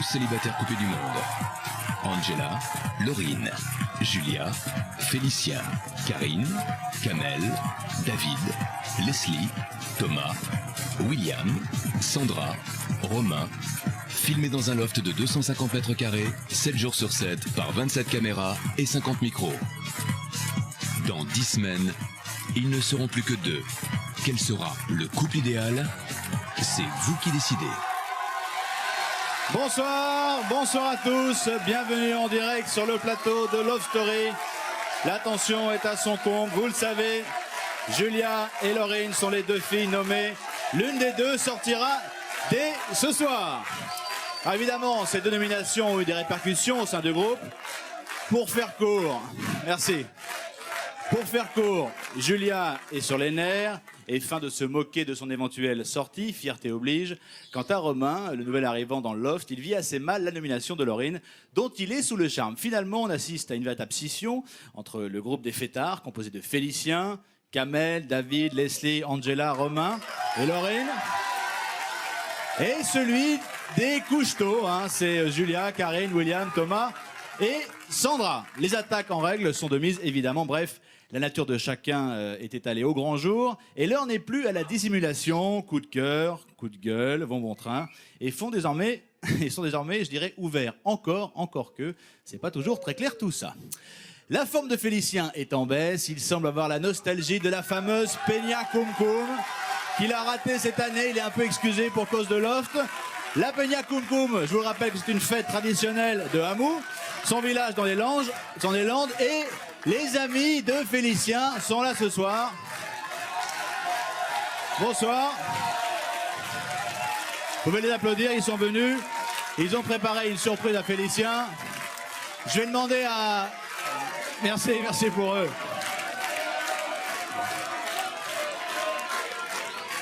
célibataires coupés du monde. Angela, Laurine, Julia, Félicien, Karine, Kamel, David, Leslie, Thomas, William, Sandra, Romain. Filmés dans un loft de 250 mètres carrés, 7 jours sur 7, par 27 caméras et 50 micros. Dans 10 semaines, ils ne seront plus que 2. Quel sera le couple idéal? C'est vous qui décidez. Bonsoir, bonsoir à tous, bienvenue en direct sur le plateau de Love Story. La tension est à son comble, vous le savez, Julia et Laurine sont les deux filles nommées. L'une des deux sortira dès ce soir. Alors évidemment, ces deux nominations ont eu des répercussions au sein du groupe. Pour faire court, merci. Pour faire court, Julia est sur les nerfs et fin de se moquer de son éventuelle sortie, fierté oblige. Quant à Romain, le nouvel arrivant dans le loft, il vit assez mal la nomination de Laurine, dont il est sous le charme. Finalement, on assiste à une véritable scission entre le groupe des fêtards, composé de Félicien, Kamel, David, Leslie, Angela, Romain et Laurine, et celui des couche-tôt, hein, c'est Julia, Karine, William, Thomas et Sandra. Les attaques en règle sont de mise, évidemment. Bref, la nature de chacun est étalée au grand jour. Et l'heure n'est plus à la dissimulation. Coup de cœur, coup de gueule, vont bon train. Et sont désormais, je dirais, ouverts. Encore que, c'est pas toujours très clair tout ça. La forme de Félicien est en baisse. Il semble avoir la nostalgie de la fameuse Peña Cum Cum qu'il a raté cette année. Il est un peu excusé pour cause de loft. La Peña Cum Cum, je vous le rappelle que c'est une fête traditionnelle de Hamou, son village dans les Landes, et les amis de Félicien sont là ce soir. Bonsoir. Vous pouvez les applaudir, ils sont venus. Ils ont préparé une surprise à Félicien. Je vais demander à... Merci pour eux.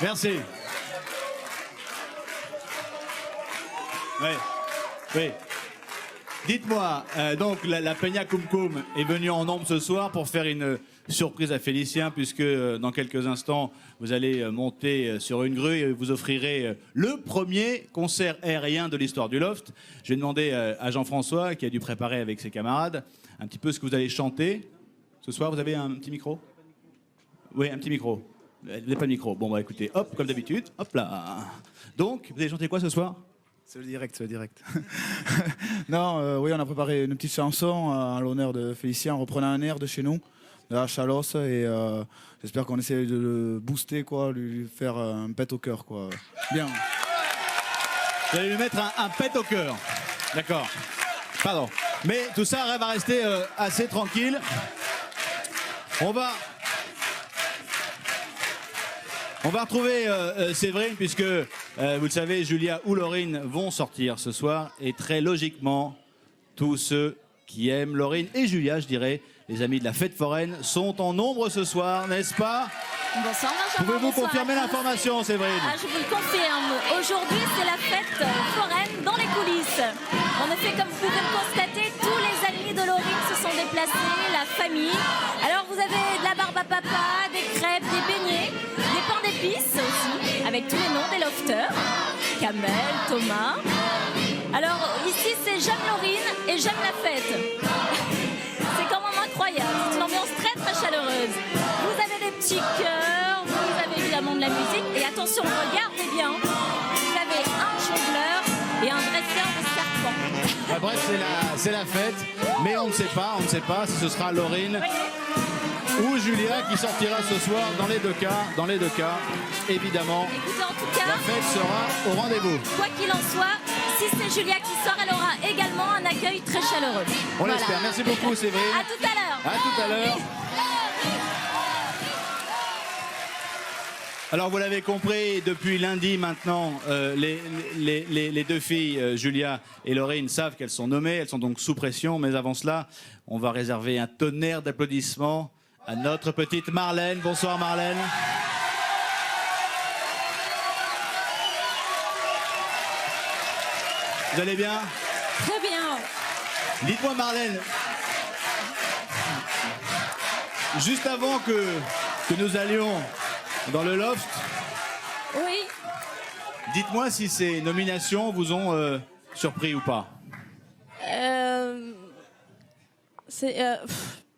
Merci. Oui. Dites-moi, donc la Peña Cum Cum est venue en nombre ce soir pour faire une surprise à Félicien, puisque dans quelques instants, vous allez monter sur une grue et vous offrirez le premier concert aérien de l'histoire du loft. Je vais demander à Jean-François, qui a dû préparer avec ses camarades, un petit peu ce que vous allez chanter. Ce soir, vous avez un petit micro? Oui, un petit micro. Vous n'avez pas de micro. Bon, bah écoutez, hop, comme d'habitude, hop là. Donc, vous allez chanter quoi ce soir? C'est le direct. Non, oui, on a préparé une petite chanson à l'honneur de Félicien en reprenant un air de chez nous, de la Chalosse, et j'espère qu'on essaie de le booster, quoi, lui faire un pet au cœur, quoi. Bien. Vous allez lui mettre un pet au cœur. D'accord. Pardon. Mais tout ça va rester assez tranquille. On va retrouver Séverine, puisque, vous le savez, Julia ou Laurine vont sortir ce soir. Et très logiquement, tous ceux qui aiment Laurine et Julia, je dirais, les amis de la fête foraine, sont en nombre ce soir, n'est-ce pas? Bonsoir Benjamin. Pouvez-vous confirmer l'information, Séverine? Je vous le confirme. Aujourd'hui, c'est la fête foraine dans les coulisses. En effet, comme vous pouvez le constater, tous les amis de Laurine se sont déplacés, la famille. Alors, vous avez de la barbe à papa, des crêpes, des beignets, des pains d'épices aussi, avec tous les noms des lofters. Kamel, Thomas. Alors, ici, c'est j'aime Laurine et j'aime la fête. C'est quand même incroyable. C'est une ambiance très, très chaleureuse. Vous avez des petits cœurs, vous avez évidemment de la musique. Et attention, regardez bien, vous avez un jongleur et un dresseur de serpents. Bref, c'est la fête, mais on ne sait pas si ce sera Laurine ou Julia qui sortira ce soir. Dans les deux cas, évidemment, Écoutez, en tout cas, la fête sera au rendez-vous. Quoi qu'il en soit, si c'est Julia qui sort, elle aura également un accueil très chaleureux. On l'espère. Merci beaucoup, Séverine. À tout à l'heure. À tout à l'heure. Alors, vous l'avez compris, depuis lundi maintenant, les deux filles, Julia et Laurine, savent qu'elles sont nommées. Elles sont donc sous pression. Mais avant cela, on va réserver un tonnerre d'applaudissements à notre petite Marlène. Bonsoir, Marlène. Vous allez bien? Très bien. Dites-moi, Marlène, juste avant que nous allions dans le loft, Oui. dites-moi si ces nominations vous ont Surpris ou pas?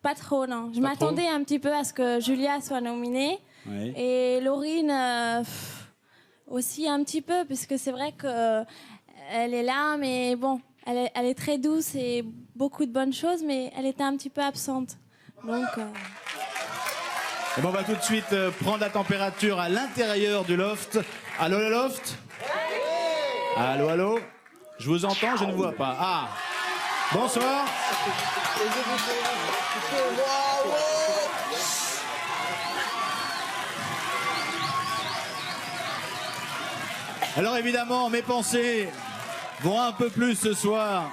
Pas trop, non. Je Pas m'attendais un petit peu à ce que Julia soit nominée. Oui. Et Laurine aussi un petit peu, puisque c'est vrai qu'elle est là, mais bon, elle est très douce et beaucoup de bonnes choses, mais elle était un petit peu absente. Donc... Et bon, on va tout de suite prendre la température à l'intérieur du loft. Allô, le loft? Allô, allô? Je vous entends, je ne vois pas. Ah! Bonsoir! Alors évidemment, mes pensées vont un peu plus ce soir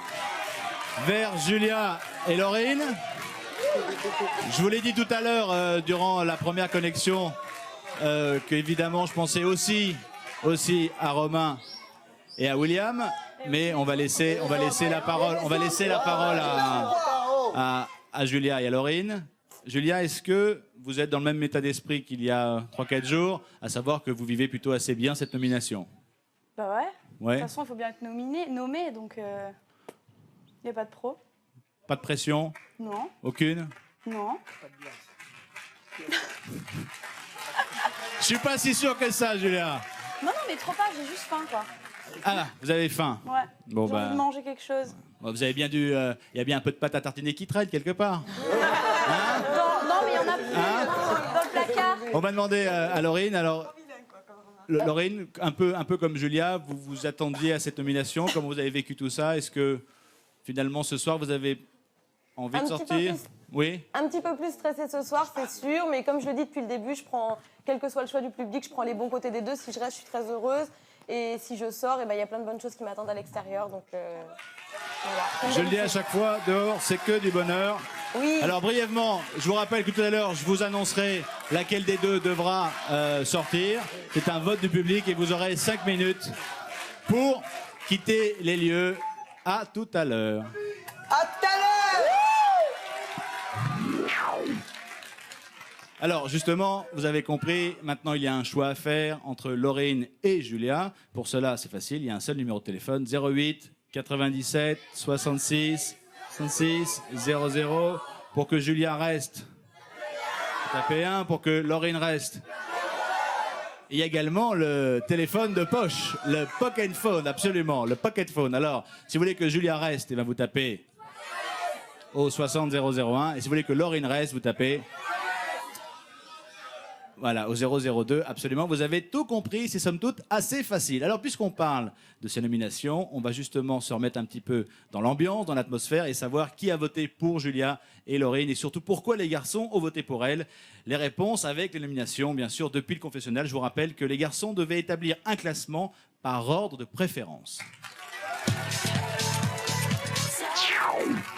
vers Julia et Laurine. Je vous l'ai dit tout à l'heure durant la première connexion que évidemment je pensais aussi à Romain et à William, mais on va laisser la parole à Julia et à Laurine. Julia, est-ce que vous êtes dans le même état d'esprit qu'il y a 3-4 jours, à savoir que vous vivez plutôt assez bien cette nomination? Bah ouais. Ouais. De toute façon, il faut bien être nommé, donc il n'y a pas de pro. Pas de pression? Non. Aucune? Non. Je suis pas si sûr que ça, Julia. Non, mais trop pas, j'ai juste faim, quoi. Ah, vous avez faim? Ouais. Bon, J'ai envie de manger quelque chose. Vous avez bien dû... Il y a bien un peu de pâte à tartiner qui traîne quelque part. Non, mais il y en a plus dans le placard. On va demander à Laurine. Alors, Laurine, un peu comme Julia, vous vous attendiez à cette nomination. Comment vous avez vécu tout ça? Est-ce que finalement ce soir vous avez envie de sortir? Oui. Un petit peu plus stressé ce soir, c'est sûr, mais comme je le dis depuis le début, je prends, quel que soit le choix du public, je prends les bons côtés des deux. Si je reste, je suis très heureuse. Et si je sors, il y a plein de bonnes choses qui m'attendent à l'extérieur. Donc voilà. Je le dis à chaque fois, dehors, c'est que du bonheur. Oui. Alors brièvement, je vous rappelle que tout à l'heure, je vous annoncerai laquelle des deux devra sortir. C'est un vote du public et vous aurez 5 minutes pour quitter les lieux. À tout à l'heure. À tout à l'heure. Alors justement, vous avez compris, maintenant il y a un choix à faire entre Laurine et Julia. Pour cela, c'est facile, il y a un seul numéro de téléphone, 08 97 66 66 00. Pour que Julia reste, tapez 1. Pour que Laurine reste. Il y a également le téléphone de poche, le pocket phone, absolument, le pocket phone. Alors, si vous voulez que Julia reste, eh bien, vous tapez au 60 001. Et si vous voulez que Laurine reste, vous tapez... Voilà, au 002, absolument. Vous avez tout compris, c'est somme toute assez facile. Alors, puisqu'on parle de ces nominations, on va justement se remettre un petit peu dans l'ambiance, dans l'atmosphère et savoir qui a voté pour Julia et Laurine et surtout pourquoi les garçons ont voté pour elles. Les réponses avec les nominations, bien sûr, depuis le confessionnal. Je vous rappelle que les garçons devaient établir un classement par ordre de préférence.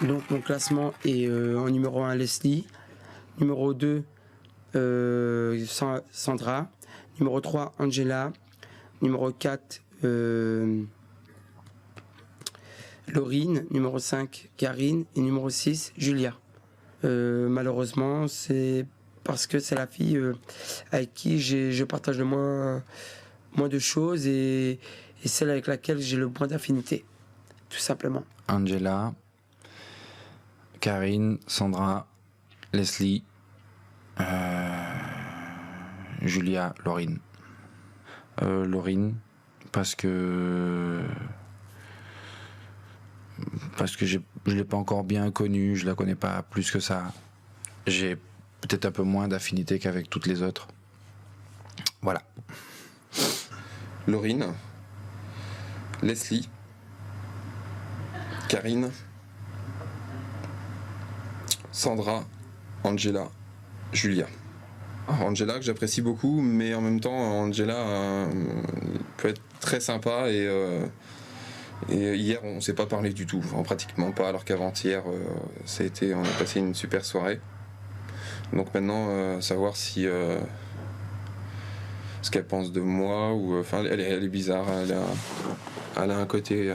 Donc, mon classement est en numéro 1, Leslie. Numéro 2, Sandra, numéro 3 Angela, numéro 4 Laurine, numéro 5 Karine et numéro 6 Julia. Malheureusement, c'est parce que c'est la fille avec qui je partage le moins de choses et celle avec laquelle j'ai le moins d'affinité, tout simplement. Angela, Karine, Sandra, Leslie, Julia, Laurine. Laurine, parce que je ne l'ai pas encore bien connue, je la connais pas plus que ça. J'ai peut-être un peu moins d'affinité qu'avec toutes les autres. Voilà. Laurine, Leslie, Karine, Sandra, Angela, Julia. Angela que j'apprécie beaucoup, mais en même temps Angela peut être très sympa et hier on s'est pas parlé du tout, enfin, pratiquement pas, alors qu'avant-hier on a passé une super soirée. Donc maintenant savoir si ce qu'elle pense de moi ou enfin elle est bizarre, elle a un côté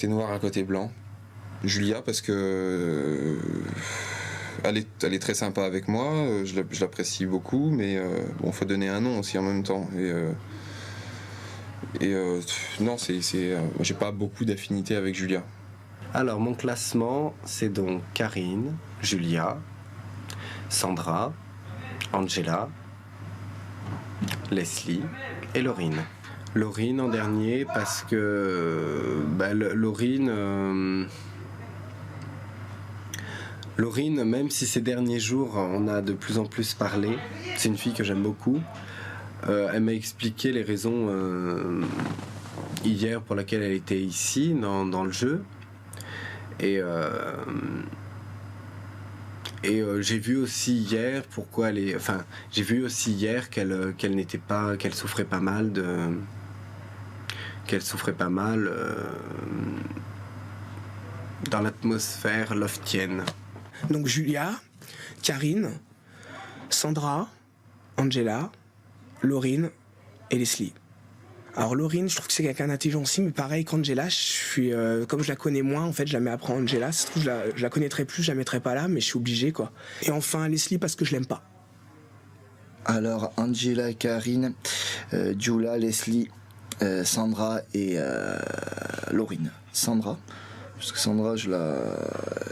noir, un côté blanc. Julia parce que elle est très sympa avec moi, je l'apprécie beaucoup, mais bon, faut donner un nom aussi en même temps. Et Non, j'ai pas beaucoup d'affinité avec Julia. Alors, mon classement, c'est donc Karine, Julia, Sandra, Angela, Leslie et Laurine. Laurine en dernier parce que Laurine, même si ces derniers jours on a de plus en plus parlé, c'est une fille que j'aime beaucoup. Elle m'a expliqué les raisons hier pour lesquelles elle était ici dans le jeu. Et j'ai vu aussi hier pourquoi elle est. Enfin, j'ai vu aussi hier qu'elle n'était pas, qu'elle souffrait pas mal dans l'atmosphère loftienne. Donc Julia, Karine, Sandra, Angela, Laurine et Leslie. Alors Laurine, je trouve que c'est quelqu'un d'intelligent aussi, mais pareil qu'Angela, comme je la connais moins, en fait, je la mets après Angela. Ça se trouve, je la connaîtrais plus, je la mettrais pas là, mais je suis obligé, quoi. Et enfin Leslie parce que je l'aime pas. Alors Angela, Karine, Julia, Leslie, Sandra et Laurine. Sandra, parce que Sandra,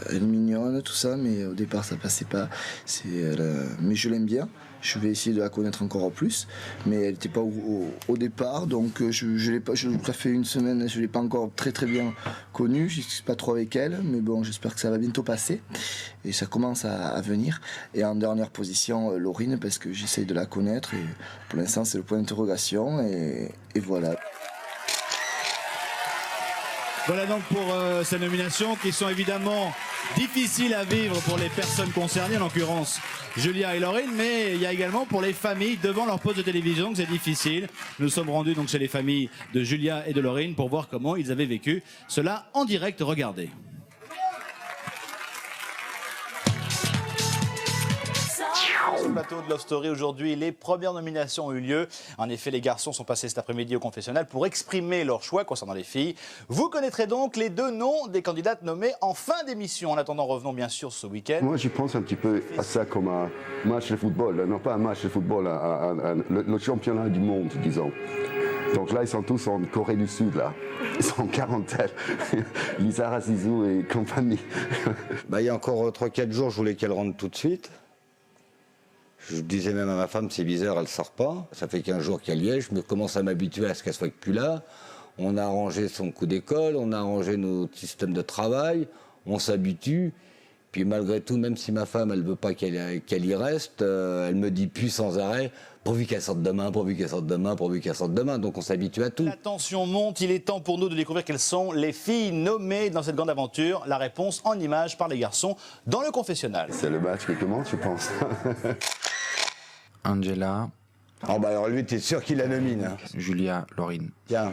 elle est mignonne, tout ça, mais au départ ça passait pas. Mais je l'aime bien. Je vais essayer de la connaître encore plus, mais elle n'était pas au départ, donc ça fait une semaine, je ne l'ai pas encore très bien connue, je ne suis pas trop avec elle, mais bon, j'espère que ça va bientôt passer, et ça commence à venir. Et en dernière position, Laurine, parce que j'essaye de la connaître, et pour l'instant c'est le point d'interrogation, et voilà. Voilà donc pour ces nominations qui sont évidemment difficiles à vivre pour les personnes concernées, en l'occurrence Julia et Laurine, mais il y a également pour les familles devant leur poste de télévision que c'est difficile. Nous sommes rendus donc chez les familles de Julia et de Laurine pour voir comment ils avaient vécu cela en direct. Regardez. Sur le plateau de Love Story aujourd'hui, les premières nominations ont eu lieu. En effet, les garçons sont passés cet après-midi au confessionnal pour exprimer leur choix concernant les filles. Vous connaîtrez donc les deux noms des candidates nommées en fin d'émission. En attendant, revenons bien sûr ce week-end. Moi, j'y pense un petit peu à ça comme un match de football. Non pas un match de football, le championnat du monde, disons. Donc là, ils sont tous en Corée du Sud, là. Ils sont en quarantaine. Lisa Razizou et compagnie. Il y a encore 3-4 jours, je voulais qu'elle rentre tout de suite. Je disais même à ma femme, c'est bizarre, elle ne sort pas. Ça fait 15 jours qu'elle y est, je me commence à m'habituer à ce qu'elle soit plus là. On a arrangé son coup d'école, on a arrangé notre système de travail, on s'habitue. Puis malgré tout, même si ma femme, elle ne veut pas qu'elle y reste, elle me dit plus sans arrêt, pourvu qu'elle sorte demain, pourvu qu'elle sorte demain, pourvu qu'elle sorte demain. Donc on s'habitue à tout. La tension monte, il est temps pour nous de découvrir quelles sont les filles nommées dans cette grande aventure. La réponse en images par les garçons dans le confessionnal. C'est le match qui commence, je pense. Angela. Alors lui, t'es sûr qu'il la nomine, hein. Julia, Laurine. Tiens,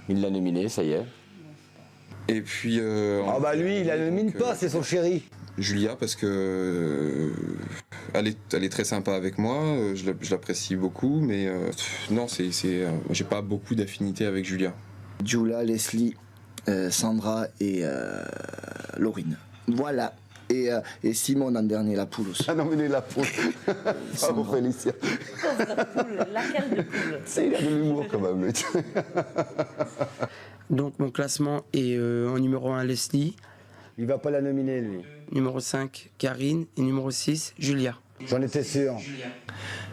il l'a nominé, ça y est. Et puis... lui, il la nomine pas, c'est son chéri. Julia, parce que elle est très sympa avec moi, je l'apprécie beaucoup, mais non, j'ai pas beaucoup d'affinité avec Julia. Julia, Leslie, Sandra et Laurine. Voilà. Et Simone en dernier, la poule aussi. Ah non, mais la poule. Bravo Félicia. Laquelle de poule? Il a de l'humour quand même. Donc mon classement est en numéro 1 Leslie. Il va pas la nominer lui. Numéro 5 Karine et numéro 6 Julia. J'en étais sûr.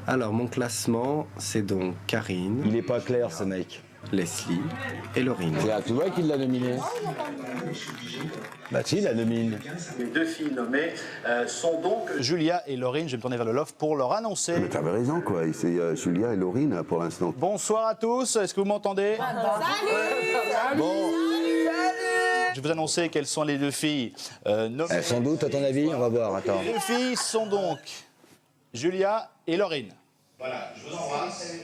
Alors mon classement, c'est donc Karine. Il est pas clair ce mec. Leslie et Laurine. Tu vois qu'il l'a nominé? Si, il la nomine. Les deux filles nommées sont donc Julia et Laurine. Je vais me tourner vers le loft pour leur annoncer. Mais t'avais raison, quoi. C'est Julia et Laurine pour l'instant. Bonsoir à tous. Est-ce que vous m'entendez? Salut. Bon. Je vais vous annoncer quelles sont les deux filles nommées. Sans doute, à ton avis, on va voir. Attends. Les deux filles sont donc Julia et Laurine. Voilà, je vous embrasse.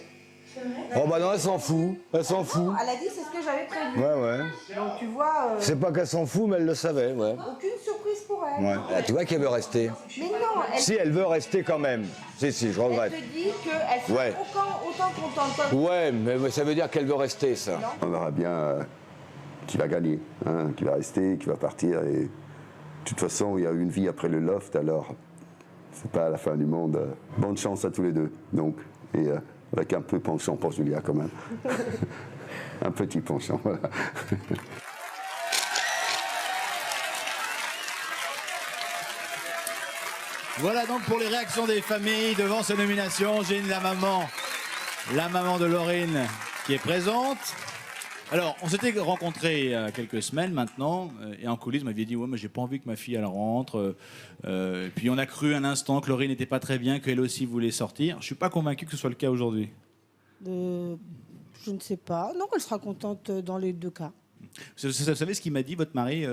Non, elle s'en fout. Elle s'en fout. Elle a dit c'est ce que j'avais prévu. Ouais. Donc tu vois. C'est pas qu'elle s'en fout, mais elle le savait, ouais. Aucune surprise pour elle. Ouais. Tu vois qu'elle veut rester. Mais non, Si, elle veut rester quand même. Si, je regrette. Elle te dit qu'elle serait autant contente. Ouais, mais ça veut dire qu'elle veut rester, ça. On verra bien qui va gagner, qui va rester, qui va partir. Et de toute façon, il y a une vie après le loft, alors c'est pas la fin du monde. Bonne chance à tous les deux, donc. Et Avec un peu penchant pour Julia quand même. Un petit penchant, voilà. Voilà donc pour les réactions des familles devant ces nominations. J'ai la maman de Laurine qui est présente. Alors, on s'était rencontrés il y a quelques semaines maintenant, et en coulisses, vous m'aviez dit, ouais, mais j'ai pas envie que ma fille elle rentre. Puis on a cru un instant que Laurine n'était pas très bien, qu'elle aussi voulait sortir. Je suis pas convaincu que ce soit le cas aujourd'hui. Je ne sais pas. Non, elle sera contente dans les deux cas. Vous savez ce qu'il m'a dit, votre mari,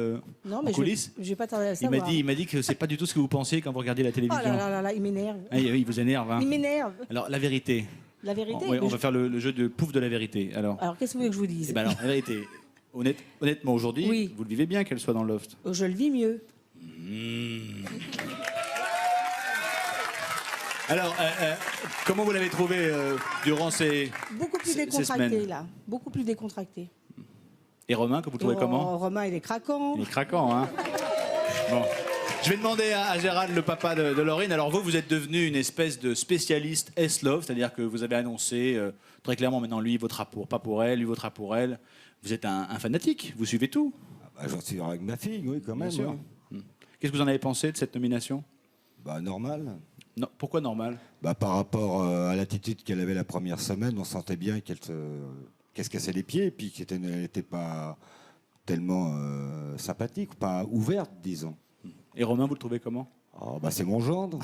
Non, en mais coulisses? j'ai pas tardé à le Il savoir. m'a dit que c'est pas du tout ce que vous pensiez quand vous regardez la Oh télévision. là là là, il m'énerve. Ah, il vous énerve. Hein. Il m'énerve. Alors, la vérité. La vérité. Ouais, on mais va faire le jeu de pouf de la vérité. Alors, qu'est-ce que vous voulez que je vous dise? eh ben alors, la vérité. Honnêtement, aujourd'hui, Oui. vous le vivez bien qu'elle soit dans le loft. Je le vis mieux. Alors, comment vous l'avez trouvé durant ces Beaucoup plus ces décontracté, semaines? là. Beaucoup plus décontracté. Et Romain, que vous trouvez comment? Romain, il est craquant. Il est craquant, hein. Bon. Je vais demander à Gérald, le papa de Laurine. Alors vous êtes devenu une espèce de spécialiste S-Love, c'est-à-dire que vous avez annoncé très clairement maintenant, lui, il votera pour, pas pour elle, lui votera pour elle. Vous êtes un fanatique, vous suivez tout. J'en suis avec ma fille, oui, quand même. Bien sûr. Oui. Qu'est-ce que vous en avez pensé de cette nomination? Normal. Non, pourquoi normal? Par rapport à l'attitude qu'elle avait la première semaine, on sentait bien qu'elle se cassait les pieds, et puis qu'elle n'était pas tellement sympathique, pas ouverte, disons. Et Romain, vous le trouvez comment? C'est mon gendre.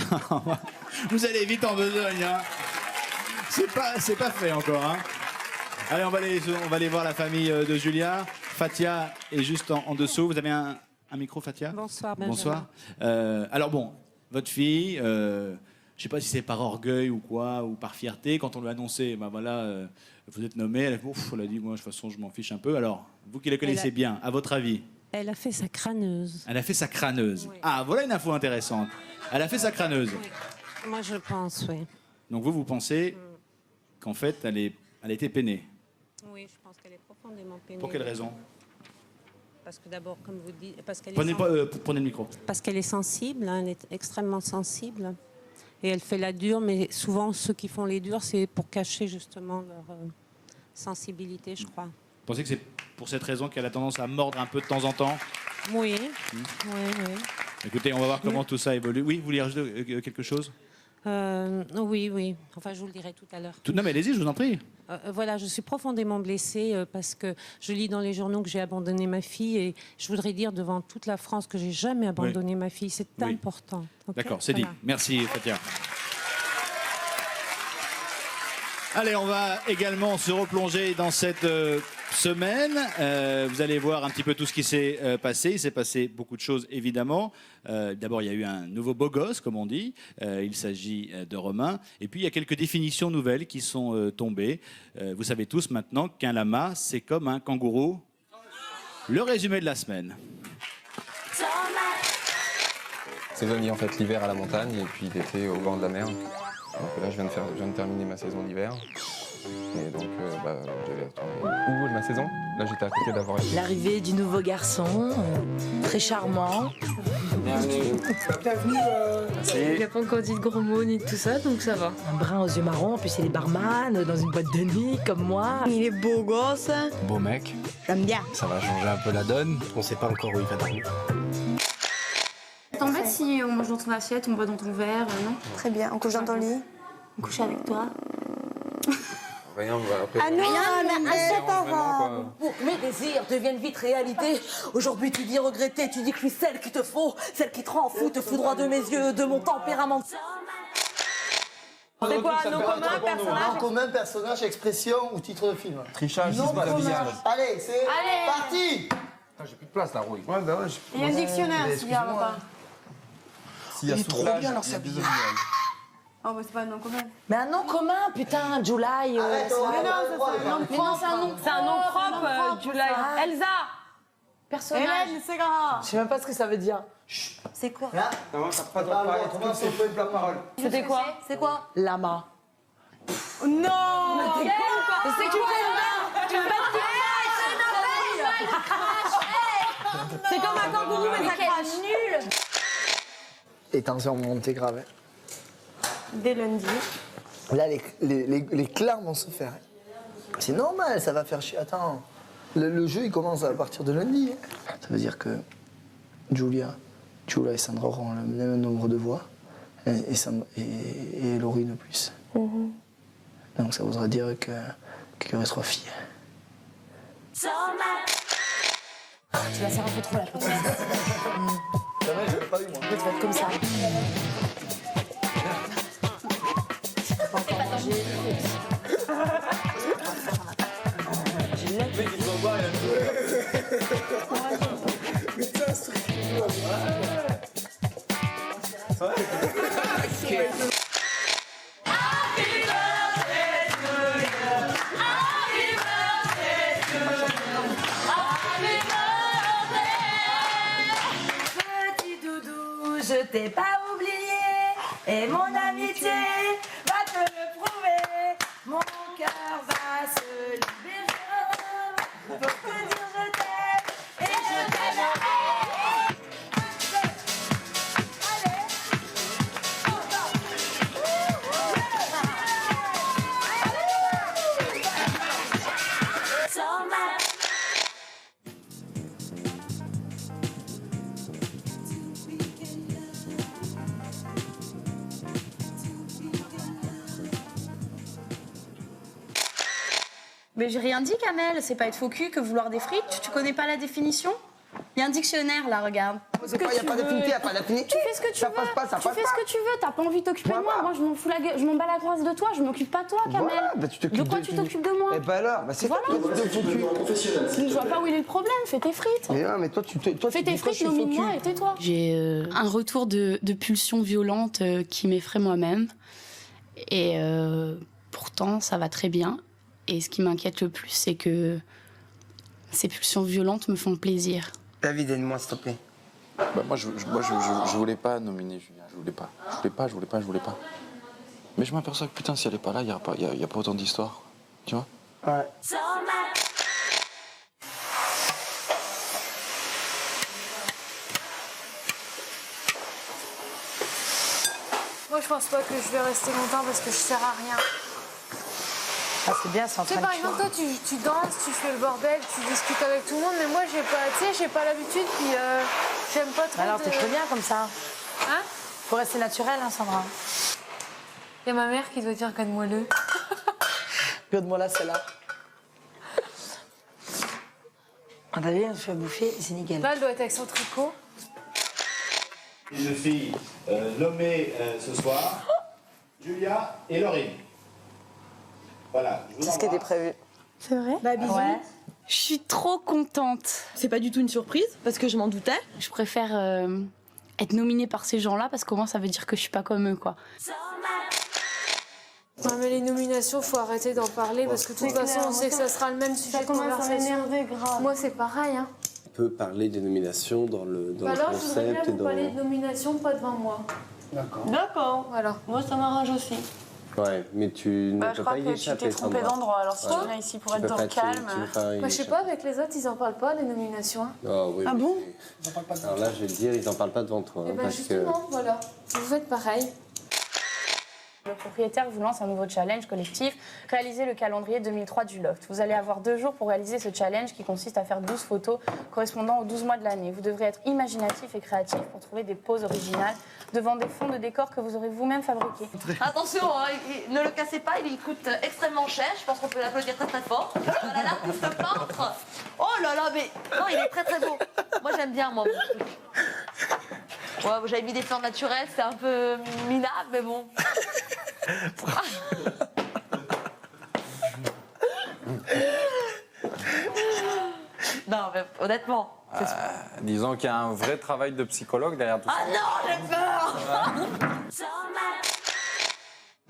Vous allez vite en besogne, hein. C'est pas fait encore, hein. Allez, on va aller voir la famille de Julia. Fatia est juste en dessous. Vous avez un micro, Fatia? Bonsoir. Bonsoir. Alors bon, votre fille, je sais pas si c'est par orgueil ou quoi, ou par fierté, quand on lui a annoncé, vous êtes nommée, elle a dit, moi, de toute façon, je m'en fiche un peu. Alors, vous qui la connaissez bien, à votre avis? Elle a fait sa crâneuse. Elle a fait sa crâneuse. Oui. Ah, voilà une info intéressante. Elle a fait sa crâneuse. Oui. Moi, je pense, oui. Donc vous pensez qu'en fait, elle a été peinée? Oui, je pense qu'elle est profondément peinée. Pour quelle raison? Parce que d'abord, comme vous dites... Prenez le micro. Parce qu'elle est sensible, hein, elle est extrêmement sensible. Et elle fait la dure, mais souvent, ceux qui font les durs, c'est pour cacher justement leur sensibilité, je crois. Vous pensez que c'est pour cette raison qu'elle a tendance à mordre un peu de temps en temps? Oui. Oui. Écoutez, on va voir comment tout ça évolue. Oui, vous voulez rajouter quelque chose? Oui. Enfin, je vous le dirai tout à l'heure. Non, mais allez-y, je vous en prie. Voilà, je suis profondément blessée parce que je lis dans les journaux que j'ai abandonné ma fille et je voudrais dire devant toute la France que j'ai jamais abandonné ma fille. C'est important. Okay. D'accord, c'est dit. Merci, Fatia. Allez, on va également se replonger dans cette semaine. Vous allez voir un petit peu tout ce qui s'est passé. Il s'est passé beaucoup de choses, évidemment. D'abord, il y a eu un nouveau beau gosse, comme on dit. Il s'agit de Romain. Et puis, il y a quelques définitions nouvelles qui sont tombées. Vous savez tous maintenant qu'un lama, c'est comme un kangourou. Le résumé de la semaine. Saisonnier en fait l'hiver à la montagne et puis l'été au bord de la mer. Donc là je viens de terminer ma saison d'hiver. Et donc j'allais retourner au bout de ma saison. Là j'étais à côté d'avoir... L'arrivée du nouveau garçon, très charmant. Bienvenue. Il n'a pas encore dit de gros mots ni de tout ça, donc ça va. Un brun aux yeux marrons, en plus il est barman dans une boîte de nuit comme moi. Il est beau gosse. Beau mec. J'aime bien. Ça va changer un peu la donne. On sait pas encore où il va dormir. T'embête si on mange dans ton assiette, on boit dans ton verre, non? Très bien, on couche dans ton lit. On couche avec toi. Rien, après... Ah non, mais Pour que mes désirs deviennent vite réalité. Aujourd'hui, tu dis regretter, tu dis que je suis celle qu'il te faut, celle qui te rend fou, te fout droit de mes yeux, de mon tempérament. C'est quoi, nom commun, personnage? Nom commun, personnage, expression ou titre de film? Trichage, nom commun. Allez, c'est parti. J'ai plus de place là, Rouille. Il y a un dictionnaire s'il y a pas. Il est trop bien dans sa vie. Oh, bah c'est pas un nom commun. Mais un nom commun, putain, July. Mais non, c'est un nom propre. C'est un nom propre, July. Elsa. Personnage. Hélène Ségara. Je sais même pas ce que ça veut dire. C'est quoi? Non, t'as pas de parole. C'était quoi? C'est quoi? Lama. Non. C'est que tu C'est comme un kangourou, mais ça crache. Et tension montée grave. Dès lundi. Là, les clans vont se faire. C'est normal, ça va faire chier. Attends, le jeu, il commence à partir de lundi. Ça veut dire que Julia et Sandra auront le même nombre de voix et Laurine plus. Donc ça voudra dire qu'il y aurait 3 filles. Tu la sers un peu trop la petite. C'est vrai, je l'ai pas eu moi. Tu vas être comme ça. Pas encore mangé. J'ai le mec il s'en va, il a Putain, ce truc je t'ai pas oublié et mon amitié va te le prouver. Mon cœur va se libérer pour te dire je t'aime et je t'aimerai. Mais j'ai rien dit, Kamel. C'est pas être faux cul que vouloir des frites. Tu connais pas la définition? Il y a un dictionnaire là, regarde. Il n'y a pas d'affinité, il n'y a pas d'affinité. Tu fais ce que tu veux. Tu fais ce que tu veux. T'as pas envie de t'occuper de moi. Moi, je m'en fous je m'en bats la graisse de toi. Je m'occupe pas de toi, Kamel. Voilà, bah, de quoi tu t'occupes de moi? Eh ben alors, bah c'est voilà. toi qui es faux cul. Je vois pas où il est le problème. Fais tes frites. Mais non, mais toi, fais tes frites, nomine-moi et tais-toi. J'ai un retour de pulsions violentes qui m'effraie moi-même. Et pourtant, ça va très bien. Et ce qui m'inquiète le plus, c'est que ces pulsions violentes me font plaisir. David, aide-moi, s'il te plaît. Bah moi, je voulais pas nominer Julien. Je voulais pas. Mais je m'aperçois que putain, si elle est pas là, y a pas autant d'histoires. Tu vois? Ouais. Moi, je pense pas que je vais rester longtemps parce que je sers à rien. Ah, c'est bien, c'est en Tu sais, train par de exemple, toi, tu danses, tu fais le bordel, tu discutes avec tout le monde, mais moi, j'ai pas l'habitude, puis j'aime pas trop. Alors, t'es très bien comme ça. Hein? Faut rester naturel, hein, Sandra. Il y a ma mère qui doit dire regarde-moi-le. Regarde-moi là, celle-là. Ah, t'as vu, je fais bouffer, c'est nickel. Là, elle doit être avec son tricot. Les deux filles nommées ce soir, Julia et Laurine. Voilà, je vous C'est ce qui était prévu. C'est vrai? Bah bisous. Ouais. Je suis trop contente. C'est pas du tout une surprise parce que je m'en doutais. Je préfère être nominée par ces gens-là parce qu'au moins ça veut dire que je suis pas comme eux, quoi. Non, mais les nominations, faut arrêter d'en parler parce que de toute façon, on sait que ça sera le même sujet de conversation. Moi, c'est pareil. Hein. On peut parler des nominations dans le Alors, je voudrais bien concept et vous dans... parler de nominations, pas devant moi. D'accord. D'accord. Voilà. Moi, ça m'arrange aussi. Ouais, mais tu ne Bah, je peux crois pas y que tu échapper, t'es trompé Sandra. d'endroit. Alors si Voilà. tu viens ici pour Tu être peux dans pas le te- calme. tu peux pas y Bah, je sais échapper. pas, avec les autres, ils en parlent pas, les nominations. Hein. Oh, oui, Ah oui, bon? oui. Alors là, je vais te dire, ils en parlent pas devant toi. Eh hein, ben parce justement, voilà. Vous faites pareil. Le propriétaire vous lance un nouveau challenge collectif, réaliser le calendrier 2003 du Loft. Vous allez avoir 2 jours pour réaliser ce challenge qui consiste à faire 12 photos correspondant aux 12 mois de l'année. Vous devrez être imaginatif et créatif pour trouver des poses originales devant des fonds de décor que vous aurez vous-même fabriqués. Attention, hein, ne le cassez pas, il coûte extrêmement cher. Je pense qu'on peut l'applaudir très très fort. Voilà l'artiste peintre. Oh là là, mais non, il est très très beau. Moi j'aime bien, moi. Mon truc. Ouais, j'avais mis des fleurs naturelles, c'est un peu minable, mais bon. Non, mais honnêtement. Disons qu'il y a un vrai travail de psychologue derrière tout ça. Ah non, j'ai peur.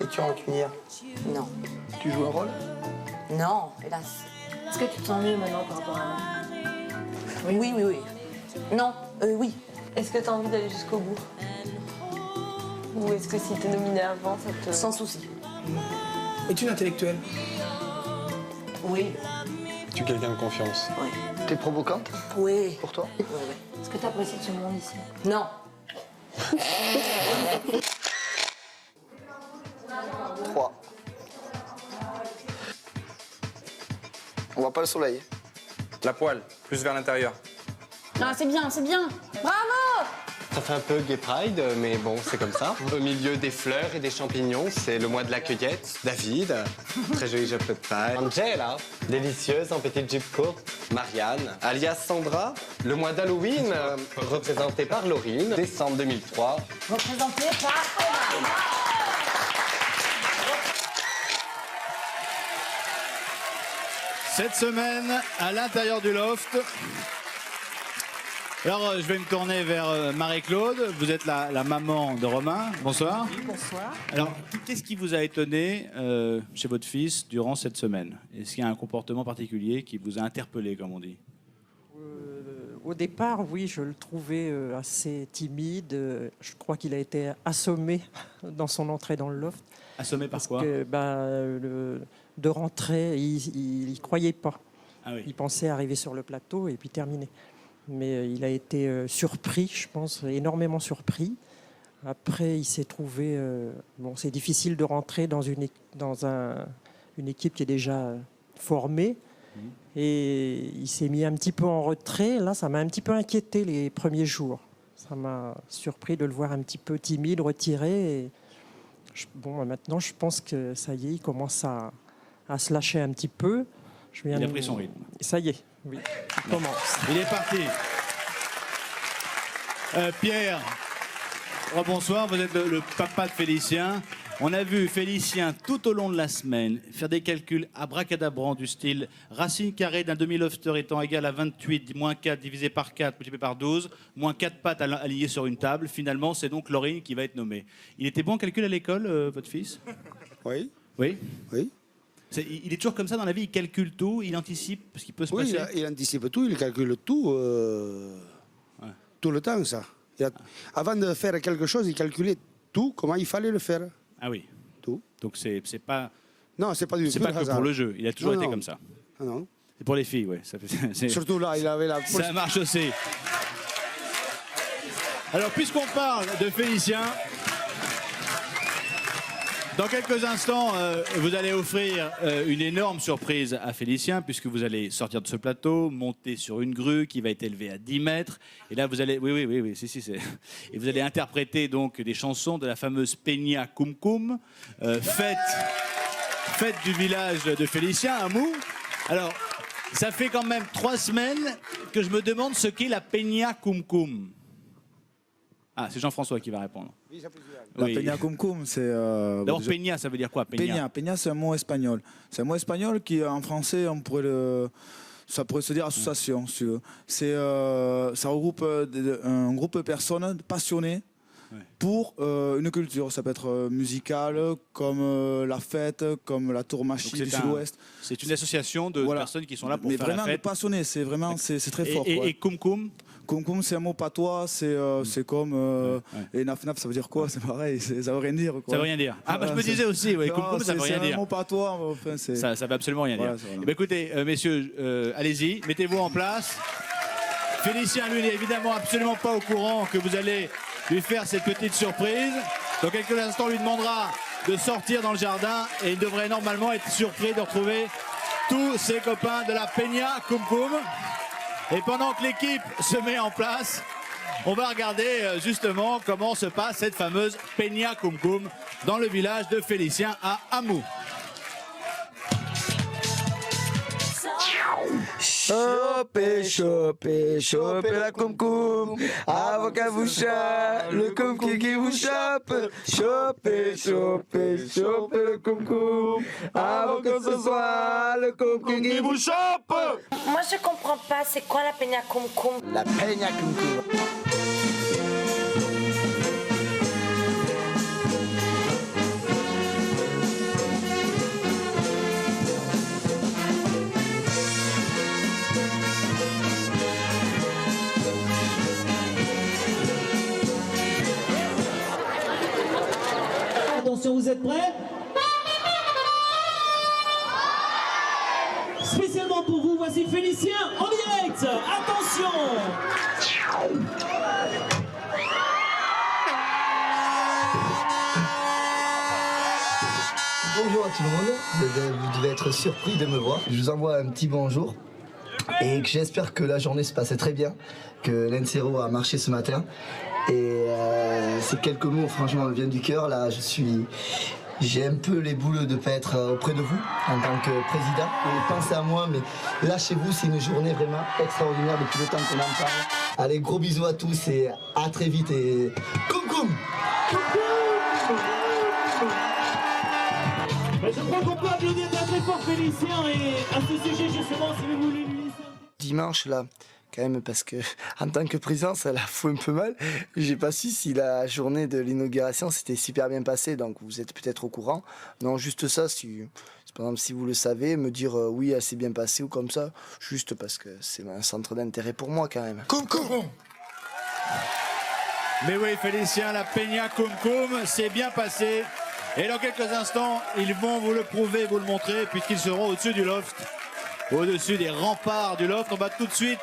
Et tu es rancunière? Non. Tu joues un rôle? Non, hélas. Est-ce que tu te sens mieux maintenant par rapport à moi? Oui, oui, oui. Non. Oui. Est-ce que tu as envie d'aller jusqu'au bout? Ou est-ce que si t'es nominé avant, ça te... Sans souci. Es-tu une intellectuelle? Oui. Es-tu quelqu'un de confiance? Oui. T'es provocante? Oui. Pour toi? Oui, oui. Est-ce que tu apprécies ce monde ici? Non. 3. On voit pas le soleil. La poêle, plus vers l'intérieur. Ah, c'est bien, c'est bien. Bravo! Ça fait un peu gay pride, mais bon, c'est comme ça. Au milieu des fleurs et des champignons, c'est le mois de la cueillette. David, très joli jupe de paille. Angela, délicieuse en petite jupe courte. Marianne, alias Sandra. Le mois d'Halloween, représenté par Laurine. Décembre 2003. Représenté par Thomas. Cette semaine, à l'intérieur du loft. Alors, je vais me tourner vers Marie-Claude. Vous êtes la maman de Romain. Bonsoir. Oui, bonsoir. Alors, qu'est-ce qui vous a étonné chez votre fils durant cette semaine? Est-ce qu'il y a un comportement particulier qui vous a interpellé, comme on dit? Au départ, oui, je le trouvais assez timide. Je crois qu'il a été assommé dans son entrée dans le loft. Assommé par quoi? De rentrer, il n'y croyait pas. Ah oui. Il pensait arriver sur le plateau et puis terminer. Mais il a été surpris, je pense, énormément surpris. Après, il s'est trouvé... bon, c'est difficile de rentrer dans une équipe qui est déjà formée. Et il s'est mis un petit peu en retrait. Là, ça m'a un petit peu inquiété les premiers jours. Ça m'a surpris de le voir un petit peu timide, retiré. Et bon, maintenant, je pense que ça y est, il commence à se lâcher un petit peu. Il a pris son rythme. Ça y est, oui, il commence. Il est parti. Pierre, bonsoir, vous êtes le papa de Félicien. On a vu Félicien tout au long de la semaine faire des calculs abracadabrants du style racine carrée d'un demi-lobster étant égal à 28, moins 4 divisé par 4 multiplié par 12, moins 4 pattes alignées sur une table. Finalement, c'est donc Laurine qui va être nommée. Il était bon en calcul à l'école, votre fils? Oui. Oui? Oui. Il est toujours comme ça dans la vie, il calcule tout, il anticipe ce qui peut se passer? Oui, il anticipe tout, il calcule tout, tout le temps, ça. Avant de faire quelque chose, il calculait tout, comment il fallait le faire. Ah oui. Tout. Donc c'est pas... Non, c'est pas du tout C'est pas que pour le jeu, il a toujours été comme ça. Ah non. C'est pour les filles, oui. Surtout là, il avait la... Ça marche aussi. Alors, puisqu'on parle de Félicien, dans quelques instants, vous allez offrir une énorme surprise à Félicien, puisque vous allez sortir de ce plateau, monter sur une grue qui va être élevée à 10 mètres. Et là, vous allez... Oui, et vous allez interpréter donc des chansons de la fameuse Peña Cum Cum, fête du village de Félicien, à Mou. Alors, ça fait quand même 3 semaines que je me demande ce qu'est la Peña Cum Cum. Ah, c'est Jean-François qui va répondre. La Peña Cum Cum, c'est... D'abord, Peña, ça veut dire quoi, Peña? Peña, c'est un mot espagnol. C'est un mot espagnol qui, en français, ça pourrait se dire association, si tu veux. Ça regroupe un groupe de personnes passionnées pour une culture. Ça peut être musicale, comme la fête, comme la tourmachie du Sud-Ouest. C'est une association de personnes qui sont là pour faire la fête. Mais vraiment passionnés, c'est vraiment, c'est très fort. Et Cum Cum? Cum Cum, c'est un mot patois, c'est comme... Et Naf Naf, ça veut dire quoi? C'est pareil, ça veut rien dire. Quoi. Ça veut rien dire. Ah, bah je me disais aussi, Cum Cum, ça veut rien dire. C'est un mot patois, enfin, ça veut absolument rien dire. Eh ben, écoutez, messieurs, allez-y, mettez-vous en place. Félicien, lui, n'est évidemment absolument pas au courant que vous allez lui faire cette petite surprise. Dans quelques instants, on lui demandera de sortir dans le jardin et il devrait normalement être surpris de retrouver tous ses copains de la Peña Cum Cum. Et pendant que l'équipe se met en place, on va regarder justement comment se passe cette fameuse Peña Cum Cum dans le village de Félicien à Amou. Chopez, chopez, chopez la Cum Cum, avant qu'elle vous chope, le Cum Cum qui vous chope. Chopez, chopez, chopez le Cum Cum, avant que ce soit le Cum Cum qui vous chope. Moi je comprends pas, c'est quoi la Peña Cum Cum? La Peña Cum Cum. Attention, vous êtes prêts? Spécialement pour vous, voici Félicien en direct. Attention! Bonjour. bonjour à tout le monde. Vous devez être surpris de me voir. Je vous envoie un petit bonjour. Et que j'espère que la journée se passait très bien, que l'Encero a marché ce matin. Et ces quelques mots, franchement, me viennent du cœur. Là, j'ai un peu les boules de ne pas être auprès de vous en tant que président. Et pensez à moi, mais lâchez-vous, c'est une journée vraiment extraordinaire depuis le temps qu'on en parle. Allez, gros bisous à tous et à très vite. Et koum koum! Je crois qu'on peut applaudir très fort Félicien et à ce sujet justement si vous voulez lui laisser... Dimanche là, quand même, parce que en tant que président ça la fout un peu mal. J'ai pas su si la journée de l'inauguration s'était super bien passée, donc vous êtes peut-être au courant. Non, juste ça, par exemple si vous le savez, me dire oui elle s'est bien passée ou comme ça, juste parce que c'est un centre d'intérêt pour moi quand même. Koum koum. Mais oui, Félicien, la Peña Koum Koum s'est bien passée. Et dans quelques instants, ils vont vous le prouver, vous le montrer, puisqu'ils seront au-dessus du loft, au-dessus des remparts du loft. On va tout de suite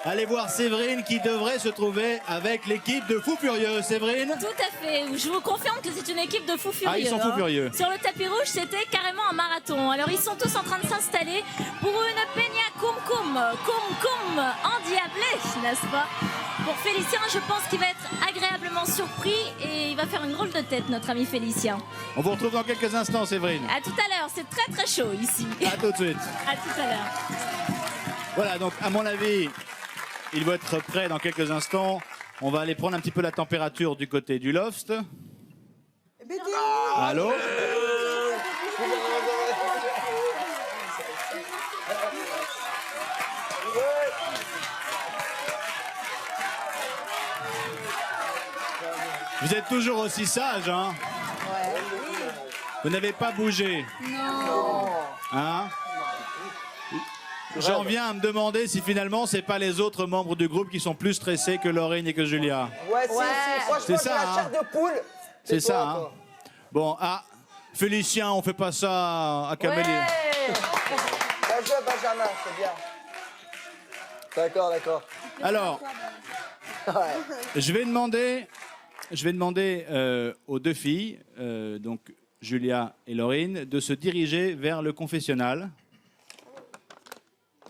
aller voir Séverine qui devrait se trouver avec l'équipe de Fous Furieux. Séverine? Tout à fait. Je vous confirme que c'est une équipe de fous furieux. Ah, ils sont fous furieux. Sur le tapis rouge, c'était carrément un marathon. Alors, ils sont tous en train de s'installer pour une Peña Koum Koum. Koum Koum endiablée, n'est-ce pas? Pour Félicien, je pense qu'il va être agréablement surpris et il va faire une drôle de tête, notre ami Félicien. On vous retrouve dans quelques instants, Séverine. À tout à l'heure, c'est très très chaud ici. À tout de suite. À tout à l'heure. Voilà, donc à mon avis, il va être prêt dans quelques instants. On va aller prendre un petit peu la température du côté du loft. Allô? Vous êtes toujours aussi sage, hein? Vous n'avez pas bougé? Non. Hein? J'en viens à me demander si finalement c'est pas les autres membres du groupe qui sont plus stressés que Laurine et que Julia. Ouais, franchement c'est ça, j'ai la chair de poule. C'est ça, hein? Bon, Félicien, on fait pas ça à Camélie. Bien joué, Benjamin, c'est bien. D'accord. Alors, je vais demander aux deux filles, donc Julia et Laurine, de se diriger vers le confessionnal.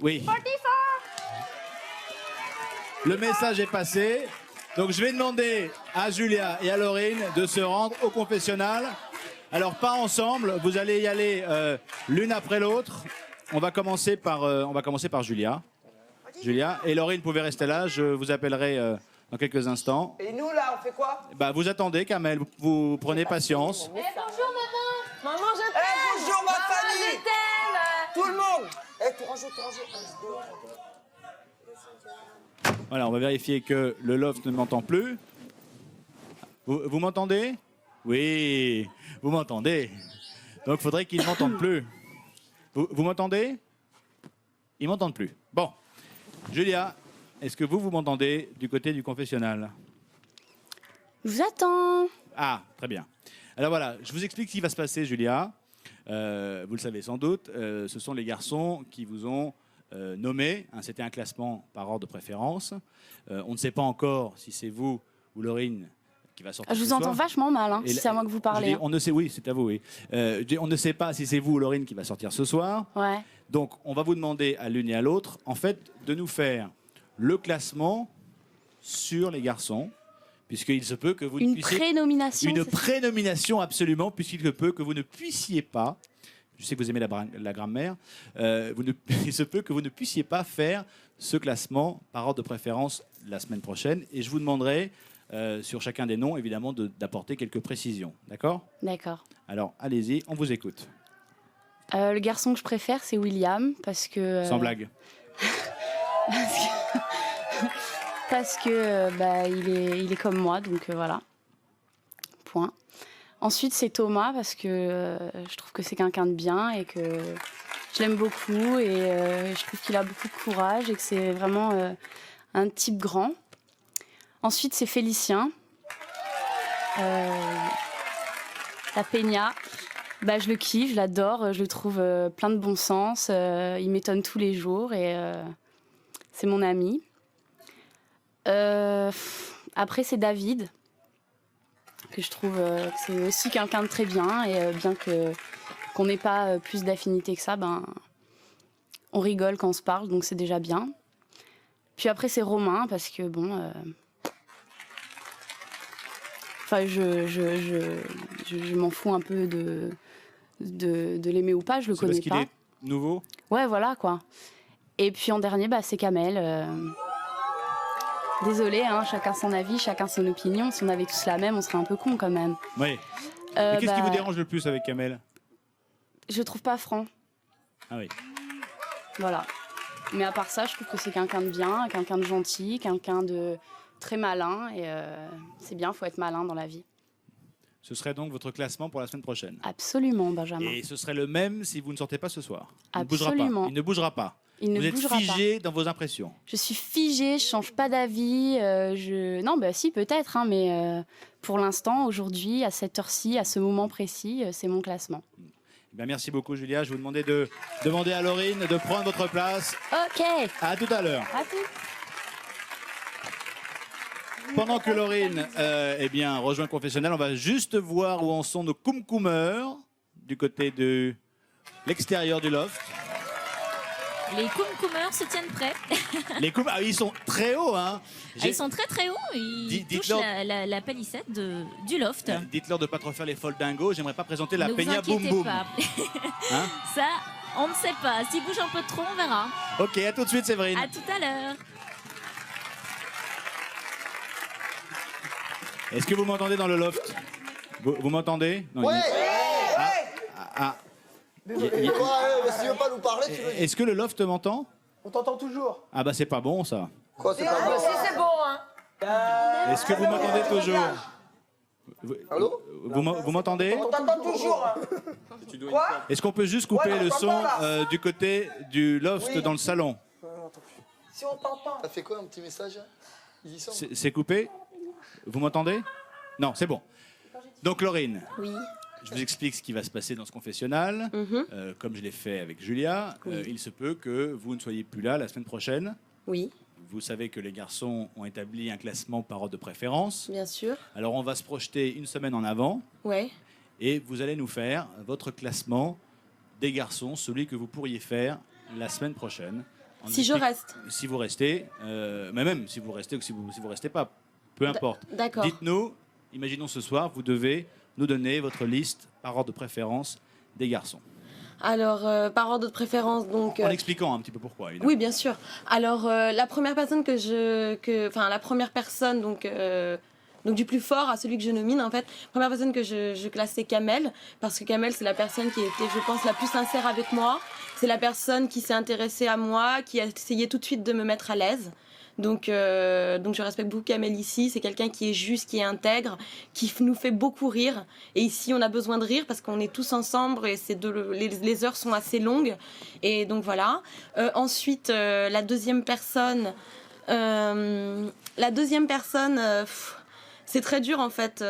Oui. Le message est passé. Donc je vais demander à Julia et à Laurine de se rendre au confessionnal. Alors pas ensemble, vous allez y aller l'une après l'autre. On va commencer par Julia. Julia et Laurine, pouvez rester là. Je vous appellerai dans quelques instants. Et nous là, on fait quoi? Vous attendez, Kamel. Vous prenez patience. Bonjour maman. Maman, je t'aime. Bonjour ma Maman, famille. je t'aime. Tout le monde. Tout ranger. Voilà, on va vérifier que le loft ne m'entend plus. Vous m'entendez? Oui, vous m'entendez. Donc il faudrait qu'ils ne m'entendent plus. Vous m'entendez? Ils ne m'entendent plus. Bon. Julia, est-ce que vous m'entendez du côté du confessionnal? Je vous attends. Ah, très bien. Alors voilà, je vous explique ce qui va se passer, Julia. Vous le savez sans doute, ce sont les garçons qui vous ont nommé. C'était un classement par ordre de préférence. On ne sait pas encore si c'est vous ou Laurine qui va sortir. Je vous entends vachement mal, hein, si c'est à moi que vous parlez. On ne sait, oui, c'est à vous, oui. On ne sait pas si c'est vous ou Laurine qui va sortir ce soir. Ouais. Donc, on va vous demander à l'une et à l'autre, en fait, de nous faire le classement sur les garçons, puisqu'il se peut que vous ne puissiez... prénomination. Une prénomination, absolument, puisqu'il se peut que vous ne puissiez pas, je sais que vous aimez la grammaire, il se peut que vous ne puissiez pas faire ce classement par ordre de préférence la semaine prochaine, et je vous demanderai, sur chacun des noms, évidemment, d'apporter quelques précisions. D'accord? D'accord. Alors, allez-y, on vous écoute. Le garçon que je préfère, c'est William, parce que... Sans blague. parce que il est comme moi, donc voilà. Point. Ensuite, c'est Thomas, parce que je trouve que c'est quelqu'un de bien et que je l'aime beaucoup et je trouve qu'il a beaucoup de courage et que c'est vraiment un type grand. Ensuite, c'est Félicien. La Peña. Je le kiffe, je l'adore, je le trouve plein de bon sens, il m'étonne tous les jours et c'est mon ami. Après, c'est David, que je trouve que c'est aussi quelqu'un de très bien et bien que qu'on n'ait pas plus d'affinité que ça, ben, on rigole quand on se parle, donc c'est déjà bien. Puis après, c'est Romain, parce que bon... Enfin, je m'en fous un peu de l'aimer ou pas, je le connais parce pas. qu'il est nouveau? Ouais, voilà, quoi. Et puis en dernier, bah, c'est Kamel. Désolée, hein, chacun son avis, chacun son opinion. Si on avait tous la même, on serait un peu con quand même. Oui. Et qu'est-ce qui vous dérange le plus avec Kamel? Je le trouve pas franc. Ah oui. Voilà. Mais à part ça, je trouve que c'est quelqu'un de bien, quelqu'un de gentil, quelqu'un de très malin. Et c'est bien, il faut être malin dans la vie. Ce serait donc votre classement pour la semaine prochaine? Absolument, Benjamin. Et ce serait le même si vous ne sortez pas ce soir? Absolument. Il ne bougera pas. Il ne vous êtes bougera figé dans vos impressions? Je suis figée, je change pas d'avis. Non, bah si, peut-être, hein, mais pour l'instant, aujourd'hui, à cette heure-ci, à ce moment précis, c'est mon classement. Eh bien, merci beaucoup, Julia. Je vais vous demander de demander à Laurine de prendre votre place. Ok. À tout à l'heure. À tout. Pendant que Laurine rejoint le confessionnal, on va juste voir où en sont nos kumkumeurs du côté de l'extérieur du loft. Les kumkumeurs se tiennent prêts. Ils sont très hauts, hein. Ils sont très très hauts, ils touchent la palissade du loft. Dites-leur de ne pas trop faire les folles dingos, j'aimerais pas présenter la Ne vous peña boum inquiétez boum. pas. Hein? Ça, on ne sait pas. S'ils bougent un peu trop, on verra. Ok, à tout de suite, Séverine. À tout à l'heure. Est-ce que vous m'entendez dans le loft? Vous m'entendez? Non, Ouais. il- Si tu veux pas nous parler, tu veux. Est-ce que le loft m'entend? On t'entend toujours. Ah bah c'est pas bon ça. Quoi, c'est pas Ah, bon? si, c'est bon, hein. Est-ce que vous m'entendez toujours? Allô? Vous m'entendez? On t'entend toujours. Hein. Quoi? Est-ce qu'on peut juste couper Ouais, on le t'entend, son là. du côté du loft Oui. dans le salon? Si on t'entend. Ça fait quoi, un petit message? Ils y sont. C'est coupé? Vous m'entendez? Non, c'est bon. Donc Laurine, Oui. je vous explique ce qui va se passer dans ce confessionnal. Mhm. Comme je l'ai fait avec Julia, Oui. il se peut que vous ne soyez plus là la semaine prochaine. Oui, Vous savez que les garçons ont établi un classement par ordre de préférence. bien sûr. Alors on va se projeter une semaine en avant Ouais. et vous allez nous faire votre classement des garçons, celui que vous pourriez faire la semaine prochaine. En Si je reste. Si vous restez, mais même si vous restez ou si vous restez pas, peu importe. D'accord. Dites-nous, imaginons ce soir, vous devez nous donner votre liste par ordre de préférence des garçons. Alors, par ordre de préférence, donc... En expliquant un petit peu pourquoi. Évidemment. Oui, bien sûr. Alors, la première personne donc du plus fort à celui que je nomine, en fait, première personne que je classe, c'est Kamel, parce que Kamel, c'est la personne qui était, je pense, la plus sincère avec moi. C'est la personne qui s'est intéressée à moi, qui a essayé tout de suite de me mettre à l'aise. Donc je respecte beaucoup Kamel ici. C'est quelqu'un qui est juste, qui est intègre, qui nous fait beaucoup rire. Et ici, on a besoin de rire parce qu'on est tous ensemble et les heures sont assez longues. Et donc voilà. Ensuite, la deuxième personne, c'est très dur en fait.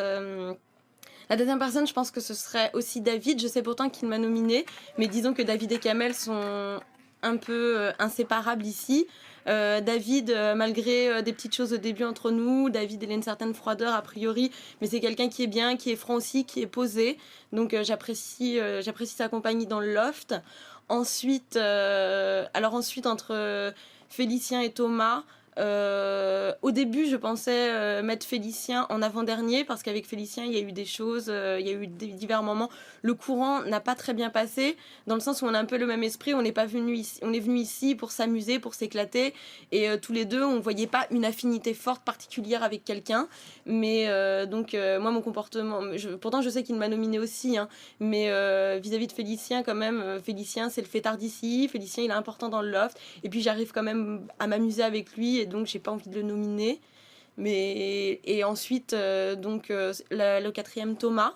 La deuxième personne, je pense que ce serait aussi David. Je sais pourtant qu'il m'a nominé, mais disons que David et Kamel sont un peu inséparables ici. David, malgré des petites choses au début entre nous, David il a une certaine froideur a priori, mais c'est quelqu'un qui est bien, qui est franc aussi, qui est posé. Donc j'apprécie sa compagnie dans le loft. Ensuite, entre Félicien et Thomas, au début je pensais mettre Félicien en avant-dernier parce qu'avec Félicien il y a eu des choses, il y a eu divers moments. Le courant n'a pas très bien passé dans le sens où on a un peu le même esprit, on est venu ici pour s'amuser, pour s'éclater et tous les deux on voyait pas une affinité forte particulière avec quelqu'un, mais moi mon comportement, pourtant je sais qu'il m'a nominé aussi, hein, mais vis-à-vis de Félicien quand même, Félicien c'est le fêtard d'ici, Félicien il est important dans le loft et puis j'arrive quand même à m'amuser avec lui et donc j'ai pas envie de le nominer. Et ensuite le quatrième, Thomas,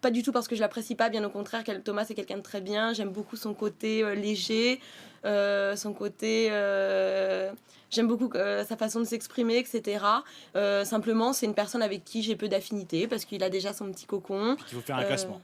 pas du tout parce que je l'apprécie pas, bien au contraire, Thomas c'est quelqu'un de très bien, j'aime beaucoup son côté léger, son côté j'aime beaucoup sa façon de s'exprimer, etc. Simplement c'est une personne avec qui j'ai peu d'affinité parce qu'il a déjà son petit cocon. Il faut faire un classement.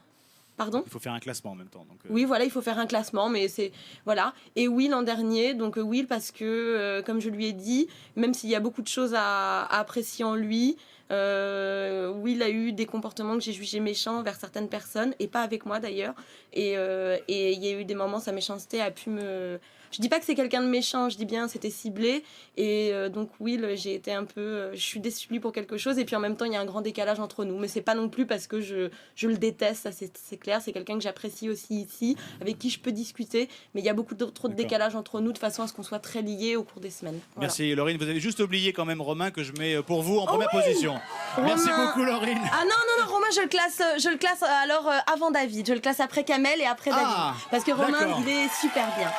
Pardon ? Il faut faire un classement en même temps. Donc, Oui, voilà, il faut faire un classement, mais c'est... Voilà. Et Will en dernier, donc Will parce que, comme je lui ai dit, même s'il y a beaucoup de choses à apprécier en lui, Will a eu des comportements que j'ai jugés méchants envers certaines personnes, et pas avec moi d'ailleurs. Et il y a eu des moments, sa méchanceté a pu me... Je dis pas que c'est quelqu'un de méchant, je dis bien c'était ciblé. Et donc Will, j'ai été un peu... je suis déçue de lui pour quelque chose, et puis en même temps, il y a un grand décalage entre nous. Mais c'est pas non plus parce que je le déteste, ça c'est clair. C'est quelqu'un que j'apprécie aussi ici, avec qui je peux discuter. Mais il y a beaucoup trop de décalage entre nous, de façon à ce qu'on soit très liés au cours des semaines. Voilà. Merci Laurine, vous avez juste oublié quand même Romain que je mets pour vous en première position. Merci beaucoup Laurine. Ah non, Romain, je le classe alors avant David. Je le classe après Kamel et après David. Parce que Romain, d'accord. il est super bien.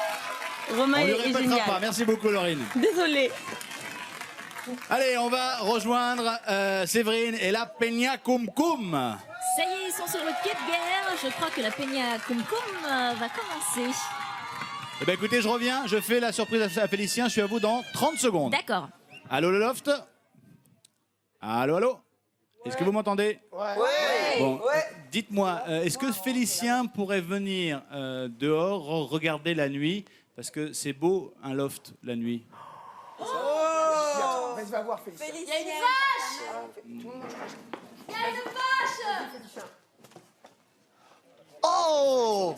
Romain On lui est répétera génial. pas. Merci beaucoup Laurine. Désolée. Allez, on va rejoindre Séverine et la Peña Cum Cum. Ça y est, ils sont sur le quai de guerre. Je crois que la Peña Cum Cum va commencer. Eh bien écoutez, je reviens, je fais la surprise à Félicien, je suis à vous dans 30 secondes. D'accord. Allô le loft? Allô? Est-ce que vous m'entendez? Ouais. Bon, dites-moi, est-ce que Félicien pourrait venir dehors regarder la nuit? Parce que c'est beau un loft la nuit. Vas-y, va voir Félicien. Il y a une vache. Il y a une vache. Oh!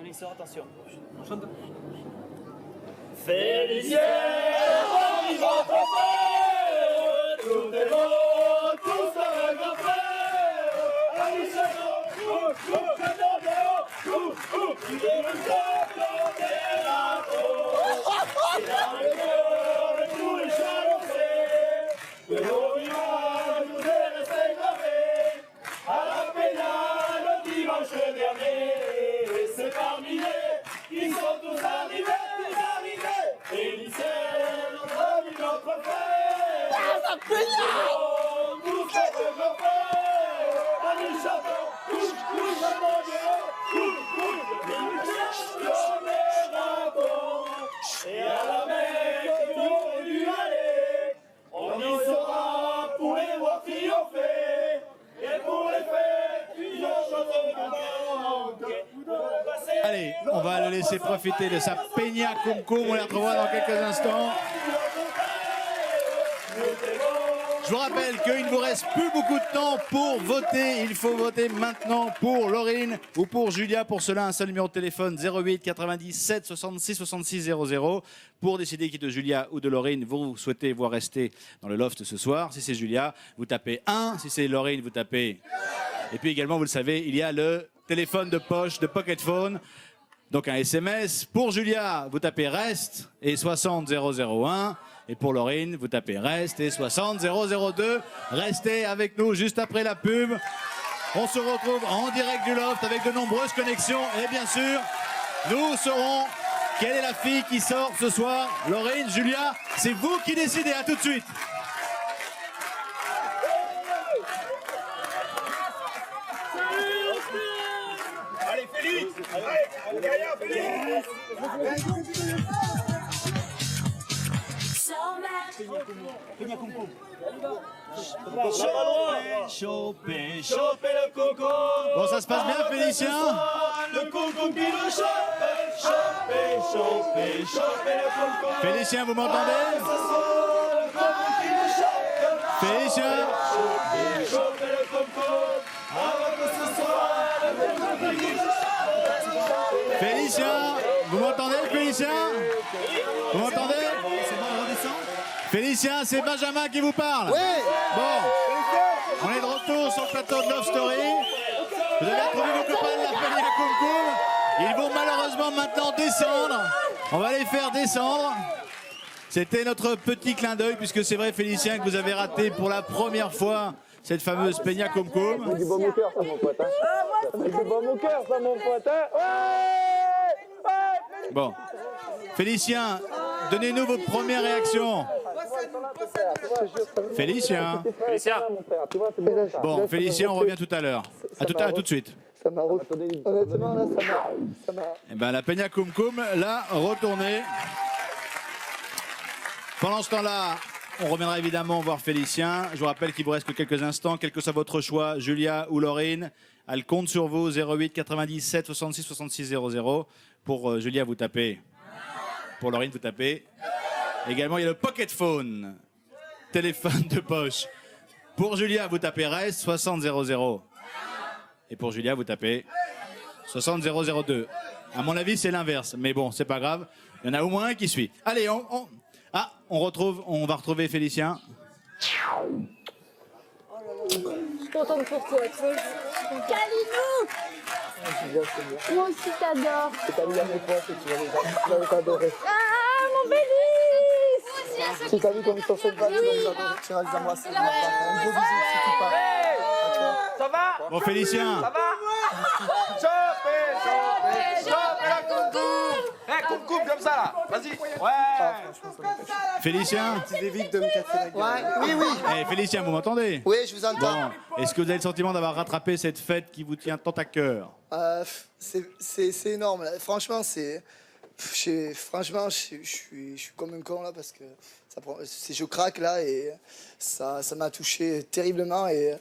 Allez, sort, attention. Chante. Félicien, on va faire. Tout est beau, tout sera grand frère. Allez, c'est parmi les qui sont tous arrivés. Félicien, notre ami, notre frère. Ah, ça fait là! Nous sommes grands frères. Allez, chantons, tous à manger. On les rencontre. Et à la mer, qui ont dû aller. On y sera pour les voir triompher. Et pour les fêtes, une chose manque. Allez, on va le laisser profiter de sa Peña Cum Cum, on les retrouvera dans quelques instants. Je vous rappelle qu'il ne vous reste plus beaucoup de temps pour voter. Il faut voter maintenant pour Laurine ou pour Julia. Pour cela, un seul numéro de téléphone 08 97 66 66 00 pour décider qui de Julia ou de Laurine vous souhaitez voir rester dans le loft ce soir. Si c'est Julia, vous tapez 1. Si c'est Laurine, vous tapez... Et puis également, vous le savez, il y a le téléphone de poche, de pocket phone. Donc un SMS. Pour Julia, vous tapez REST et 60 001. Et pour Laurine, vous tapez REST et 60 002. Restez avec nous juste après la pub. On se retrouve en direct du loft avec de nombreuses connexions. Et bien sûr, nous saurons quelle est la fille qui sort ce soir. Laurine, Julia, c'est vous qui décidez. À tout de suite. Allez, Félix! Allez, derrière, Félix! Choper, choper le coco. Bon, ça se passe bien, Félicien? Le coco qui le chope, choper, choper, choper le coco. Félicien, vous m'entendez? Félicien? Choper, choper le coco. Avant que ce soit le coco qui le chope. Félicien, vous m'entendez, Félicien? Vous m'entendez? Félicien, c'est Benjamin qui vous parle. Oui. Bon, on est de retour sur le plateau de Love Story. Vous avez retrouvé vos copains de la Peña Cum Cum. Ils vont malheureusement maintenant descendre. On va les faire descendre. C'était notre petit clin d'œil, puisque c'est vrai, Félicien, que vous avez raté pour la première fois cette fameuse Peña Cum Cum. Du bon mon cœur, ça, mon pote. Du bon mon cœur, ça, mon pote. Ouais. Bon, Félicien, donnez-nous votre première réaction. Félicien. Bon, Félicien, on revient tout à l'heure. À tout de suite. Ça m'a honnêtement, là, ça m'a... Eh ben, la Peña Cum Cum, là, retournée. Pendant ce temps-là, on reviendra évidemment voir Félicien. Je vous rappelle qu'il vous reste que quelques instants, quel que soit votre choix, Julia ou Laurine. Elle compte sur vous, 08 97 66 66 00. Pour Julia, vous tapez. Pour Laurine, vous tapez. Également, il y a le pocket phone. Téléphone de poche. Pour Julia, vous tapez reste 60-0-0. Et pour Julia, vous tapez 60-0-0-2. À mon avis, c'est l'inverse. Mais bon, c'est pas grave. Il y en a au moins un qui suit. Allez, on va retrouver Félicien. Je suis contente pour toi. Calinou! Moi aussi t'adore. C'est t'as mis à mes potes et tu vas les adorer. Ah, mon Bélis! Tu t'as vu comme ils sont sympas, tu vas les adorer. Tu vas les embrasser. Un gros bisou, surtout pas. Ça va? Bon, Félicien. Ça va? Chopez la coucou! Eh, coucou, comme ça là! Vas-y! Ouais! Félicien. Tu évites de me casser la gueule. Ouais, oui. Eh, Félicien, vous m'entendez? Oui, je vous entends. Bon. Est-ce que vous avez le sentiment d'avoir rattrapé cette fête qui vous tient tant à cœur? C'est énorme. Là. Franchement, je suis comme un con là parce que je craque là et ça m'a touché terriblement et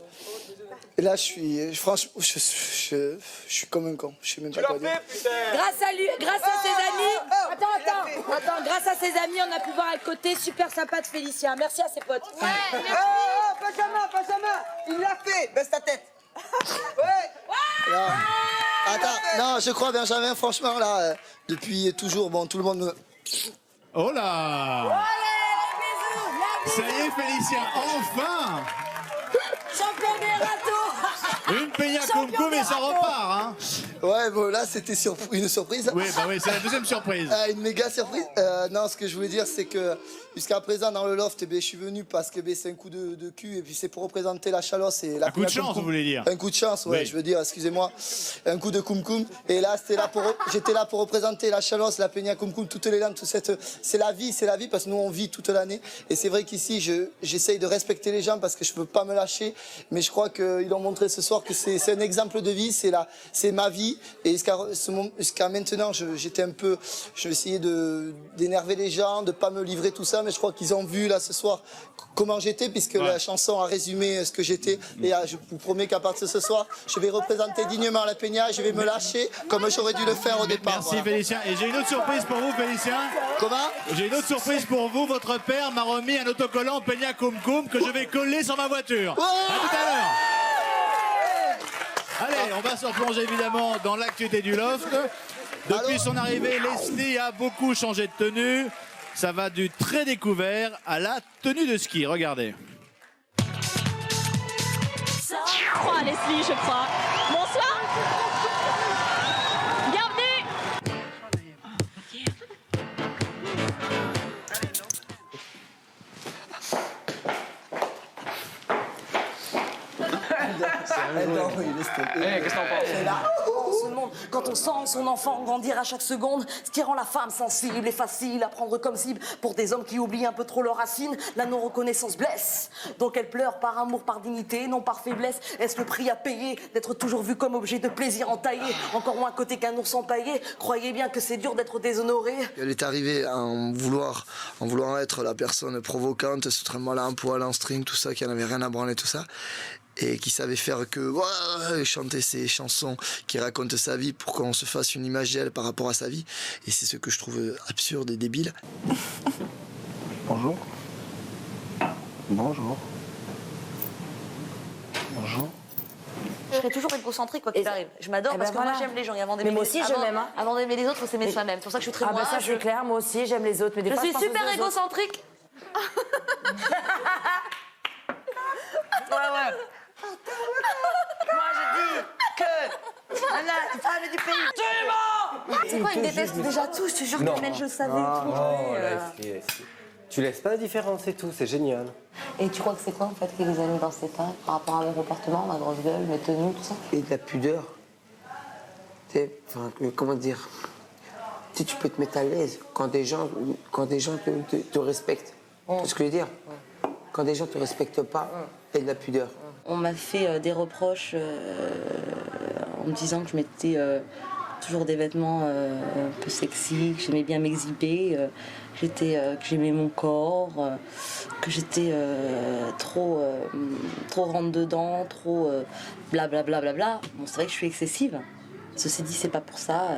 là je suis comme un con. Je sais même pas quoi dire. Grâce à lui, grâce à ses amis. Attends, grâce à ses amis, on a pu voir à côté super sympa de Félicien. Merci à ses potes. Benjamin, il l'a fait. Baisse ta tête. Ouais. Non. Attends, non, je crois Benjamin, franchement là, depuis toujours, bon, tout le monde me. Oh là! Ça y est, Félicien, enfin! Champion des râteaux! Une peña cum et ça repart, hein? Ouais, bon, là, c'était une surprise. Oui, bah oui, c'est la deuxième surprise. Une méga surprise. Non, ce que je voulais dire, c'est que jusqu'à présent, dans le loft, je suis venu parce que c'est un coup de cul et puis c'est pour représenter la chalosse et la. Un coup de chance, vous voulez dire? Un coup de chance, ouais, oui. je veux dire, excusez-moi. Un coup de cum-cum. Et là, j'étais là pour représenter la chalosse, la peña cum-cum, toutes les langues, tout cette. C'est la vie, parce que nous, on vit toute l'année. Et c'est vrai qu'ici, j'essaye de respecter les gens parce que je peux pas me lâcher. Mais je crois qu'ils ont montré ce soir que c'est un exemple de vie, c'est ma vie. Et jusqu'à maintenant, j'étais un peu. Je essayais d'énerver les gens, de pas me livrer tout ça. Mais je crois qu'ils ont vu là ce soir comment j'étais, puisque la chanson a résumé ce que j'étais. Et je vous promets qu'à partir de ce soir, je vais représenter dignement la peña. Je vais me lâcher comme j'aurais dû le faire au départ. Merci Félicien. Et j'ai une autre surprise pour vous, Félicien. Comment? J'ai une autre surprise pour vous. Votre père m'a remis un autocollant peña cum cum que je vais coller sur ma voiture. À tout à l'heure. Allez, on va se replonger évidemment dans l'actualité du loft. Depuis son arrivée, Leslie a beaucoup changé de tenue. Ça va du très découvert à la tenue de ski. Regardez. 3 Leslie, je crois. Bonsoir. Bienvenue. Qu'est-ce que t'en penses? Ce monde, quand on sent son enfant grandir à chaque seconde, ce qui rend la femme sensible et facile à prendre comme cible pour des hommes qui oublient un peu trop leurs racines, la non-reconnaissance blesse. Donc elle pleure par amour, par dignité, non par faiblesse. Est-ce le prix à payer d'être toujours vu comme objet de plaisir entaillé, encore moins côté qu'un ours empaillé? Croyez bien que c'est dur d'être déshonoré. Elle est arrivée à en vouloir être la personne provocante, ce traitement-là, un poil, en string, tout ça, qui n'en avait rien à branler, tout ça. Et qui savait faire que chanter ses chansons qui racontent sa vie pour qu'on se fasse une image d'elle par rapport à sa vie. Et c'est ce que je trouve absurde et débile. Bonjour. Bonjour. Bonjour. Je serai toujours égocentrique quoi qu'il arrive. Je m'adore parce que moi j'aime les gens. Et avant d'aimer moi aussi, je m'aime. Hein. Avant d'aimer les autres, faut s'aimer soi-même. C'est pour ça que je suis très moi. Ah bah ça, c'est clair. Moi aussi, j'aime les autres. Mais des je fois, suis super égocentrique. Ouais. Moi, je dis que la femme du pays. C'est quoi, ils détestent déjà tout. Je te jure que je savais tout. Tu laisses pas la différence, c'est tout, c'est génial. Et tu crois que c'est quoi en fait qui les a mis dans cet état par rapport à mon comportement, ma grosse gueule, mes tenues, tout ça? Et de la pudeur. Comment dire? Tu peux te mettre à l'aise quand des gens te respectent. Tu vois ce que je veux dire? Quand des gens te respectent pas, il y a de la pudeur. On m'a fait des reproches en me disant que je mettais toujours des vêtements un peu sexy, que j'aimais bien m'exhiber, que j'aimais mon corps, que j'étais trop rentre dedans, trop blablabla. Bon, c'est vrai que je suis excessive. Ceci dit, c'est pas pour ça.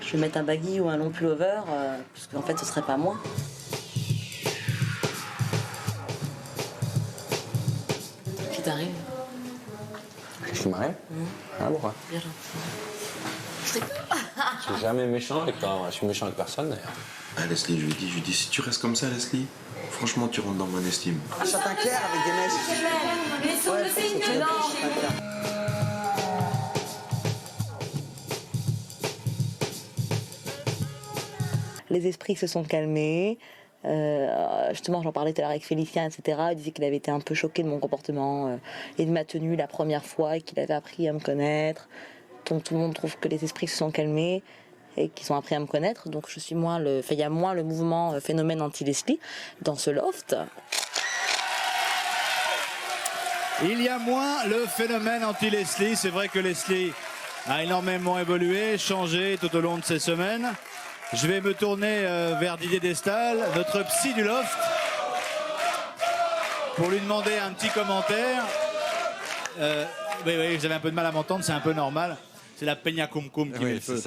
Je vais mettre un baggy ou un long pullover, parce qu'en fait, ce serait pas moi. t'arrive? Je suis marié. Ah, pourquoi? Bien Je suis jamais méchant avec toi. Je suis méchant avec personne d'ailleurs. Ah, Leslie, je lui dis, si tu restes comme ça, Leslie, franchement, tu rentres dans mon estime. Un châtain clair avec des mèches. Ouais, c'est non. Les esprits se sont calmés. Justement, j'en parlais tout à l'heure avec Félicien, etc. Il disait qu'il avait été un peu choqué de mon comportement et de ma tenue la première fois et qu'il avait appris à me connaître. Donc tout le monde trouve que les esprits se sont calmés et qu'ils ont appris à me connaître. Donc je suis moins il y a moins le mouvement phénomène anti-Leslie dans ce loft. Il y a moins le phénomène anti-Leslie. C'est vrai que Leslie a énormément évolué, changé tout au long de ces semaines. Je vais me tourner vers Didier Destal, notre psy du loft, pour lui demander un petit commentaire. Oui, vous avez un peu de mal à m'entendre, c'est un peu normal. C'est la peña cum cum qui met le feu.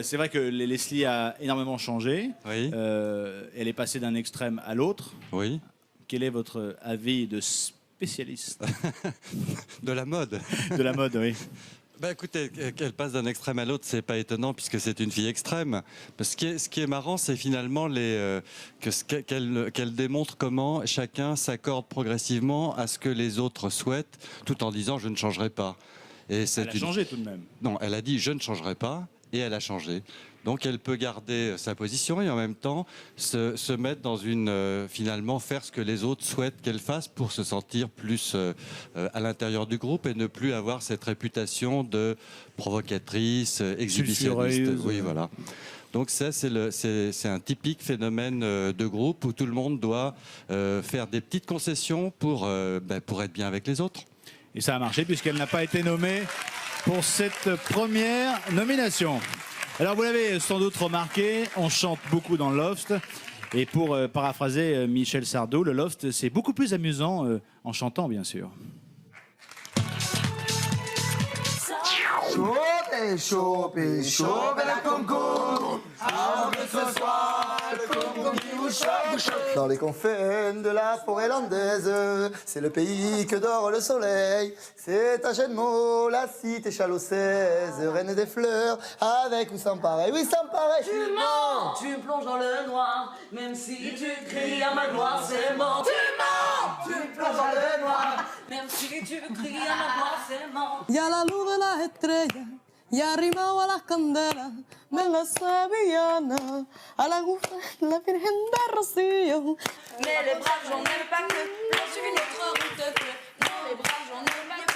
C'est vrai que Leslie a énormément changé. Oui. Elle est passée d'un extrême à l'autre. Oui. Quel est votre avis de spécialiste? De la mode. De la mode, oui. Bah écoutez, qu'elle passe d'un extrême à l'autre, c'est pas étonnant puisque c'est une fille extrême. Ce qui est marrant, c'est finalement qu'elle démontre comment chacun s'accorde progressivement à ce que les autres souhaitent, tout en disant je ne changerai pas. Et Elle a changé tout de même. Non, elle a dit je ne changerai pas et elle a changé. Donc elle peut garder sa position et en même temps se mettre dans finalement faire ce que les autres souhaitent qu'elle fasse pour se sentir plus à l'intérieur du groupe et ne plus avoir cette réputation de provocatrice, exhibitionniste. Oui, voilà. Donc ça, c'est un typique phénomène de groupe où tout le monde doit faire des petites concessions pour être bien avec les autres. Et ça a marché puisqu'elle n'a pas été nommée pour cette première nomination. Alors vous l'avez sans doute remarqué, on chante beaucoup dans le loft. Et pour paraphraser Michel Sardou, le loft c'est beaucoup plus amusant en chantant bien sûr. Chopez, chopez la concombre, avant que ce soit le concombre qui vous choque. Dans les confins de la forêt landaise, c'est le pays que dort le soleil. C'est à Genmo, la cité chalossaise, reine des fleurs, avec ou sans pareil. Oui, sans pareil. Tu mens, tu plonges dans le noir, même si tu cries à ma gloire, c'est mort. Tu mens, tu plonges dans le noir, même si tu cries à ma gloire, c'est mort. Y a la luz de las estrellas, y arrimado a las candelas de la Sevillana, a la gufa de la Virgen de Rocío. Mais les braves, j'en ai pas que, j'ai suivi notre route que. Non, les braves, j'en ai pas que,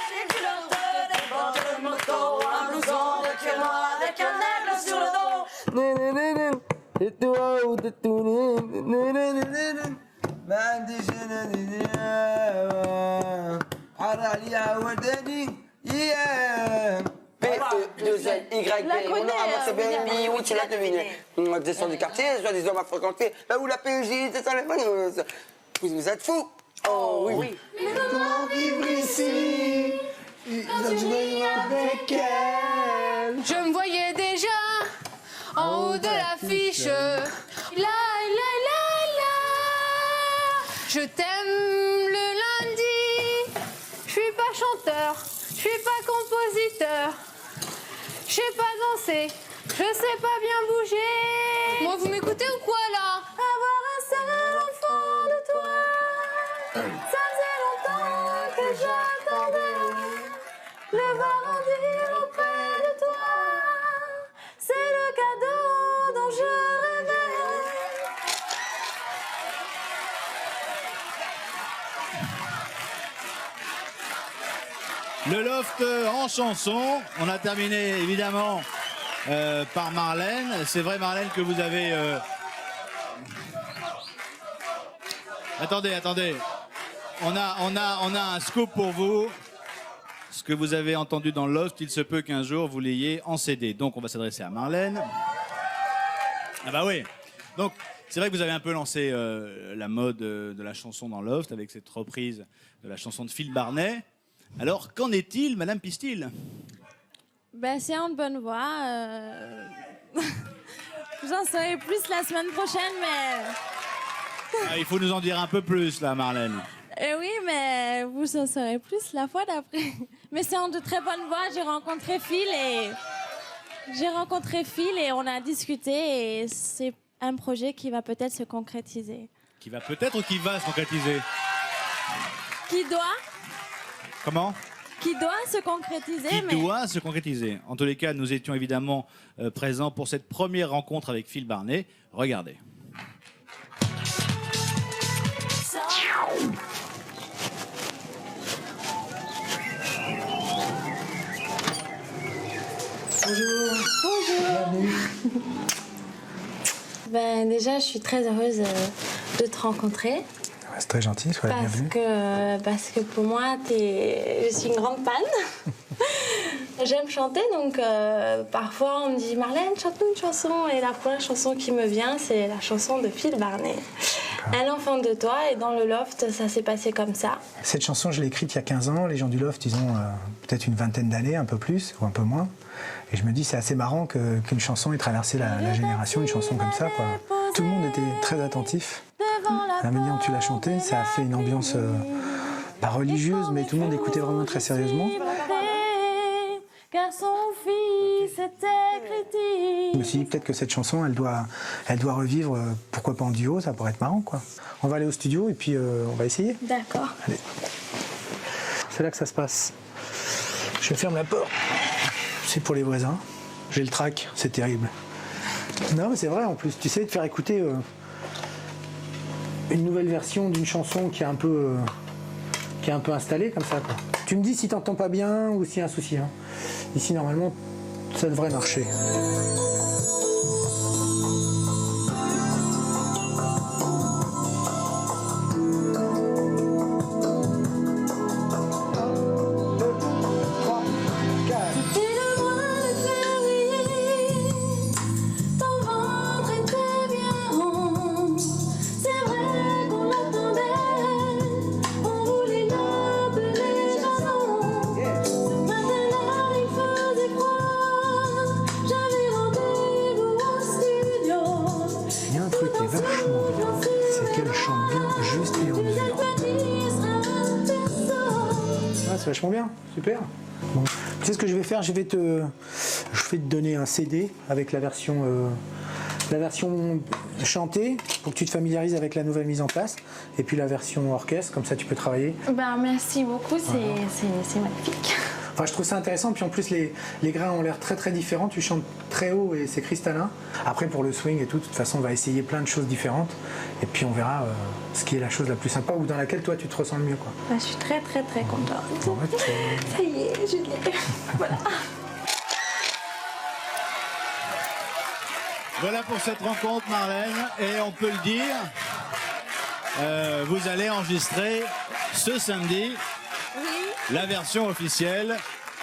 j'ai dû leur donner des bottes de moto, un blouson de cuir noir avec un aigle sur le dos. Et toi, ou de tout, P-E-2-L-Y-P. On aura avancé baby, oui, tu l'as deviné. On descend du quartier, soit des hommes à fréquenter. Bah, où la PJ, c'est ça, vous êtes fous. Oh oui. Mais comment vivre ici dans une nuit avec elle? Je me voyais déjà en haut de l'affiche. La la la la. Je t'aime le lundi. Je suis pas chanteur, je suis pas compositeur. Je sais pas danser, je sais pas bien bouger. Moi, vous m'écoutez ou quoi là? Avoir un seul enfant de toi, ça faisait longtemps que j'attendais. Le voir grandir auprès de toi, c'est le cadeau dont je rêvais. Le loft en chanson. On a terminé évidemment par Marlène. C'est vrai Marlène que vous avez... Attendez. On a un scoop pour vous. Ce que vous avez entendu dans le loft, il se peut qu'un jour vous l'ayez en CD. Donc on va s'adresser à Marlène. Ah bah oui. Donc c'est vrai que vous avez un peu lancé la mode de la chanson dans le loft avec cette reprise de la chanson de Phil Barnet. Alors, qu'en est-il, Madame Pistil? Ben, c'est en bonne voie. Vous en saurez plus la semaine prochaine, mais... Il faut nous en dire un peu plus, là, Marlène. Oui, mais vous en saurez plus la fois d'après. Mais c'est en de très bonne voie. J'ai rencontré Phil et on a discuté et c'est un projet qui va peut-être se concrétiser. Qui va peut-être ou qui va se concrétiser? Qui doit Comment? Qui doit se concrétiser. Qui doit se concrétiser. En tous les cas, nous étions évidemment présents pour cette première rencontre avec Phil Barnet. Regardez. Bonjour. Bienvenue. Ben, déjà, je suis très heureuse de te rencontrer. C'est très gentil, sois la bienvenue. Parce que pour moi, je suis une grande fan. J'aime chanter, donc parfois on me dit Marlène, chante-nous une chanson. Et la première chanson qui me vient, c'est la chanson de Phil Barnet. Un enfant de toi, et dans le loft, ça s'est passé comme ça. Cette chanson, je l'ai écrite il y a 15 ans. Les gens du loft, ils ont peut-être une vingtaine d'années, un peu plus ou un peu moins. Et je me dis, c'est assez marrant qu'une chanson ait traversé la génération, une chanson comme ça, quoi. Tout le monde était très attentif. La manière dont tu l'as chantée, ça a fait une ambiance pas religieuse, mais tout le monde écoutait vraiment très sérieusement. Car son fils était critique. Je me suis dit peut-être que cette chanson, elle doit revivre, pourquoi pas en duo, ça pourrait être marrant, quoi. On va aller au studio et puis on va essayer. D'accord. Allez. C'est là que ça se passe. Je ferme la porte. C'est pour les voisins. J'ai le trac, c'est terrible. Non, mais c'est vrai, en plus, tu sais, de faire écouter une nouvelle version d'une chanson qui est un peu installée comme ça, quoi. Tu me dis si t'entends pas bien ou s'il y a un souci, hein. Ici, normalement, ça devrait marcher. C'est vachement bien, super. Bon. Tu sais ce que je vais faire, je vais te donner un CD avec la version chantée pour que tu te familiarises avec la nouvelle mise en place et puis la version orchestre, comme ça tu peux travailler. Ben, merci beaucoup, c'est magnifique. Enfin, je trouve ça intéressant, puis en plus les grains ont l'air très très différents, tu chantes très haut et c'est cristallin. Après pour le swing et tout, de toute façon on va essayer plein de choses différentes et puis on verra ce qui est la chose la plus sympa ou dans laquelle toi tu te ressens le mieux, quoi. Ben, je suis très très très contente. Ça y est, je l'ai. Voilà. Voilà pour cette rencontre, Marlène, et on peut le dire, vous allez enregistrer ce samedi la version officielle,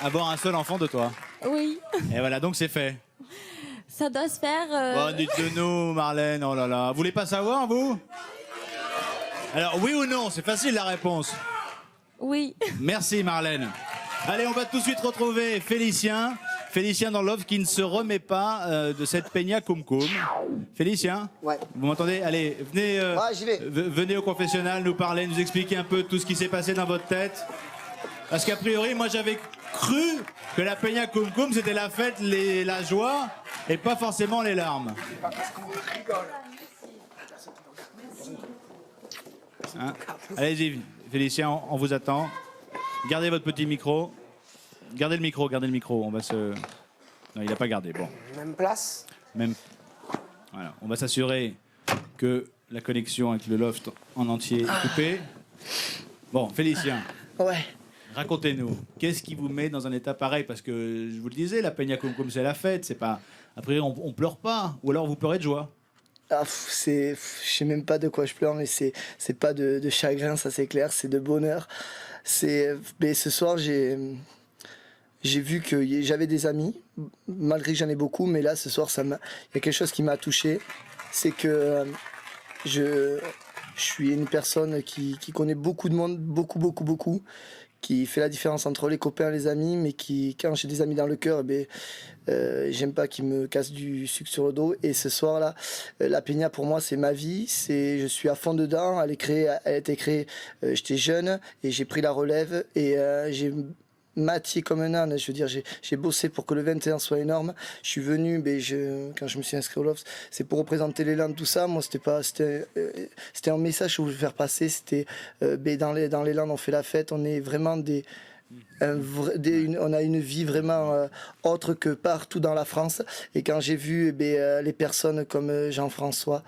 Avoir un seul enfant de toi. Oui. Et voilà, donc c'est fait. Ça doit se faire... Bon, dites-le-nous, Marlène, oh là là. Vous voulez pas savoir, vous? Alors, oui ou non, c'est facile la réponse. Oui. Merci, Marlène. Allez, on va tout de suite retrouver Félicien. Félicien dans Love qui ne se remet pas de cette peña Cum Cum. Félicien? Ouais. Vous m'entendez? Allez, venez, venez au confessionnal nous parler, nous expliquer un peu tout ce qui s'est passé dans votre tête. Parce qu'a priori, moi j'avais cru que la peña Cum Cum c'était la fête, la joie et pas forcément les larmes. Hein? Allez-y, Félicien, on vous attend. Gardez votre petit micro. Gardez le micro, on va se... Non, il n'a pas gardé, bon. Même place. Même... Voilà, on va s'assurer que la connexion avec le loft en entier est coupée. Bon, Félicien. Ouais. Racontez-nous, qu'est-ce qui vous met dans un état pareil? Parce que, je vous le disais, la peña Cum Cum, c'est la fête, c'est pas... Après, on pleure pas, ou alors vous pleurez de joie. Ah, je sais même pas de quoi je pleure, mais c'est pas de chagrin, ça c'est clair, c'est de bonheur. Mais ce soir, j'ai vu que j'avais des amis, malgré que j'en ai beaucoup, mais là, ce soir, il y a quelque chose qui m'a touché. C'est que je suis une personne qui connaît beaucoup de monde, beaucoup, qui fait la différence entre les copains et les amis, mais qui, quand j'ai des amis dans le cœur, eh ben, j'aime pas qu'ils me cassent du sucre sur le dos. Et ce soir-là, la Peña pour moi c'est ma vie, je suis à fond dedans. Elle a été créée, j'étais jeune et j'ai pris la relève et j'ai Mathieu comme un âne, je veux dire, j'ai bossé pour que le 21 soit énorme. Je suis venu, quand je me suis inscrit au LOFT, c'est pour représenter l'élan, tout ça. Moi, c'était un message que je voulais faire passer. C'était dans l'élan, on fait la fête. On est vraiment on a une vie vraiment autre que partout dans la France. Et quand j'ai vu les personnes comme Jean-François,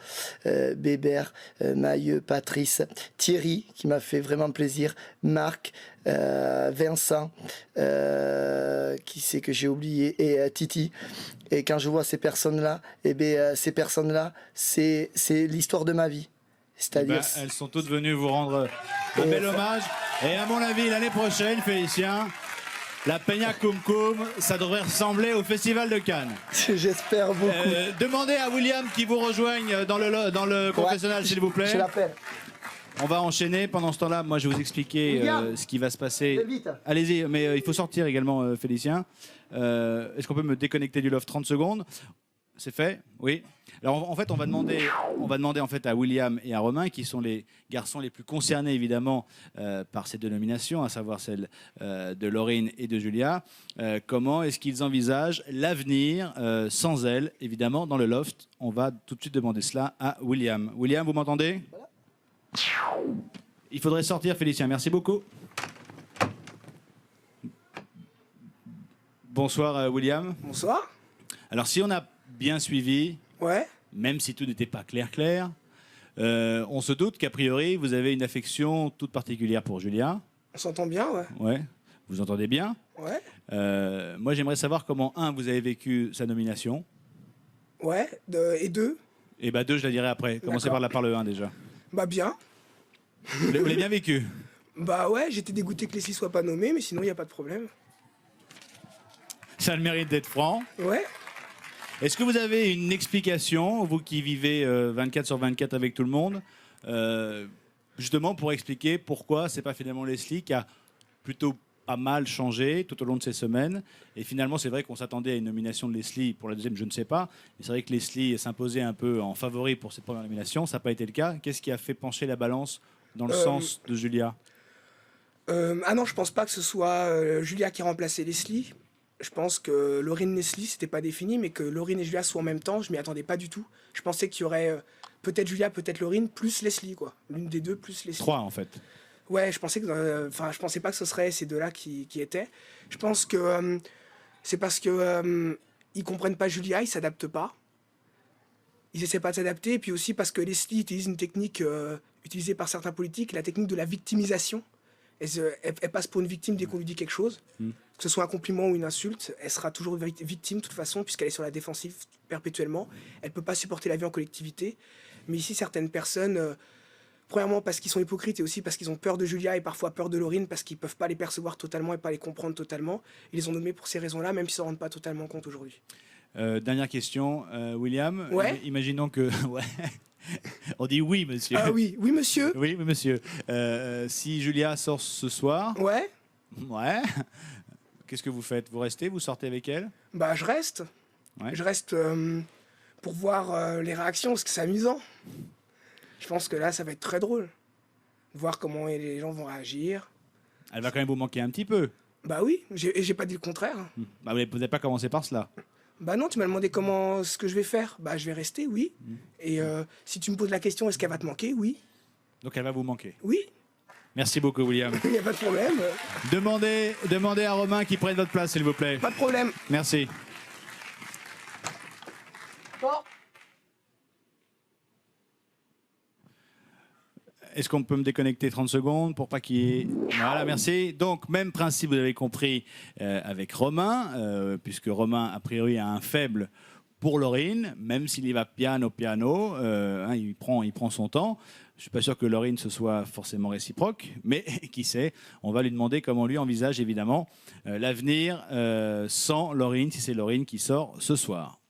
Bébert, Mailleux, Patrice, Thierry, qui m'a fait vraiment plaisir, Marc, Vincent, qui c'est que j'ai oublié, et Titi. Et quand je vois ces personnes-là, c'est l'histoire de ma vie. C'est-à-dire, elles sont toutes venues vous rendre un bel hommage. Et à mon avis, l'année prochaine, Félicien, la Peña Cum Cum, ça devrait ressembler au Festival de Cannes. J'espère beaucoup. Demandez à William qui vous rejoigne dans le confessionnal, s'il vous plaît. Je l'appelle. On va enchaîner. Pendant ce temps-là, moi, je vais vous expliquer ce qui va se passer. Allez-y, mais il faut sortir également, Félicien. Est-ce qu'on peut me déconnecter du loft 30 secondes? C'est fait? Oui. Alors en fait, on va demander en fait à William et à Romain, qui sont les garçons les plus concernés évidemment par ces deux nominations, à savoir celle de Laurine et de Julia, comment est-ce qu'ils envisagent l'avenir sans elles, évidemment, dans le loft. On va tout de suite demander cela à William. William, vous m'entendez? Il faudrait sortir, Félicien. Merci beaucoup. Bonsoir, William. Bonsoir. Alors, si on a bien suivi, ouais, même si tout n'était pas clair, on se doute qu'a priori, vous avez une affection toute particulière pour Julia. On s'entend bien, ouais. Ouais. Vous entendez bien? Ouais. Moi, j'aimerais savoir comment, vous avez vécu sa nomination. Ouais, et deux. Et deux, je la dirai après. Commencez par le 1 déjà. Bah bien. Vous l'avez bien vécu? Bah ouais, j'étais dégoûté que Leslie soit pas nommée, mais sinon, il n'y a pas de problème. Ça a le mérite d'être franc. Ouais. Est-ce que vous avez une explication, vous qui vivez 24 sur 24 avec tout le monde, justement pour expliquer pourquoi c'est pas finalement Leslie qui a plutôt pas mal changé tout au long de ces semaines? Et finalement, c'est vrai qu'on s'attendait à une nomination de Leslie pour la deuxième, je ne sais pas. Mais c'est vrai que Leslie s'imposait un peu en favori pour cette première nomination. Ça n'a pas été le cas. Qu'est-ce qui a fait pencher la balance dans le sens de Julia? Ah non, je pense pas que ce soit Julia qui a remplacé Leslie. Je pense que Laurine Leslie, c'était pas défini, mais que Laurine et Julia soient en même temps, je m'y attendais pas du tout. Je pensais qu'il y aurait peut-être Julia, peut-être Laurine, plus Leslie, quoi. L'une des deux, plus Leslie. 3, en fait. Ouais, je pensais pas que ce serait ces deux-là qui étaient. Je pense que c'est parce que ils comprennent pas Julia, ils s'adaptent pas. Ils essaient pas de s'adapter, et puis aussi parce que Leslie utilise une technique utilisée par certains politiques, la technique de la victimisation. Elle passe pour une victime dès qu'on lui dit quelque chose. Que ce soit un compliment ou une insulte, elle sera toujours victime de toute façon, puisqu'elle est sur la défensive perpétuellement. Elle ne peut pas supporter la vie en collectivité. Mais ici, certaines personnes, premièrement parce qu'ils sont hypocrites et aussi parce qu'ils ont peur de Julia et parfois peur de Laurine, parce qu'ils ne peuvent pas les percevoir totalement et pas les comprendre totalement. Ils les ont nommés pour ces raisons-là, même s'ils ne s'en rendent pas totalement compte aujourd'hui. Dernière question, William. Ouais. Imaginons que... ouais. On dit oui, monsieur. Ah oui, oui, monsieur. Oui, monsieur. Si Julia sort ce soir... Ouais. Ouais. Qu'est-ce que vous faites? Vous restez? Vous sortez avec elle? Bah, je reste. Ouais. Je reste pour voir les réactions, parce que c'est amusant. Je pense que là, ça va être très drôle. Voir comment les gens vont réagir. Elle va quand même vous manquer un petit peu. Bah oui, j'ai pas dit le contraire. Bah, vous n'avez pas commencé par cela. Bah non, tu m'as demandé ce que je vais faire. Bah je vais rester, oui. Et si tu me poses la question, est-ce qu'elle va te manquer? Oui. Donc elle va vous manquer? Oui. Merci beaucoup, William. Il n'y a pas de problème. Demandez à Romain qu'il prenne votre place, s'il vous plaît. Pas de problème. Merci. Bon. Est-ce qu'on peut me déconnecter 30 secondes pour pas qu'il y ait... Voilà, merci. Donc, même principe, vous avez compris, avec Romain, puisque Romain, a priori, a un faible pour Laurine, même s'il y va piano, il prend son temps. Je ne suis pas sûr que Laurine ce soit forcément réciproque, mais qui sait, on va lui demander comment lui envisage évidemment l'avenir sans Laurine, si c'est Laurine qui sort ce soir.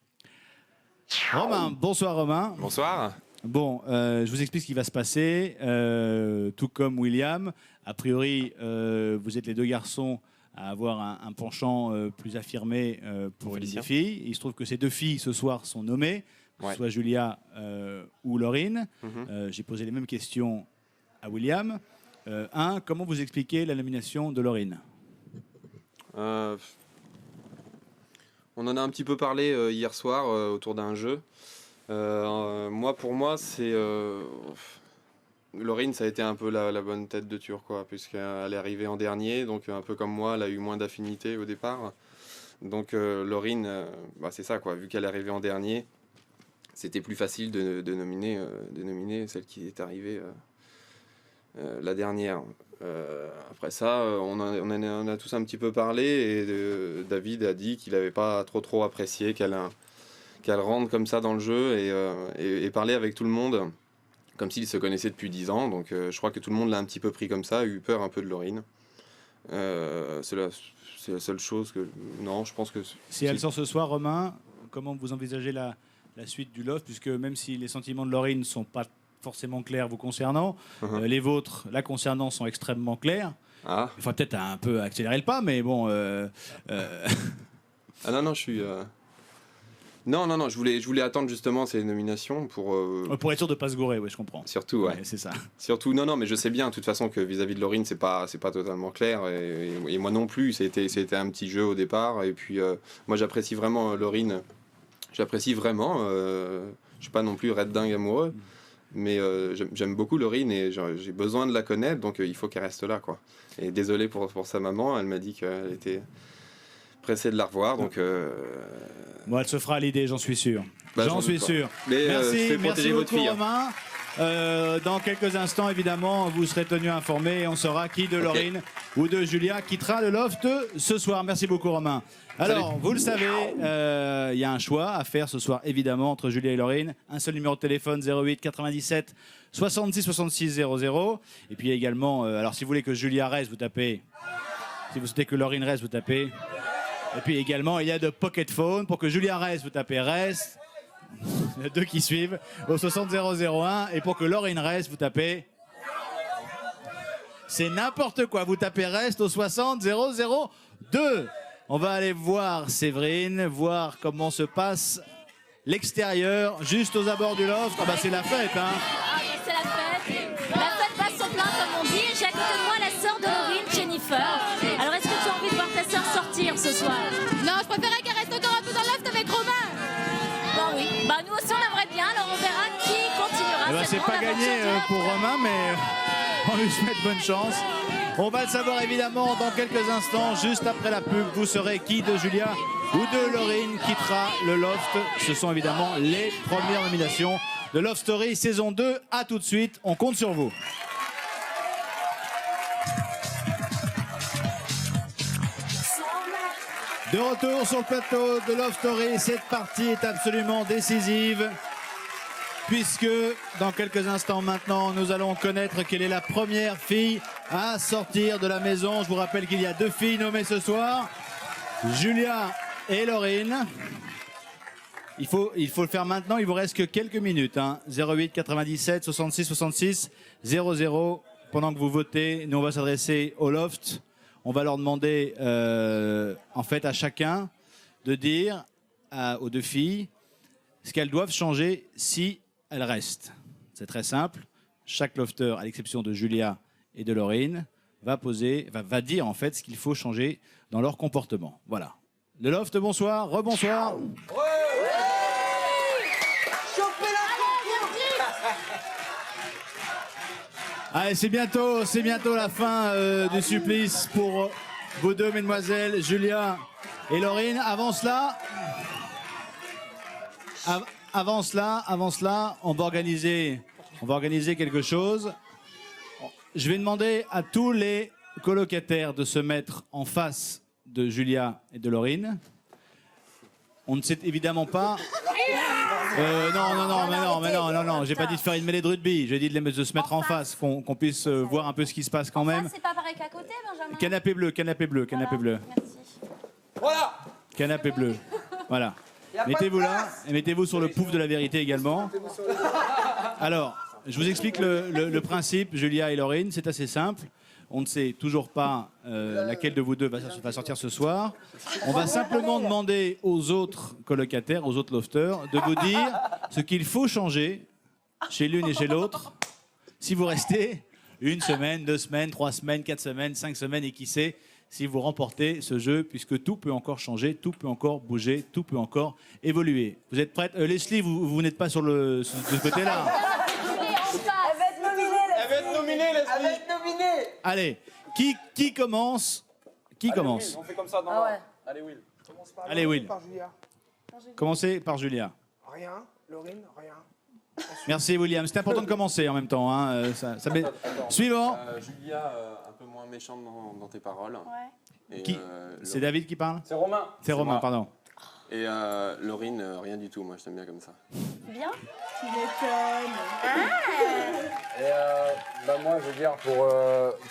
Romain, bonsoir Romain. Bonsoir. Bon, je vous explique ce qui va se passer. Tout comme William, a priori, vous êtes les deux garçons à avoir un penchant plus affirmé pour une des filles. Il se trouve que ces deux filles, ce soir, sont nommées, que ce soit Julia ou Laurine. J'ai posé les mêmes questions à William. Comment vous expliquez la nomination de Laurine? On en a un petit peu parlé hier soir autour d'un jeu. Pour moi, c'est... Laurine, ça a été un peu la bonne tête de Turc, quoi, puisqu'elle est arrivée en dernier, donc un peu comme moi, elle a eu moins d'affinité au départ. Donc Laurine, c'est ça, quoi, vu qu'elle est arrivée en dernier, c'était plus facile de nominer celle qui est arrivée la dernière. Après ça, on a tous un petit peu parlé, et David a dit qu'il n'avait pas trop apprécié qu'elle rentre comme ça dans le jeu et parler avec tout le monde comme s'ils se connaissaient depuis 10 ans. Donc je crois que tout le monde l'a un petit peu pris comme ça, a eu peur un peu de Laurine. C'est la seule chose que... Non, je pense que... Si elle sort ce soir, Romain, comment vous envisagez la suite du Loft, puisque même si les sentiments de Laurine ne sont pas forcément clairs vous concernant, les vôtres, la concernant, sont extrêmement clairs. Il faut peut-être un peu accélérer le pas, mais bon... Ah non, je suis... Non, je voulais attendre justement ces nominations pour être sûr de ne pas se gourer, oui, je comprends. Surtout, ouais. C'est ça. Surtout, non, mais je sais bien, de toute façon, que vis-à-vis de Laurine, c'est pas totalement clair, et moi non plus, c'était un petit jeu au départ, et puis moi j'apprécie vraiment Laurine, je suis pas non plus red dingue amoureux, mais j'aime beaucoup Laurine, et j'ai besoin de la connaître, donc il faut qu'elle reste là, quoi. Et désolé pour sa maman, elle m'a dit qu'elle était pressée de la revoir, donc... Bon, elle se fera à l'idée, j'en suis sûr. J'en suis doute pas. sûr. Mais, merci protéger votre beaucoup, fille, Romain. Dans quelques instants, évidemment, vous serez tenu informé et on saura qui de Laurine ou de Julia quittera le Loft ce soir. Merci beaucoup, Romain. Alors, Salut. vous le savez, il y a un choix à faire ce soir, évidemment, entre Julia et Laurine. Un seul numéro de téléphone, 08 97 66 66 00. Et puis également, alors si vous voulez que Julia reste, vous tapez. Si vous souhaitez que Laurine reste, vous tapez. Et puis également, il y a de Pocket Phone. Pour que Julia reste, vous tapez reste. Il y a deux qui suivent au 60001. Et pour que Laurine reste, vous tapez... C'est n'importe quoi. Vous tapez reste au 60002. On va aller voir Séverine, voir comment se passe l'extérieur, juste aux abords du Loft. Ah bah c'est la fête, hein. C'est la fête. La fête passe son plein, comme on dit. J'ai à côté de moi la sœur de Laurine, Jennifer. Alors, est-ce que tu as envie de voir ta sœur sortir ce soir? Non, je préférais qu'elle reste encore un peu dans le Loft avec Romain. Bah oui. Bah nous aussi, on aimerait bien. Alors, on verra qui continuera. C'est pas gagné pour Romain, mais on lui souhaite bonne chance. On va le savoir évidemment dans quelques instants, juste après la pub. Vous saurez qui de Julia ou de Laurine quittera le Loft. Ce sont évidemment les premières nominations de Love Story saison 2. À tout de suite, on compte sur vous. De retour sur le plateau de Love Story, cette partie est absolument décisive. Puisque dans quelques instants maintenant, nous allons connaître quelle est la première fille à sortir de la maison. Je vous rappelle qu'il y a deux filles nommées ce soir, Julia et Laurine. Il faut le faire maintenant, il vous reste que quelques minutes. 08 97 66 66 00. Pendant que vous votez, nous on va s'adresser au Loft. On va leur demander en fait à chacun de dire aux deux filles ce qu'elles doivent changer si elles restent. C'est très simple. Chaque lofter, à l'exception de Julia et de Laurine, va dire en fait ce qu'il faut changer dans leur comportement. Voilà. Le Loft, bonsoir, rebonsoir. Allez, c'est bientôt la fin du supplice pour vous deux, mesdemoiselles, Julia et Laurine. Avant cela, on va organiser quelque chose. Je vais demander à tous les colocataires de se mettre en face de Julia et de Laurine. On ne sait évidemment pas... non, j'ai pas dit de faire une mêlée de rugby, j'ai dit de se mettre en face, qu'on puisse voir un peu ce qui se passe quand même. C'est pas pareil qu'à côté, Benjamin. Canapé bleu. Merci. Voilà. Canapé bleu. Voilà. Mettez-vous là et mettez-vous sur le pouf de la vérité également. Alors, je vous explique le principe, Julia et Laurine, c'est assez simple. On ne sait toujours pas laquelle de vous deux va sortir ce soir. On va simplement demander aux autres colocataires, aux autres lofters, de vous dire ce qu'il faut changer chez l'une et chez l'autre si vous restez 1 semaine, 2 semaines, 3 semaines, 4 semaines, 5 semaines et qui sait si vous remportez ce jeu, puisque tout peut encore changer, tout peut encore bouger, tout peut encore évoluer. Vous êtes prête? Leslie, vous n'êtes pas sur de ce côté-là. Elle va être nominée, Elle va être nominée, Leslie. Elle va être nominée. Allez, qui commence? Qui commence? Will, on fait comme ça dans Ah ouais. Allez, Will. Allez, Will. Par Julia. Commencez par Julia. Rien. Laurine, rien. Merci, William. C'est important de commencer en même temps. Hein. Suivant. Julia, un peu moins méchante dans tes paroles. Ouais. C'est David qui parle? C'est Romain. C'est Romain, pardon. Et Laurine, rien du tout. Moi, je t'aime bien comme ça. Bien. Tu m'étonnes. Moi, je veux dire,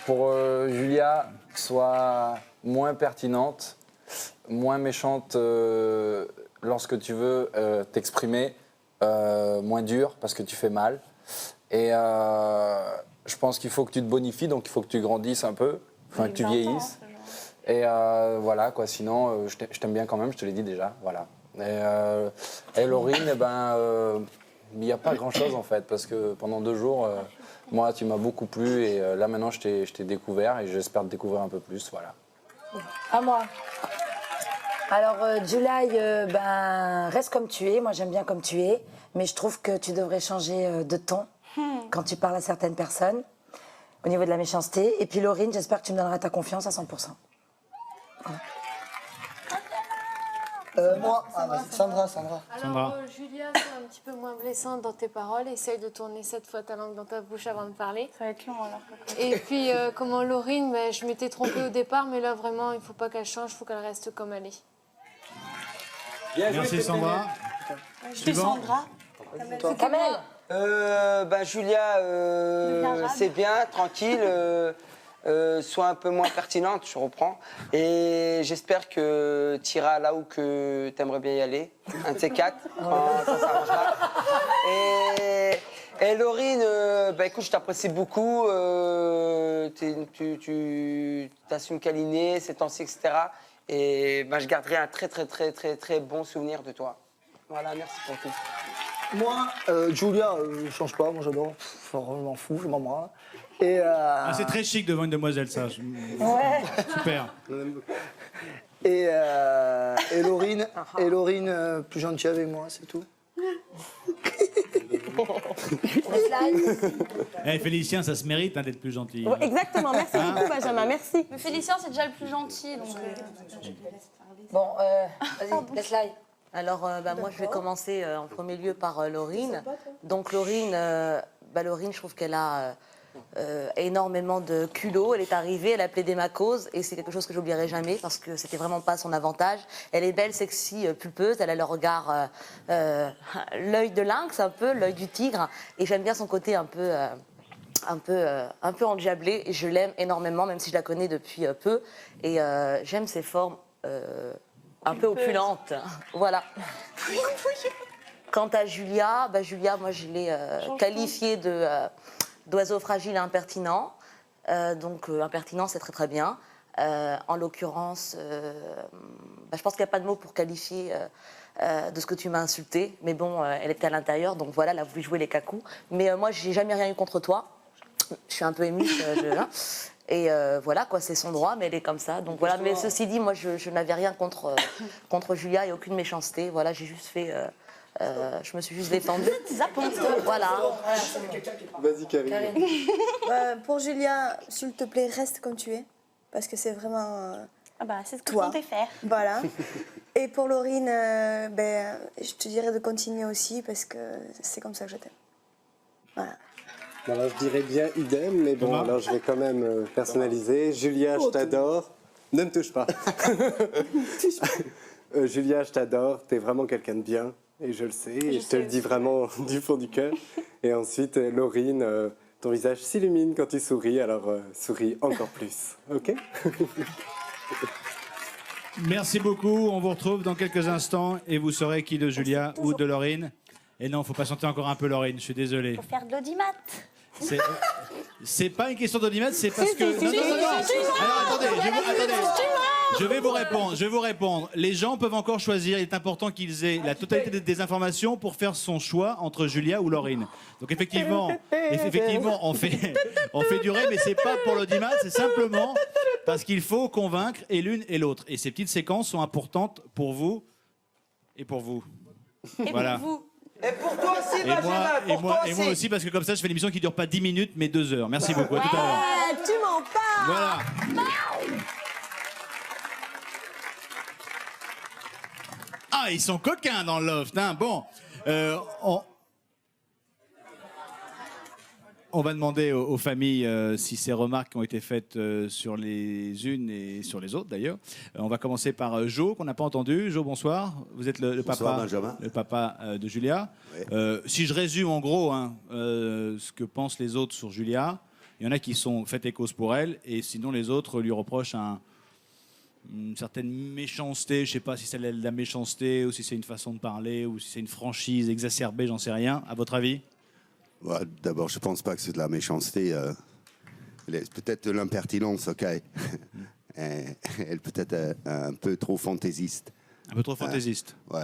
pour Julia, sois moins pertinente, moins méchante lorsque tu veux t'exprimer, moins dur parce que tu fais mal. Et je pense qu'il faut que tu te bonifies, donc il faut que tu grandisses un peu, enfin que tu vieillisses. Et voilà, quoi. Sinon, je t'aime bien quand même, je te l'ai dit déjà. Voilà. Et Laurine, il n'y a pas grand-chose en fait, parce que pendant 2 jours, moi, tu m'as beaucoup plu et là maintenant, je t'ai découvert et j'espère te découvrir un peu plus. Voilà. À moi. Alors, July, reste comme tu es. Moi, j'aime bien comme tu es. Mais je trouve que tu devrais changer de ton quand tu parles à certaines personnes, au niveau de la méchanceté. Et puis, Laurine, j'espère que tu me donneras ta confiance à 100%. Moi, Sandra. Alors, Julia, sois un petit peu moins blessante dans tes paroles. Essaye de tourner 7 fois ta langue dans ta bouche avant de parler. Ça va être long alors. Et puis, comment Laurine, je m'étais trompée au départ, mais là, vraiment, il ne faut pas qu'elle change, il faut qu'elle reste comme elle est. Merci, Sandra. Suivant. Kamel. Julia, c'est bien, tranquille. Sois un peu moins pertinente, je reprends. Et j'espère que tu iras là où tu aimerais bien y aller. Un de ces 4, quand ça s'arrangera. Et Laurine, écoute, je t'apprécie beaucoup. Tu t'assumes câliner ces temps-ci, etc. Et je garderai un très bon souvenir de toi. Voilà, merci pour tout. Moi, Julia, je change pas, moi j'adore. Je m'en fous, je m'en branle. Et c'est très chic devant une demoiselle, ça. Ouais. Super. Et Laurine, plus gentille avec moi, c'est tout. Félicien, ça se mérite d'être plus gentil. Ouais, exactement, merci beaucoup Benjamin, merci. Mais Félicien, c'est déjà le plus gentil. Donc, Bon, vas-y, laisse-la. Alors, moi, je vais commencer en premier lieu par Laurine. Donc, Laurine, je trouve qu'elle a énormément de culot. Elle est arrivée, elle a plaidé ma cause et c'est quelque chose que j'oublierai jamais parce que c'était vraiment pas son avantage. Elle est belle, sexy, pulpeuse. Elle a le regard, l'œil de lynx un peu, l'œil du tigre. Et j'aime bien son côté un peu endiablé. Et je l'aime énormément, même si je la connais depuis peu. Et j'aime ses formes un peu opulentes. Voilà. Quant à Julia, moi je l'ai qualifiée d'oiseau fragile et impertinent. Donc impertinent, c'est très bien. En l'occurrence, je pense qu'il n'y a pas de mots pour qualifier de ce que tu m'as insulté. Mais bon, elle était à l'intérieur, donc voilà, elle a voulu jouer les cacous. Mais moi, j'ai jamais rien eu contre toi. Je suis un peu émue. Et voilà, quoi, c'est son droit, mais elle est comme ça. Donc voilà, mais ceci dit, moi, je n'avais rien contre Julia et aucune méchanceté. Voilà, j'ai juste fait... je me suis juste défendue. Voilà. Vas-y, Karine. Pour Julia, s'il te plaît, reste comme tu es. Parce que c'est vraiment. C'est ce que toi. je comptais faire. Voilà. Et pour Laurine, je te dirais de continuer aussi parce que c'est comme ça que je t'aime. Voilà. Alors, je dirais bien idem, mais bon, alors je vais quand même personnaliser. Julia, je t'adore. Ne me touche pas. Julia, je t'adore. T'es vraiment quelqu'un de bien. Et je le sais, et je te le dis vraiment du fond du cœur. Et ensuite, Laurine, ton visage s'illumine quand tu souris, alors souris encore plus, ok? Merci beaucoup. On vous retrouve dans quelques instants et vous saurez qui de Julia ou de Laurine. Et non, faut patienter encore un peu, Laurine. Je suis désolé. Faut faire de l'audimat. C'est pas une question d'audimat, c'est parce que. Alors attendez, je vais vous répondre. Les gens peuvent encore choisir. Il est important qu'ils aient la totalité des informations pour faire son choix entre Julia ou Laurine. Donc effectivement, on fait durer, mais c'est pas pour l'audimat, c'est simplement parce qu'il faut convaincre et l'une et l'autre. Et ces petites séquences sont importantes pour vous et pour vous. Et voilà. pour vous. Et pour toi aussi, Benjamin, Et moi aussi, parce que comme ça, je fais une émission qui dure pas 10 minutes, mais 2 heures. Merci beaucoup. À tout à l'heure. Tu m'en parles. Voilà. Ah, ils sont coquins dans le loft. Hein. Bon, on va demander aux familles si ces remarques ont été faites sur les unes et sur les autres d'ailleurs. On va commencer par Jo, qu'on n'a pas entendu. Jo, bonsoir. Vous êtes le Bonsoir, papa, Benjamin. le papa de Julia. Si je résume en gros ce que pensent les autres sur Julia, il y en a qui sont faites et cause pour elle, et sinon les autres lui reprochent une certaine méchanceté. Je ne sais pas si c'est de la méchanceté ou si c'est une façon de parler ou si c'est une franchise exacerbée, j'en sais rien. À votre avis? D'abord, je pense pas que c'est de la méchanceté. Peut-être de l'impertinence, ok. Elle peut-être un peu trop fantaisiste. Un peu trop fantaisiste. Ouais.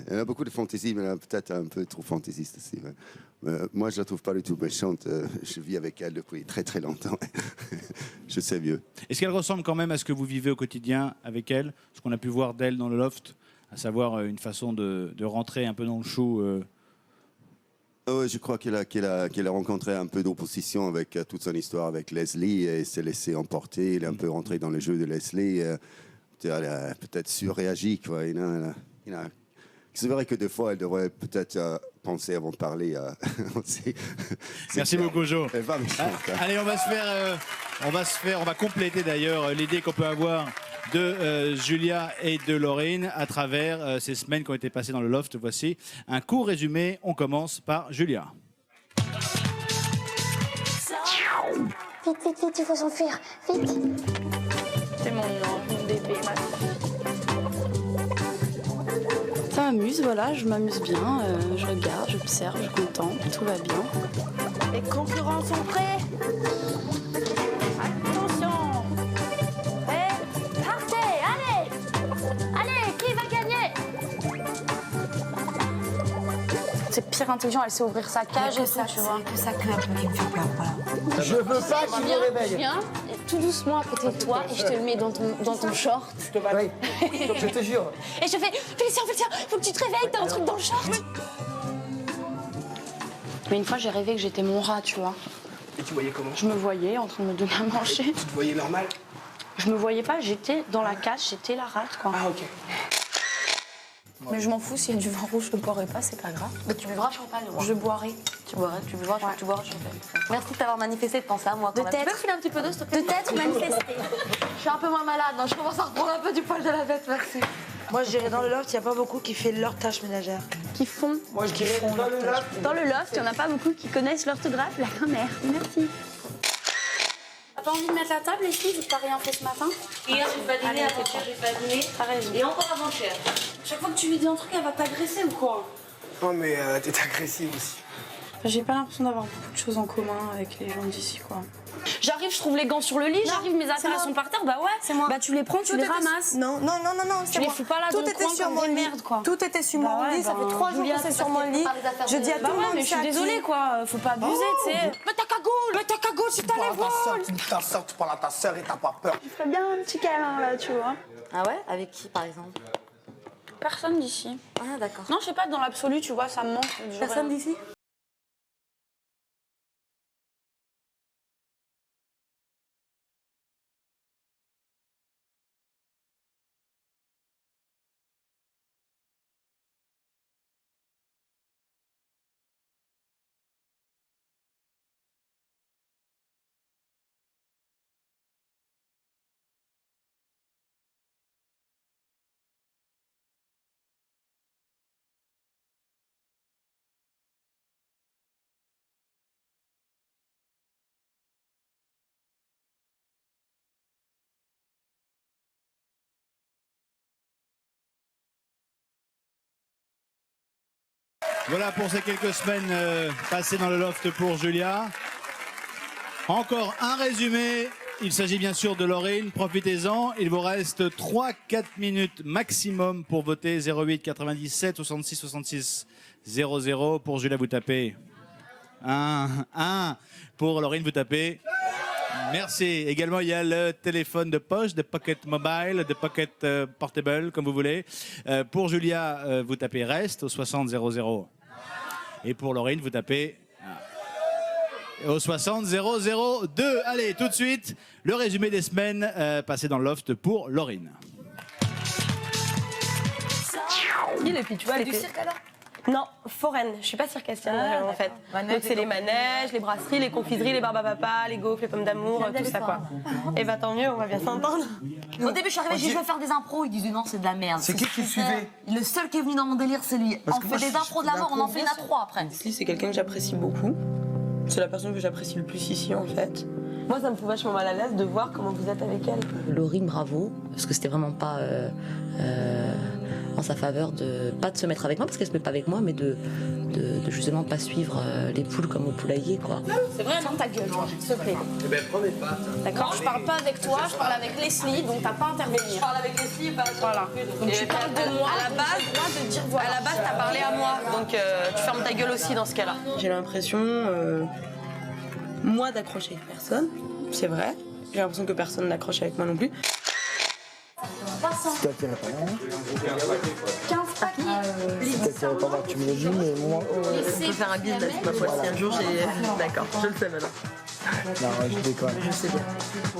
Elle a beaucoup de fantaisie, mais elle a peut-être un peu trop fantaisiste aussi. Moi, je la trouve pas du tout méchante. Je vis avec elle depuis très très longtemps. Je sais mieux. Est-ce qu'elle ressemble quand même à ce que vous vivez au quotidien avec elle? Ce qu'on a pu voir d'elle dans le loft, à savoir une façon de rentrer un peu dans le chou. Oui, je crois qu'elle a rencontré un peu d'opposition avec toute son histoire avec Leslie et s'est laissé emporter. Elle est un peu rentrée dans le jeu de Leslie. Elle a peut-être surréagi, quoi. C'est vrai que des fois, elle devrait peut-être penser avant de parler. Merci beaucoup, Jo. Hein. Allez, on va compléter d'ailleurs l'idée qu'on peut avoir de Julia et de Laurine à travers ces semaines qui ont été passées dans le loft. Voici un court résumé. On commence par Julia. Vite, il faut s'enfuir. Vite. C'est mon bébé, ma fille. Ça m'amuse, voilà, je m'amuse bien. Je regarde, j'observe, je contemple, tout va bien. Les concurrents sont prêts. Attention. Partez, allez, qui va gagner? C'est pire intelligent, elle sait ouvrir sa cage et ça, tu vois. Que ça queue un peu qui me fait peur, voilà. Je veux pas que tu me réveilles. Je viens tout doucement à côté de toi et je te le mets dans ton short. Oui, je te jure. Et je fais Félicien, il faut que tu te réveilles, t'as un truc dans le short. Mais une fois, j'ai rêvé que j'étais mon rat, tu vois. Et tu voyais comment? Je me voyais en train de me donner à manger. Tu te voyais normal? Je me voyais pas, j'étais dans la cage, j'étais la rate, quoi. Ah, ok. Mais je m'en fous, s'il y a du vin rouge, je ne boirai pas, c'est pas grave. Mais tu buvras champagne, moi. Je boirai. Tu boiras champagne. Merci de t'avoir manifesté de penser à moi. De Tu peux me t'être. filer un petit peu d'eau, s'il te plaît? De t'être manifesté. Je suis un peu moins malade, donc je commence à reprendre un peu du poil de la bête, merci. Moi, je dirais dans le loft, il n'y a pas beaucoup qui fait leur tâche ménagère. Qui font. Moi, je dirais dans le loft. Dans le loft, il n'y en a pas beaucoup qui connaissent l'orthographe, la grammaire. Merci. T'as pas envie de mettre la table ici, vu que t'as rien fait ce matin? Hier, j'ai pas dîné, avant-hier, j'ai pas dîné. T'as raison. Et encore avant-hier. Chaque fois que tu lui dis un truc, elle va t'agresser ou quoi? Non, mais t'es agressive aussi. J'ai pas l'impression d'avoir beaucoup de choses en commun avec les gens d'ici, quoi. J'arrive, je trouve les gants sur le lit, j'arrive, mes affaires elles sont par terre, bah ouais. C'est moi. Bah tu les prends, tu les ramasses. Non, Tu les fous pas là dans le coin comme des merdes, quoi. Tout était sur mon lit, ça fait 3 jours que c'est sur mon lit. Je dis à tout le monde, mais je suis désolée, quoi. Faut pas abuser, tu sais. Mets ta cagoule, si t'as les voiles. Ta soeur, tu parles à ta soeur et t'as pas peur. Je ferais bien un petit câlin, là, tu vois. Ah ouais? Avec qui, par exemple? Personne d'ici. Ah, d'accord. Non, je sais pas, dans l'absolu, tu vois, ça me manque. Personne d'ici? Voilà pour ces quelques semaines passées dans le loft pour Julia. Encore un résumé. Il s'agit bien sûr de Laurine. Profitez-en. Il vous reste 3-4 minutes maximum pour voter. 08 97 66 66 00. Pour Julia, vous tapez 1. Pour Laurine, vous tapez. Merci. Également, il y a le téléphone de poche, de pocket mobile, de pocket portable, comme vous voulez. Pour Julia, vous tapez reste au 60 00. Et pour Laurine, vous tapez au 60 002. Allez, tout de suite, le résumé des semaines passées dans le loft pour Laurine. Et puis tu vois, C'est du cirque alors? Non, foraine. Je suis pas circassienne en fait. Donc c'est les manèges, les brasseries, les confiseries, les barbes à papa, les gaufres, les pommes d'amour, tout ça quoi. Et bah tant mieux, on va bien s'entendre. Au début, je suis arrivée, j'ai dit je vais faire des impros. Ils disaient non, c'est de la merde. C'est qui tu suivais? Le seul qui est venu dans mon délire, c'est lui. Parce On que fait moi, des impros de la mort, on en fait une à 3 après. Leslie, c'est quelqu'un que j'apprécie beaucoup. C'est la personne que j'apprécie le plus ici en fait. Moi, ça me fout vachement mal à l'aise de voir comment vous êtes avec elle. Laurine, bravo, parce que c'était vraiment pas en sa faveur de pas de se mettre avec moi, parce qu'elle se met pas avec moi, mais de justement pas suivre les poules comme au poulailler, quoi. C'est vrai, non, ta gueule, s'il te plaît. Eh ben, prenez pas. D'accord, je parle pas avec toi, je parle avec Leslie, donc t'as pas à intervenir. Je parle avec Leslie et pas avec toi. Voilà. Donc tu parles de moi, à la base, de dire voilà. à la base, t'as parlé à moi, donc tu fermes ta gueule aussi dans ce cas-là. J'ai l'impression, moi, d'accrocher avec personne, c'est vrai. J'ai l'impression que personne n'accroche avec moi non plus. Si t'attirais pas moi, 15 papiers. si t'attirais pas moi, tu me le dis, mais moi. On peut faire un business, ma foi, si un jour j'ai. D'accord, je le sais maintenant. Non, je déconne. Je sais bien.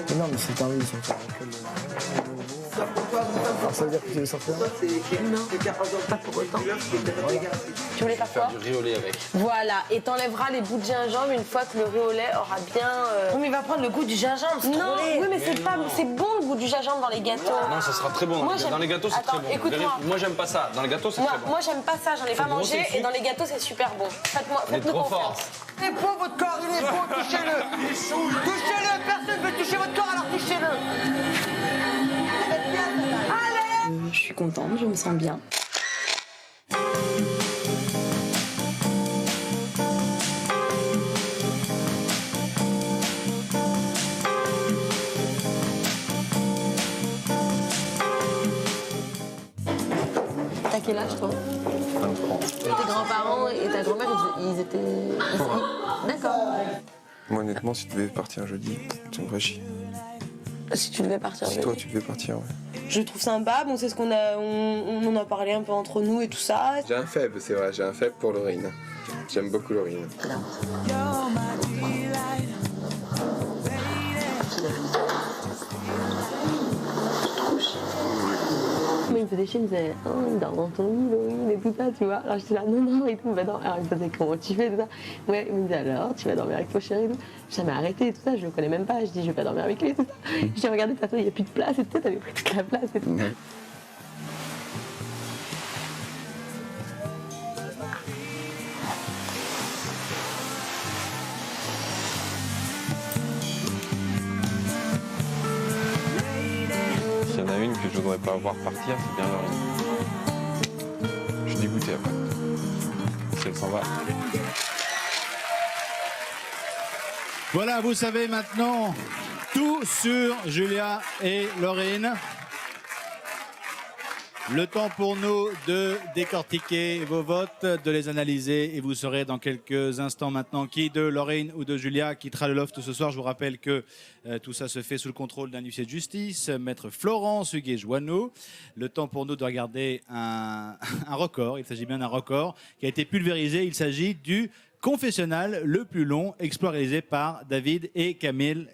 Mais non, mais c'est un oui, sur ça. Alors, ça veut dire que tu veux sortir? Non, pas pour autant. Tu voulais faire quoi? Du riz au lait avec. Voilà, et t'enlèveras les bouts de gingembre une fois que le riz au lait aura bien. Oui, mais il va prendre le goût du gingembre, c'est Non, trop laid. oui, mais c'est bon le goût du gingembre dans les gâteaux. Non, ça sera très bon. Moi, Dans les gâteaux, c'est Attends, très bon. écoute-moi. Moi, j'aime pas ça. Dans les gâteaux, c'est très bon. Moi, j'aime pas ça, j'en ai pas gros, mangé, c'est et dans les gâteaux, c'est super bon. Faites-nous trop fort. confiance. Il est beau votre corps, il est beau, touchez-le! Touchez-le, personne ne veut toucher votre corps, alors touchez-le! Je suis contente, je me sens bien. T'as quel âge toi? 23. Tes grands-parents et ta grand-mère, ils étaient... D'accord. Moi, honnêtement, si tu devais partir jeudi, tu me ferais chier. Si tu devais partir. Si toi, tu devais partir, ouais. Je le trouve sympa, bon c'est ce qu'on a, on en a parlé un peu entre nous et tout ça. J'ai un faible, c'est vrai, j'ai un faible pour Laurine. J'aime beaucoup Laurine. Moi il me faisait chier, il me disait oh, il dort dans ton lit, Laurine et tout ça, tu vois. Alors j'étais là non et tout, bah non. Alors il me faisait comment tu fais tout ça. Ouais, il me disait alors tu vas dormir avec ton chéri et tout. J'ai jamais arrêté et tout ça, je le connais même pas. Je dis je vais pas dormir avec lui et tout ça. J'ai regardé de toute façon il n'y a plus de place et tout ça, t'avais pris toute la place et tout. S'il y en a une que je voudrais pas voir partir, c'est bien Laurine. Je suis dégoûté après. Si elle s'en va. Voilà, vous savez maintenant tout sur Julia et Laurine. Le temps pour nous de décortiquer vos votes, de les analyser et vous saurez dans quelques instants maintenant qui de Laurine ou de Julia quittera le loft ce soir. Je vous rappelle que tout ça se fait sous le contrôle d'un huissier de justice, maître Florence Huguet-Joanneau. Le temps pour nous de regarder un record, il s'agit bien d'un record qui a été pulvérisé. Il s'agit du confessionnal le plus long, exploit réalisé par David et Kamel.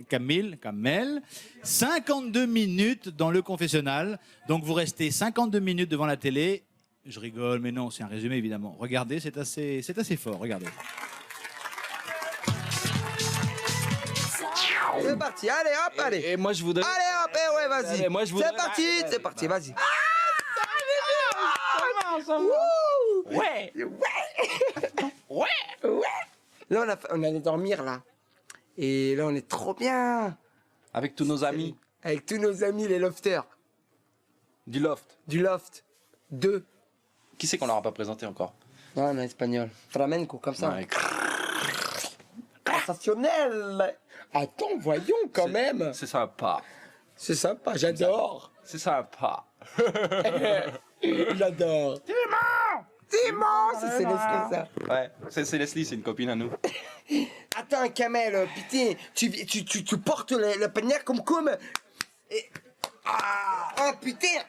52 minutes dans le confessionnal. Donc vous restez 52 minutes devant la télé. Je rigole, mais non, c'est un résumé évidemment. Regardez, c'est assez fort, regardez. C'est parti, allez hop, allez. Et moi je voudrais. Allez hop, ouais, vas-y. Allez, moi, je voudrais- C'est parti, vas-y. Ouais. Là, on allait dormir, là. Et là, on est trop bien. Avec tous nos amis. Avec tous nos amis, les lofters. Du loft. Du loft. 2. Qui c'est qu'on leur a pas présenté encore? en espagnol. Flamenco, comme ça. Ouais. Sensationnel. Attends, voyons quand même. C'est sympa. C'est sympa, j'adore. C'est sympa. J'adore. Timon, c'est Leslie ça. Ouais, c'est Leslie, c'est une copine à nous. Attends, Kamel, putain, tu portes le panier comme et... Ah, putain,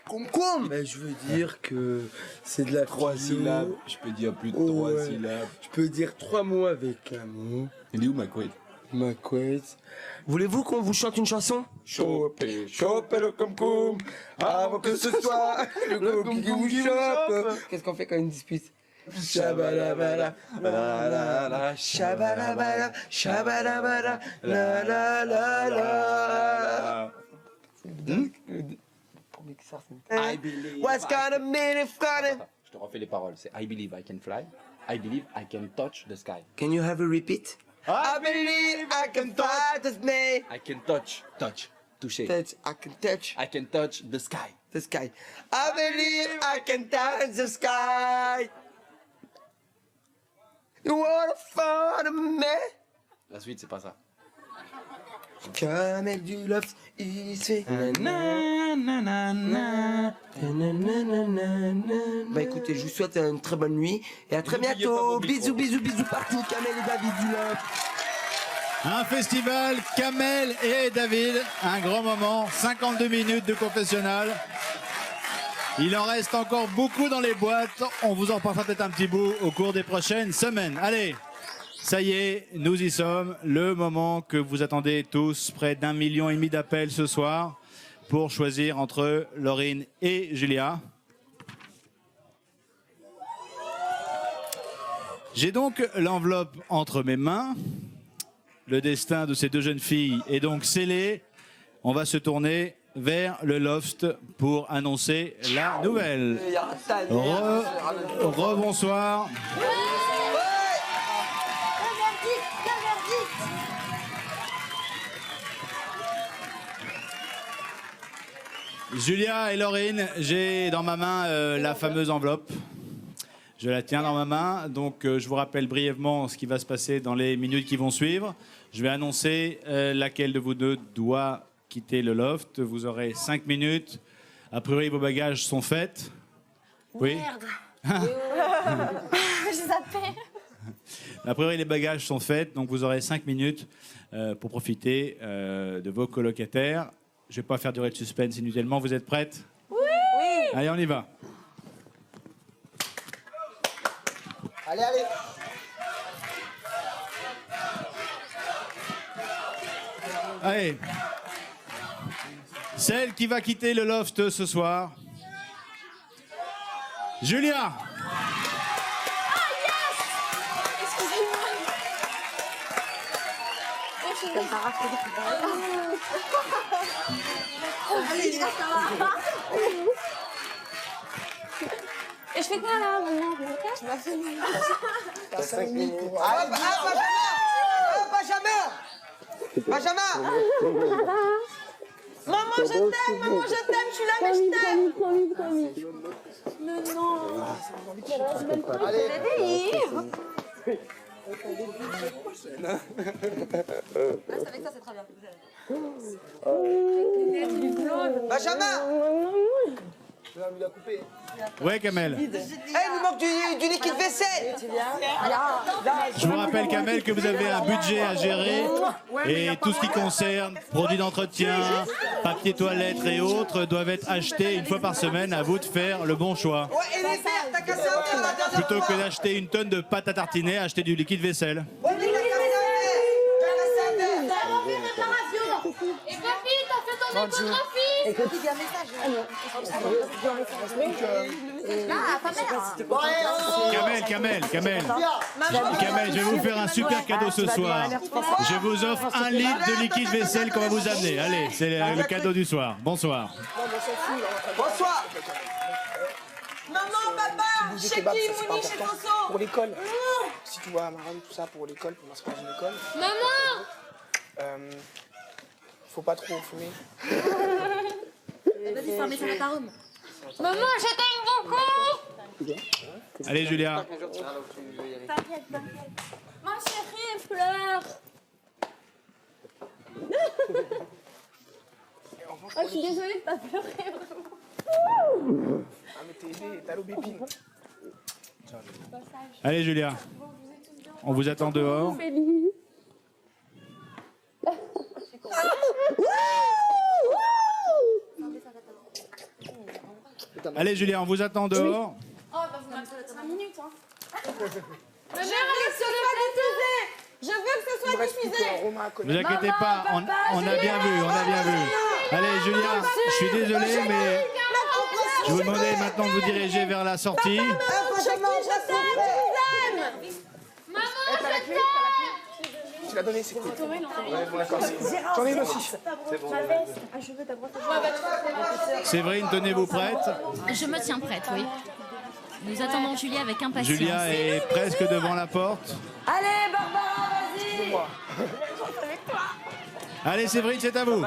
comme. Mais je veux dire que c'est de la 3 syllabes. Je peux dire plus de 3 syllabes. Je peux dire 3 mots avec un mot. Il est où, McQuaid? McQuaid. Voulez-vous qu'on vous chante une chanson? Choper, Choper le cum-cum, avant que ce soit le cum qui vous chope. Qu'est-ce qu'on fait quand une dispute? Shabalabala, la la la, shabalabala, shabalabala, la la la la. I believe. What's gonna be funny? Je te refais les paroles. C'est I believe I can fly. I believe I can touch the sky. Can you have a repeat? I believe I can touch the snake. I can touch, toucher. Touch, I can touch. I can touch the sky. The sky. I believe I can touch the sky. You wanna follow me? La suite, c'est pas ça. Kamel du loft, il se fait. Bah écoutez, je vous souhaite une très bonne nuit et à très bientôt. Bisous, bisous, bisous partout, Kamel et David du loft. Un festival, Kamel et David, un grand moment, 52 minutes de confessionnal. Il en reste encore beaucoup dans les boîtes, on vous en passera peut-être un petit bout au cours des prochaines semaines. Allez, ça y est, nous y sommes, le moment que vous attendez tous, près d'1,5 million d'appels ce soir, pour choisir entre Laurine et Julia. J'ai donc l'enveloppe entre mes mains. Le destin de ces deux jeunes filles est donc scellé. On va se tourner vers le loft pour annoncer la nouvelle. Rebonsoir. Julia et Laurine, j'ai dans ma main la fameuse enveloppe. Je la tiens dans ma main, donc je vous rappelle brièvement ce qui va se passer dans les minutes qui vont suivre. Je vais annoncer laquelle de vous deux doit quitter le loft. Vous aurez 5 minutes. A priori, vos bagages sont faits. Oui. Merde. J'ai zappé. A priori, les bagages sont faits, donc vous aurez 5 minutes pour profiter de vos colocataires. Je ne vais pas faire durer le suspense inutilement. Vous êtes prêtes? Oui. Oui. Allez, on y va. Allez, allez. Allez. Celle qui va quitter le loft ce soir. Julia. Et je fais quoi là maintenant? Tu m'as fait mal. T'as 5 minutes. Benjamin! Maman, je t'aime, je suis là, mais je t'aime. Promis. Mais non. Allez. Avec ça, c'est très bien. Benjamin! Il a coupé. Ouais, Kamel. Eh, il nous manque du liquide vaisselle! Je vous rappelle, Kamel, que vous avez un budget à gérer et tout ce qui concerne produits d'entretien, papier toilette et autres doivent être achetés une fois par semaine. À vous de faire le bon choix. Ouais, et les verres, t'as cassé un verre la dernière Plutôt fois. que d'acheter une tonne de pâte à tartiner, achetez du liquide vaisselle. Ouais, mais t'as cassé un verre! Et papy, t'as fait ton échographie. Écoute, il y a un message. Kamel, je vais vous faire un super cadeau ce soir. Je vous offre 1 litre de liquide vaisselle qu'on va vous amener. Allez, c'est le cadeau du soir. Bonsoir. Bonsoir! Maman, papa, chez qui, Mouni, chez Tosso? Pour l'école. Si tu vois Marine, tout ça, pour l'école, pour m'inscrire dans une école. Maman! Faut pas trop fumer. Vas-y, fais un message à ta room. Maman, je t'aime beaucoup. Allez, Julia. T'inquiète. Ma chérie, elle pleure. Oh, je suis désolée de pas pleurer, vraiment. Ah, mais t'es aidé, t'as l'aubépine. Allez, Julia. On vous attend dehors. Allez, Julia, on vous attend dehors. Oh, bah vous m'attendez 5 minutes, hein. Je veux que ce soit diffusé. Ne vous inquiétez pas, on a bien vu, on a bien vu. Allez, Julia, je suis désolé, mais je vous demandais maintenant de vous diriger vers la sortie. Tu l'as donné, c'est cool. D'accord, j'en ai une aussi. C'est bon. Ah, je veux ta brosse à Séverine, tenez-vous prête. Je me tiens prête, oui. Nous attendons Julia avec impatience. Julia est presque devant la porte. Allez, Barbara, vas-y. Allez, Séverine, c'est à vous.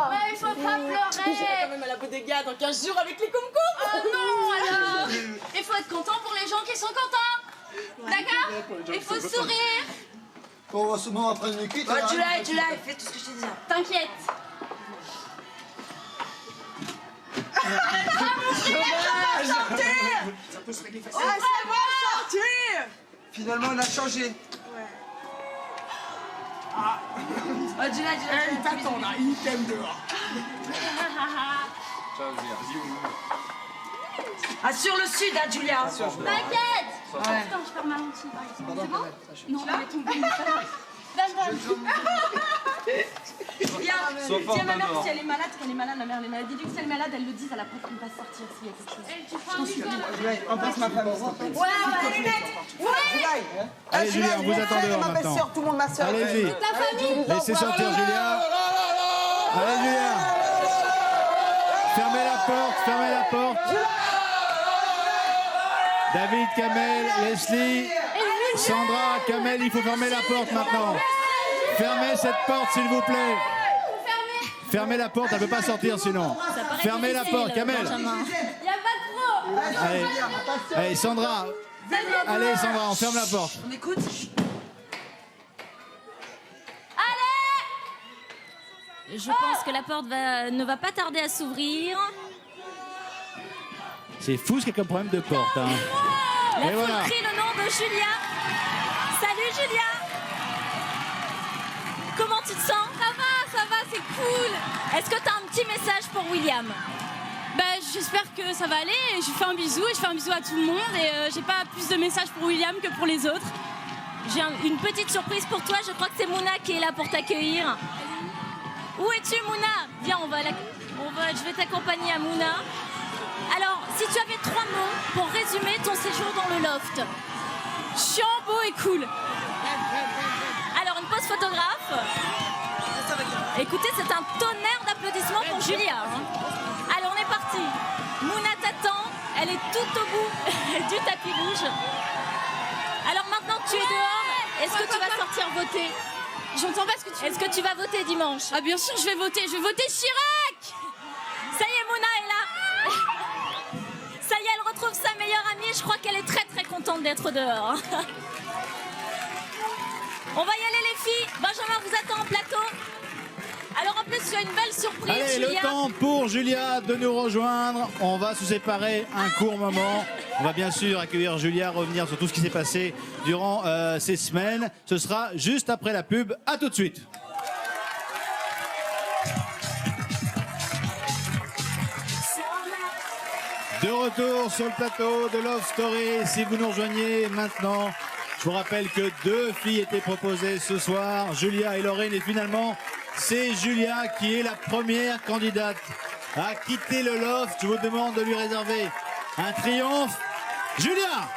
Mais il faut pas pleurer. J'irai quand même à la bodega dans 15 jours avec les concours. Oh non, alors. Il faut être content pour les gens qui sont contents. D'accord? Il faut sourire. On va souvent après une quitte. Julia, fais tout ce que je t'ai dit. T'inquiète. Ça peut se régler Ouais, facilement. c'est bon, sortir. Finalement, on a changé. Julia, Il t'attend là, il t'aime dehors. Ah, sur le sud, hein, Julia. T'inquiète. Ouais. Attends, je perds ma lentille. C'est bon? Non, elle est tombée. Dis à ma mère si elle est malade, qu'elle est malade, ma mère elle est malade. Dis-lui que si elle est malade, elle le dise à la porte, on va sortir s'il y a quelque chose. Tu prends un bisou. Embrasse ma femme. Ouais, les lunettes. Ouais. Allez, Julia, on vous attend dehors maintenant. Tout le monde, ma soeur. Allez-y. Ta famille. Laissez sortir Julia. Allez, Julia. Fermez la porte, fermez la porte. David, Kamel, Leslie, Sandra, Kamel, il faut fermer la porte maintenant. Fermez cette porte, s'il vous plaît. Fermez la porte, elle ne peut pas sortir sinon. Fermez la porte, Kamel. Il n'y a pas de pro. Allez, allez, Sandra. Allez, Sandra, on ferme la porte. On écoute. Je pense que la porte ne va pas tarder à s'ouvrir. C'est fou ce qu'il y a comme problème de porte. Hein. La Et foule voilà. crie le nom de Julia. Salut Julia. Comment tu te sens? Ça va, c'est cool. Est-ce que tu as un petit message pour William? Bah, j'espère que ça va aller. Je lui fais un bisou et je fais un bisou à tout le monde. Et j'ai pas plus de messages pour William que pour les autres. J'ai une petite surprise pour toi. Je crois que c'est Mouna qui est là pour t'accueillir. Où es-tu, Mouna? Viens, je vais t'accompagner à Mouna. Alors, si tu avais 3 mots pour résumer ton séjour dans le loft. Chiant, beau et cool. Alors, une pause photographe. Écoutez, c'est un tonnerre d'applaudissements pour Julia. Hein. Allez, on est parti. Mouna t'attend. Elle est tout au bout du tapis rouge. Alors maintenant que tu es dehors, est-ce que tu vas sortir voter? J'entends pas ce que tu dis. Est-ce que tu vas voter dimanche? Ah, bien sûr, je vais voter. Je vais voter Chirac. Ça y est, Mouna est là. Ça y est, elle retrouve sa meilleure amie. Je crois qu'elle est très très contente d'être dehors. On va y aller les filles. Benjamin vous attend en plateau. Alors en plus, tu as une belle surprise, Allez, Julia. le temps pour Julia de nous rejoindre. On va se séparer un court moment. On va bien sûr accueillir Julia, revenir sur tout ce qui s'est passé durant ces semaines. Ce sera juste après la pub. À tout de suite. De retour sur le plateau de Love Story. Si vous nous rejoignez maintenant, je vous rappelle que 2 filles étaient proposées ce soir, Julia et Lorraine, et finalement, c'est Julia qui est la première candidate à quitter le loft. Je vous demande de lui réserver un triomphe. Julia!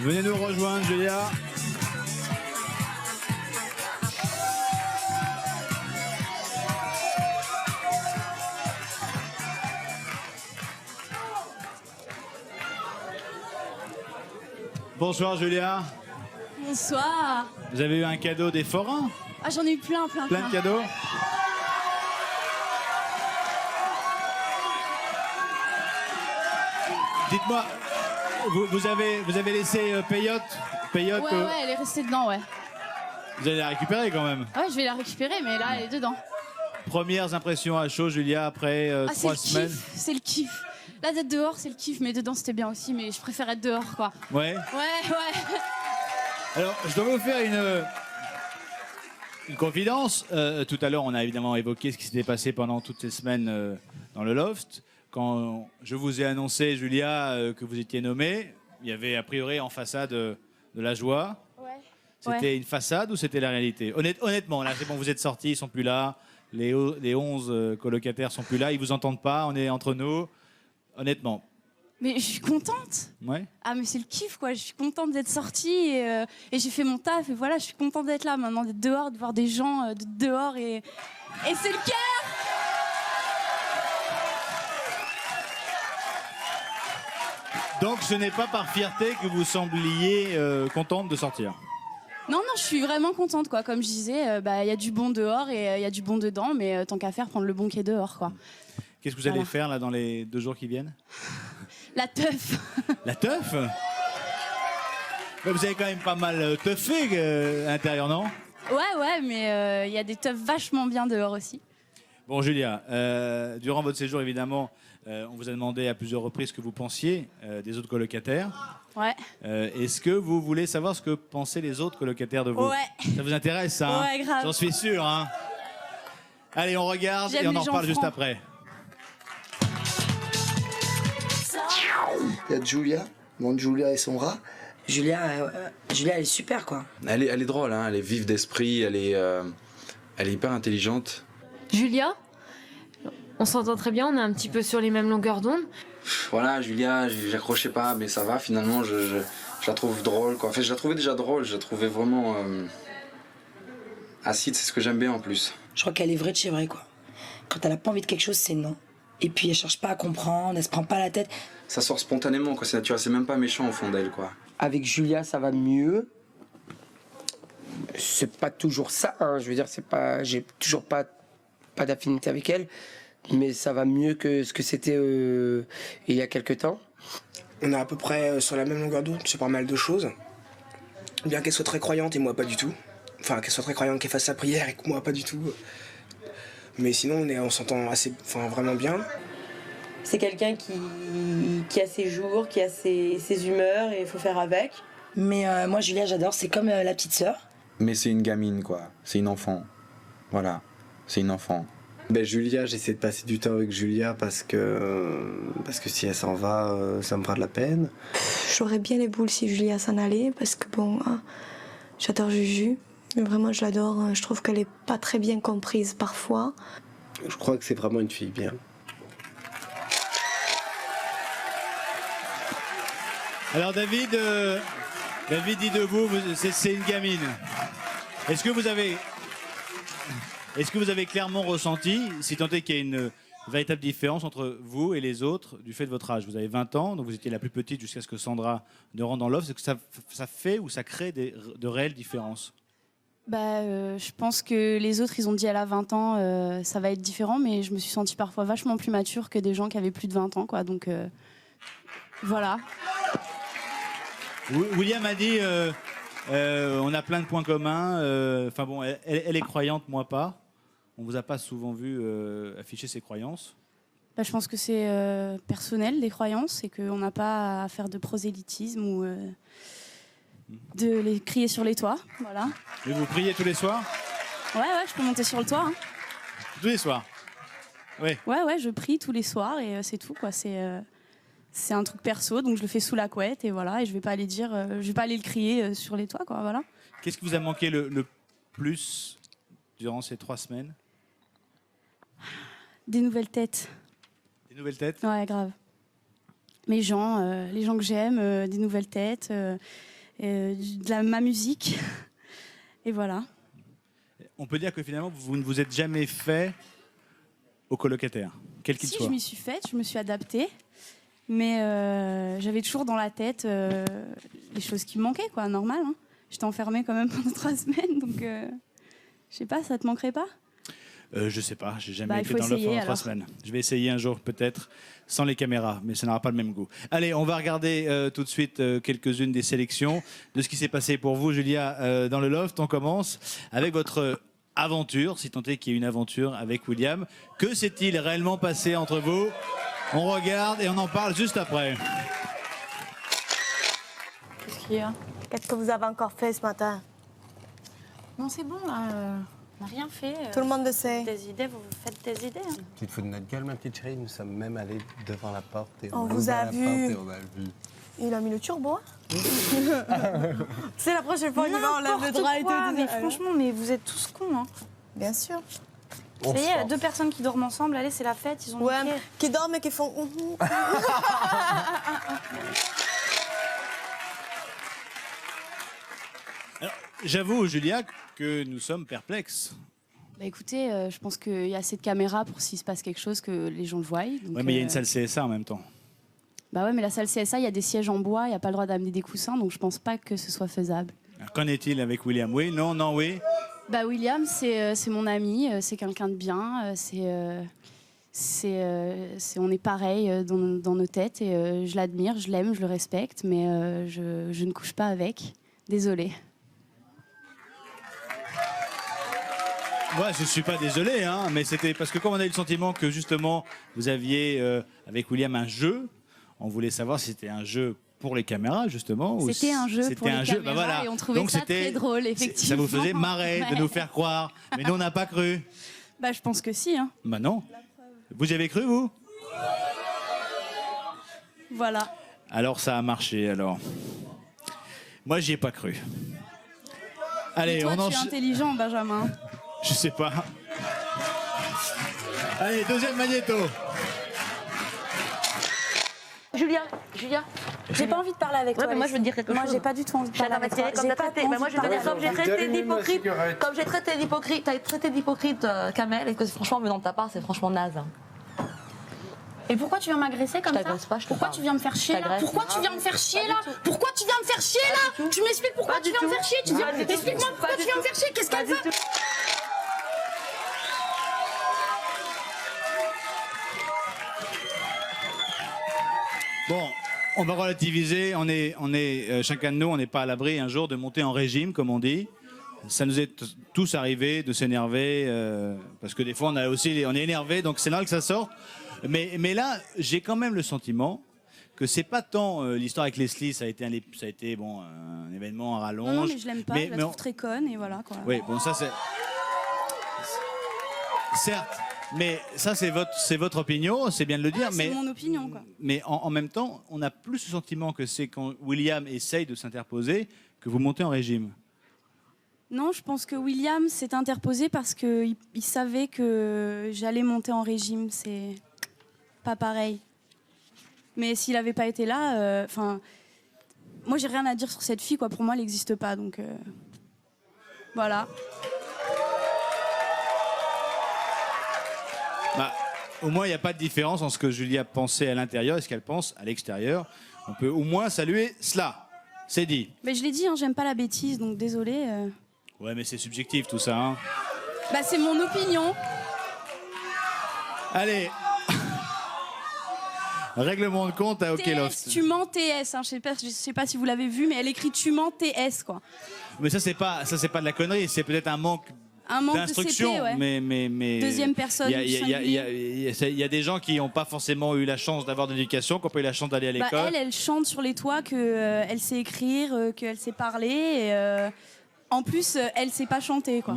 Venez nous rejoindre, Julia. Bonsoir Julia. Bonsoir. Vous avez eu un cadeau des forains? Ah, j'en ai eu plein. Plein de cadeaux? Dites-moi, vous avez laissé Payotte? Ouais, elle est restée dedans, ouais. Vous allez la récupérer quand même. Ouais, je vais la récupérer, mais là, elle est dedans. Premières impressions à chaud, Julia, après 3 semaines. C'est le kiff. Là, d'être dehors, c'est le kiff, mais dedans, c'était bien aussi, mais je préfère être dehors, quoi. Ouais. Ouais. Alors, je dois vous faire une confidence. Tout à l'heure, on a évidemment évoqué ce qui s'était passé pendant toutes ces semaines dans le loft. Quand je vous ai annoncé, Julia, que vous étiez nommée, il y avait a priori en façade de la joie. Ouais. C'était une façade ou c'était la réalité? Honnêtement, là, c'est bon, vous êtes sortis, ils sont plus là. Les 11 colocataires sont plus là, ils vous entendent pas, on est entre nous. Honnêtement. Mais je suis contente. Ouais. Ah, mais c'est le kiff, quoi. Je suis contente d'être sortie et j'ai fait mon taf et voilà, je suis contente d'être là maintenant, d'être dehors, de voir des gens dehors et c'est le cœur. Donc ce n'est pas par fierté que vous sembliez contente de sortir? Non, je suis vraiment contente, quoi. Comme je disais, il y a du bon dehors et il y a du bon dedans, mais tant qu'à faire, prendre le bon qui est dehors, quoi. Qu'est-ce que vous allez faire là dans les 2 jours qui viennent? La teuf. La teuf? Mais vous avez quand même pas mal teufé à l'intérieur, non? Ouais, mais il y a des teufs vachement bien dehors aussi. Bon, Julia, durant votre séjour, évidemment, on vous a demandé à plusieurs reprises ce que vous pensiez des autres colocataires. Ouais. Est-ce que vous voulez savoir ce que pensaient les autres colocataires de vous? Ouais. Ça vous intéresse, ça, hein? Ouais, grave. J'en suis sûr, hein. Allez, on regarde et on en reparle juste après. Il y a Julia, Julia et son rat. Julia, elle est super, quoi. Elle est drôle, hein, elle est vive d'esprit, elle est hyper intelligente. Julia, on s'entend très bien, on est un petit peu sur les mêmes longueurs d'onde. Voilà, Julia, j'accrochais pas, mais ça va, finalement, je la trouve drôle, quoi. Enfin, je la trouvais déjà drôle, je la trouvais vraiment acide, c'est ce que j'aime bien en plus. Je crois qu'elle est vraie de chez vrai, quoi. Quand elle a pas envie de quelque chose, c'est non. Et puis elle cherche pas à comprendre, elle se prend pas la tête. Ça sort spontanément, quoi, c'est naturel, c'est même pas méchant au fond d'elle, quoi. Avec Julia, ça va mieux. C'est pas toujours ça, hein. Je veux dire, j'ai toujours pas d'affinité avec elle, mais ça va mieux que ce que c'était il y a quelques temps. On est à peu près sur la même longueur d'onde sur pas mal de choses. Bien qu'elle soit très croyante et moi pas du tout. Enfin, qu'elle soit très croyante, qu'elle fasse sa prière et que moi pas du tout. Mais sinon, on s'entend vraiment bien. C'est quelqu'un qui a ses jours, qui a ses humeurs et il faut faire avec. Mais moi, Julia, j'adore, c'est comme la petite sœur. Mais c'est une gamine, quoi. C'est une enfant. Voilà, c'est une enfant. Ben Julia, j'essaie de passer du temps avec Julia parce que si elle s'en va, ça me fera de la peine. J'aurais bien les boules si Julia s'en allait parce que bon, j'adore Juju. Vraiment, je l'adore. Je trouve qu'elle est pas très bien comprise parfois. Je crois que c'est vraiment une fille bien. Alors David dit de vous, c'est une gamine. Est-ce que vous avez clairement ressenti, si tant est qu'il y a une véritable différence entre vous et les autres du fait de votre âge? Vous avez 20 ans, donc vous étiez la plus petite jusqu'à ce que Sandra ne rentre dans l'offre. Est-ce que ça fait ou ça crée de réelles différences? Je pense que les autres, ils ont dit elle a 20 ans, ça va être différent, mais je me suis sentie parfois vachement plus mature que des gens qui avaient plus de 20 ans, quoi. Donc voilà. William a dit on a plein de points communs. Enfin bon, elle est croyante, moi pas. On vous a pas souvent vu afficher ses croyances. Je pense que c'est personnel, les croyances, et qu'on n'a pas à faire de prosélytisme ou de les crier sur les toits. Voilà. Et vous priez tous les soirs? Ouais, je peux monter sur le toit. Hein. Tous les soirs? Oui. Ouais, je prie tous les soirs et c'est tout, quoi. C'est un truc perso, donc je le fais sous la couette et voilà. Et je vais pas aller le crier sur les toits, quoi. Voilà. Qu'est-ce qui vous a manqué le plus durant ces 3 semaines? Des nouvelles têtes. Des nouvelles têtes? Ouais, grave. Les gens que j'aime, des nouvelles têtes. ma musique. Et voilà. On peut dire que finalement, vous ne vous êtes jamais fait au colocataire, quel qu'il Si, soit. je m'y suis faite, je me suis adaptée. Mais j'avais toujours dans la tête les choses qui me manquaient, quoi, normal. Hein. J'étais enfermée quand même pendant 3 semaines, donc je sais pas, ça te manquerait pas? Je sais pas, j'ai jamais été dans l'offre essayer, pendant 3 alors. semaines. Je vais essayer un jour peut-être sans les caméras, mais ça n'aura pas le même goût. Allez, on va regarder tout de suite quelques-unes des sélections de ce qui s'est passé pour vous, Julia, dans le loft. On commence avec votre aventure, si tant est qu'il y ait une aventure avec William. Que s'est-il réellement passé entre vous? On regarde et on en parle juste après. Qu'est-ce qu'il y a? Qu'est-ce que vous avez encore fait ce matin? Non, c'est bon, là. On n'a rien fait. Tout le monde le sait. Des idées, vous faites des idées. Hein. Tu te fous de notre gueule, ma petite chérie. Nous sommes même allés devant la porte et On on vous a ouvert la vu. porte et on a vu. Il a mis le turbo. Hein. C'est la prochaine fois qu'on y va, on lève le drap et tout. Mais franchement, mais vous êtes tous cons. Hein. Bien sûr. Ça y est, il y a 2 personnes qui dorment ensemble. Allez, c'est la fête. Ils ont Ouais, niqué. qui dorment et qui font. Alors, j'avoue, Julia, que nous sommes perplexes. Bah écoutez, je pense qu'il y a assez de caméras pour s'il se passe quelque chose que les gens le voient. Donc, Ouais, mais il y a une salle CSA en même temps. Bah ouais, mais la salle CSA, il y a des sièges en bois, il n'y a pas le droit d'amener des coussins, donc je pense pas que ce soit faisable. Alors, qu'en est-il avec William? Oui, non, non, oui. Bah William, c'est mon ami, c'est quelqu'un de bien, on est pareil dans nos têtes et je l'admire, je l'aime, je le respecte, mais je ne couche pas avec. Désolée. Ouais, je suis pas désolé, hein, mais c'était parce que comme on a eu le sentiment que justement vous aviez avec William un jeu, on voulait savoir si c'était un jeu pour les caméras justement. ou C'était un jeu c'était pour les un jeu, caméras bah voilà. et on trouvait Donc ça c'était- très drôle, effectivement. Ça vous faisait marrer de Ouais. nous faire croire, mais nous on n'a pas cru. Bah je pense que si. Hein. Bah non. Vous y avez cru vous? Voilà. Alors ça a marché alors. Moi j'y ai pas cru. Allez, Et toi, on tu es enchaîne. intelligent, Benjamin. Je sais pas. Allez, deuxième magnéto. Julia, J'ai pas envie de parler avec Ouais, toi. mais moi, je veux te dire quelque Moi, chose. j'ai pas du tout envie de parler J'adore, avec mais toi. comme J'ai t'as pas traité, bah, moi je veux dire, comme j'ai traité d'hypocrite, Kamel, et que franchement, venant de ta part, c'est franchement naze. hein. Et pourquoi tu viens m'agresser comme ça? t'agresse pas, je te Pourquoi parle. tu viens me faire chier là? T'agresses. Pourquoi tu viens me faire chier là? Pourquoi tu viens me faire chier là? Tu m'expliques pourquoi tu viens me faire chier? Tu viens... Explique-moi pourquoi tu viens me faire chier? Qu'est-ce qu'elle veut? Bon, on va relativiser. On est chacun de nous, on n'est pas à l'abri un jour de monter en régime, comme on dit. Ça nous est tous arrivé de s'énerver parce que des fois on est énervé, donc c'est normal que ça sorte. Mais là, j'ai quand même le sentiment que c'est pas tant l'histoire avec Leslie, ça a été un événement à rallonge. Non, mais je l'aime pas, je la on- trouve très conne et voilà quoi. Oui, bon ça c'est certes, mais ça c'est votre opinion, c'est bien de le dire, C'est mais mon opinion quoi. mais en même temps, on a plus ce sentiment que c'est quand William essaye de s'interposer que vous montez en régime. Non, je pense que William s'est interposé parce qu'il savait que j'allais monter en régime. C'est pas pareil. Mais s'il n'avait pas été là, moi j'ai rien à dire sur cette fille, quoi. Pour moi, elle n'existe pas, donc voilà. Bah, au moins, il n'y a pas de différence entre ce que Julia pensait à l'intérieur et ce qu'elle pense à l'extérieur. On peut au moins saluer cela. C'est dit. Mais je l'ai dit, hein, j'aime pas la bêtise, donc désolé. Ouais, mais c'est subjectif tout ça. Hein. Bah c'est mon opinion. Allez. Règlement de compte à OK Loft. Tu mens TS, hein, je sais pas si vous l'avez vu, mais elle écrit tu mens TS quoi. Mais ça c'est pas de la connerie, c'est peut-être un manque de d'instruction, CP, ouais. mais Deuxième personne, il y a des gens qui n'ont pas forcément eu la chance d'avoir de l'éducation, qui n'ont pas eu la chance d'aller à Bah, l'école. elle chante sur les toits que elle sait écrire, qu'elle sait parler. Et, en plus, elle sait pas chanter, quoi.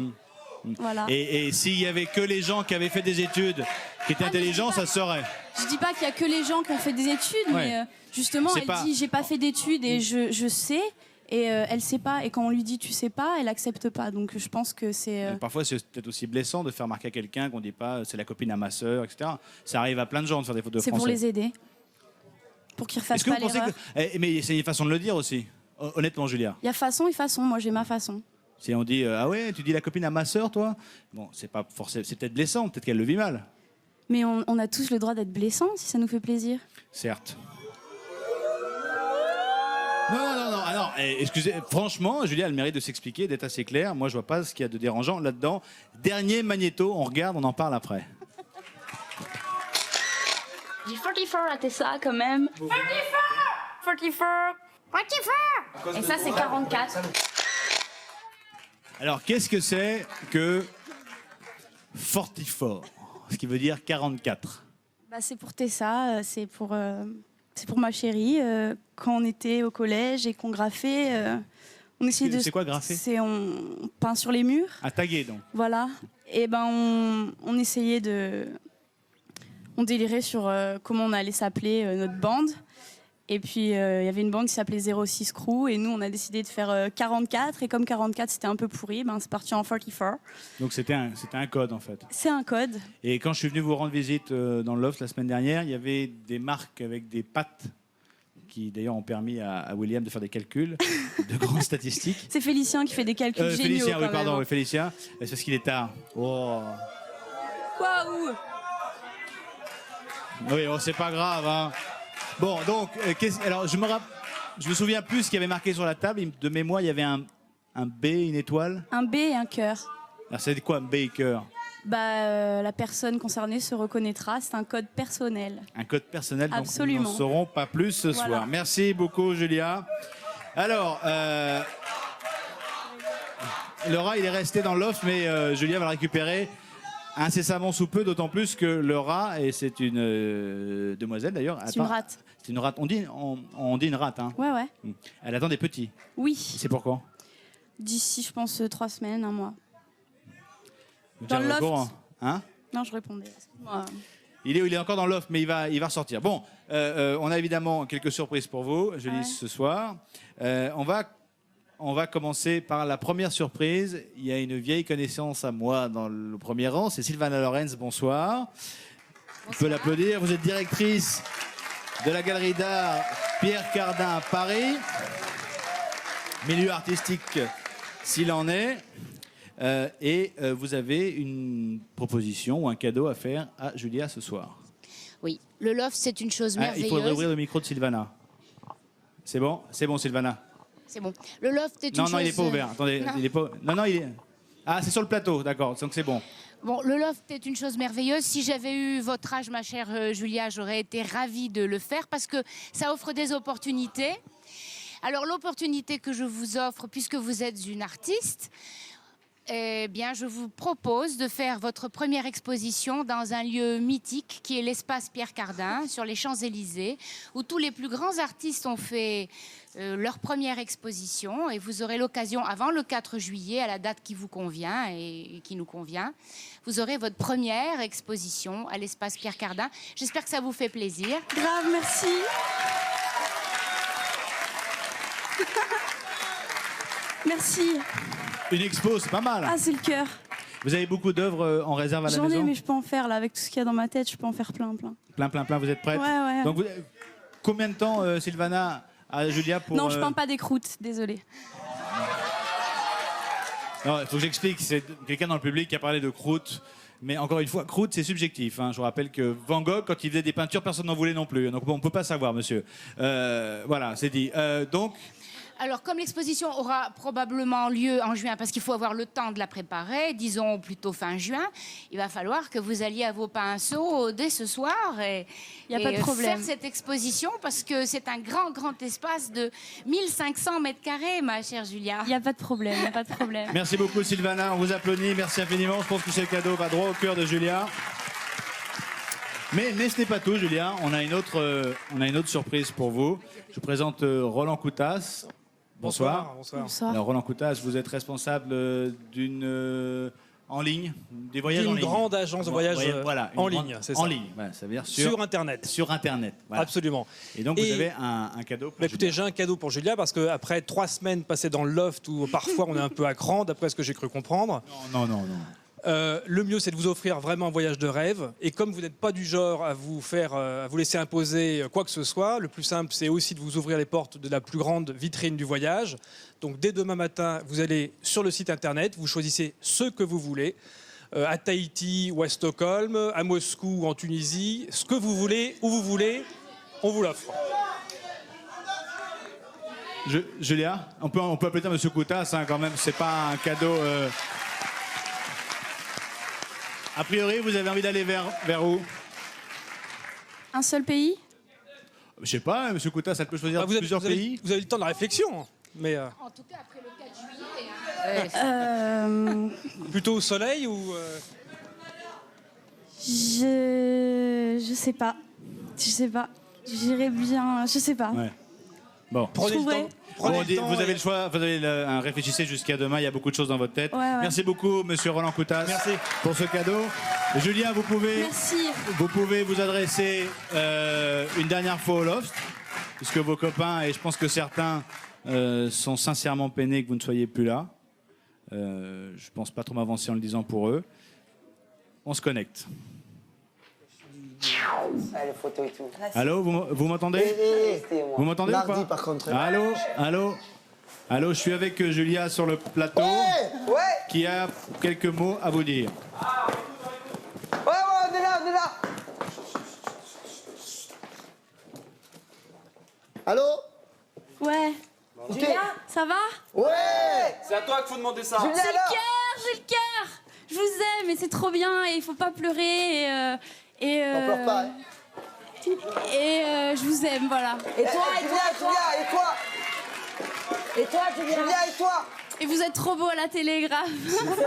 Voilà. Et s'il y avait que les gens qui avaient fait des études, qui étaient intelligents, ça se saurait. Je dis pas qu'il y a que les gens qui ont fait des études, Ouais. mais justement, C'est elle pas- dit j'ai pas fait d'études et je sais. Et elle sait pas. Et quand on lui dit tu sais pas, elle accepte pas. Donc je pense que c'est. Parfois, c'est peut-être aussi blessant de faire remarquer à quelqu'un qu'on dit pas c'est la copine à ma sœur, etc. Ça arrive à plein de gens de faire des fautes de C'est français. pour les aider. Pour qu'ils refassent Est-ce que pas vous pensez l'erreur. que... Mais c'est une façon de le dire aussi. Honnêtement, Julia. Il y a façon et façon. Moi, j'ai ma façon. Si on dit ah ouais, tu dis la copine à ma sœur, toi. Bon, c'est pas forcément, c'est peut-être blessant, peut-être qu'elle le vit mal. Mais on a tous le droit d'être blessant si ça nous fait plaisir. Certes. Non. Alors, excusez, franchement, Julia a le mérite de s'expliquer, d'être assez claire. Moi, je vois pas ce qu'il y a de dérangeant là-dedans. Dernier magnéto, on regarde, on en parle après. J'ai 44 à Tessa quand même. 44. Et ça, c'est 44. Alors, qu'est-ce que c'est que fortifort? Ce qui veut dire 44. Bah, c'est pour Tessa, c'est pour ma chérie. Quand on était au collège et qu'on graffait, on essayait de... C'est quoi graffer? On peint sur les murs. À taguer, donc. Voilà. Et ben on essayait de... On délirait sur comment on allait s'appeler notre bande. Et puis, il y avait une bande qui s'appelait 06 Crew. Et nous, on a décidé de faire 44. Et comme 44, c'était un peu pourri, ben, c'est parti en 44. Donc, c'était un code, en fait. C'est un code. Et quand je suis venu vous rendre visite dans le loft la semaine dernière, il y avait des marques avec des pattes qui, d'ailleurs, ont permis à William de faire des calculs, de grandes statistiques. C'est Félicien qui fait des calculs géniaux. Félicien, oui, quand pardon, même. oui, Félicien. C'est parce qu'il est tard. Oh. Waouh! Oui, oh, c'est pas grave, hein. Bon, donc, alors je me souviens plus ce qu'il y avait marqué sur la table. De mémoire, il y avait un B, une étoile. Un B et un cœur. Alors, c'est quoi un B et cœur? La personne concernée se reconnaîtra. C'est un code personnel. Un code personnel, donc Absolument. nous n'en saurons pas plus ce soir. Merci beaucoup, Julia. Alors, Laura, il est resté dans l'off, mais Julia va le récupérer incessamment sous peu, d'autant plus que le rat, et c'est une demoiselle d'ailleurs. C'est une rate. C'est une rate. On dit une rate, hein. Ouais. Elle attend des petits. Oui. C'est pourquoi? D'ici, je pense, 3 semaines, 1 mois. Vous Dans êtes le au courant, loft. hein? Non, je répondais. Excuse-moi. Il est encore dans l'off, mais il va ressortir. Bon, on a évidemment quelques surprises pour vous, Julie, ce soir. On va commencer par la première surprise. Il y a une vieille connaissance à moi dans le premier rang, c'est Sylvana Lorenz. Bonsoir. On peut l'applaudir. Vous êtes directrice de la galerie d'art Pierre Cardin à Paris. Milieu artistique s'il en est. Et vous avez une proposition ou un cadeau à faire à Julia ce soir. Oui, le loft, c'est une chose merveilleuse. Il faudrait ouvrir le micro de Sylvana. C'est bon? C'est bon, Sylvana. C'est bon. Le loft est une chose... Non, il n'est pas ouvert. Attendez, Non. il est pas... Non, il est... Ah, c'est sur le plateau, d'accord, donc c'est bon. Bon, le loft est une chose merveilleuse. Si j'avais eu votre âge, ma chère Julia, j'aurais été ravie de le faire parce que ça offre des opportunités. Alors, l'opportunité que je vous offre, puisque vous êtes une artiste, eh bien, je vous propose de faire votre première exposition dans un lieu mythique qui est l'espace Pierre Cardin, sur les Champs-Élysées, où tous les plus grands artistes ont fait leur première exposition. Et vous aurez l'occasion, avant le 4 juillet, à la date qui vous convient et qui nous convient, vous aurez votre première exposition à l'espace Pierre Cardin. J'espère que ça vous fait plaisir. Grave, merci. Merci. Une expo, c'est pas mal. Ah, c'est le cœur. Vous avez beaucoup d'œuvres en réserve à la J'en maison? ai, mais je peux en faire, là, avec tout ce qu'il y a dans ma tête, je peux en faire plein. Plein, vous êtes prête? Ouais. Donc, combien de temps, Sylvana, à Julia pour... Non, je peins pas des croûtes, désolé. Non, il faut que j'explique. C'est quelqu'un dans le public qui a parlé de croûte. Mais encore une fois, croûte, c'est subjectif. Hein. Je vous rappelle que Van Gogh, quand il faisait des peintures, personne n'en voulait non plus. Donc, bon, on ne peut pas savoir, monsieur. Voilà, c'est dit. Donc... Alors, comme l'exposition aura probablement lieu en juin, parce qu'il faut avoir le temps de la préparer, disons plutôt fin juin, il va falloir que vous alliez à vos pinceaux dès ce soir et, Y a pas de problème. faire cette exposition, parce que c'est un grand espace de 1500 mètres carrés, ma chère Julia. Il n'y a pas de problème, Merci beaucoup, Sylvana. On vous applaudit. Merci infiniment. Je pense que ce cadeau va droit au cœur de Julia. Mais ce n'est pas tout, Julia. On a une autre surprise pour vous. Je vous présente Roland Coutas. Bonsoir. Bonsoir. Alors, Roland Coutas, vous êtes responsable d'une en ligne, des voyages en ligne. D'une grande agence de voyage voilà, en ligne, c'est ça. En ligne, voilà, ça veut dire sur Internet. Sur Internet, voilà. Absolument. Et donc, vous avez un cadeau pour Écoutez, j'ai un cadeau pour Julia parce qu'après 3 semaines passées dans le loft où parfois on est un peu à cran, d'après ce que j'ai cru comprendre. Non. Le mieux, c'est de vous offrir vraiment un voyage de rêve. Et comme vous n'êtes pas du genre à vous laisser imposer quoi que ce soit, le plus simple, c'est aussi de vous ouvrir les portes de la plus grande vitrine du voyage. Donc, dès demain matin, vous allez sur le site internet, vous choisissez ce que vous voulez. À Tahiti ou à Stockholm, à Moscou ou en Tunisie, ce que vous voulez, où vous voulez, on vous l'offre. Julia, on peut applaudir Monsieur Koutas, hein, quand même, c'est pas un cadeau. A priori, vous avez envie d'aller vers où? Un seul pays? Je sais pas, Monsieur Koutas, ça peut choisir plusieurs pays. Vous avez le temps de la réflexion, mais. En tout cas, après le 4 juillet. Plutôt au soleil ou. Je sais pas. Je sais pas. J'irais bien. Je sais pas. Ouais. Bon. Prenez le temps. Vous avez le choix, vous avez réfléchissez jusqu'à demain, il y a beaucoup de choses dans votre tête. Ouais. Merci beaucoup, Monsieur Roland Koutas. Merci. Pour ce cadeau. Julien, vous pouvez vous adresser une dernière fois au Loft, puisque vos copains, et je pense que certains sont sincèrement peinés que vous ne soyez plus là. Je pense pas trop m'avancer en le disant pour eux. On se connecte. Les photos et tout. Allô, vous m'entendez? Vous m'entendez ou pas? Par contre. Allô, je suis avec Julia sur le plateau, qui a quelques mots à vous dire. Ouais, on est là. Allô? Ouais. Julien, ça va? Ouais. C'est à toi qu'il faut demander ça. C'est le cœur, j'ai le cœur. Je vous aime et c'est trop bien et il faut pas pleurer On pleure pas. Hein. Et je vous aime, voilà. Et toi, Julia, et toi? Et vous êtes trop beau à la télé, grave. C'est vrai?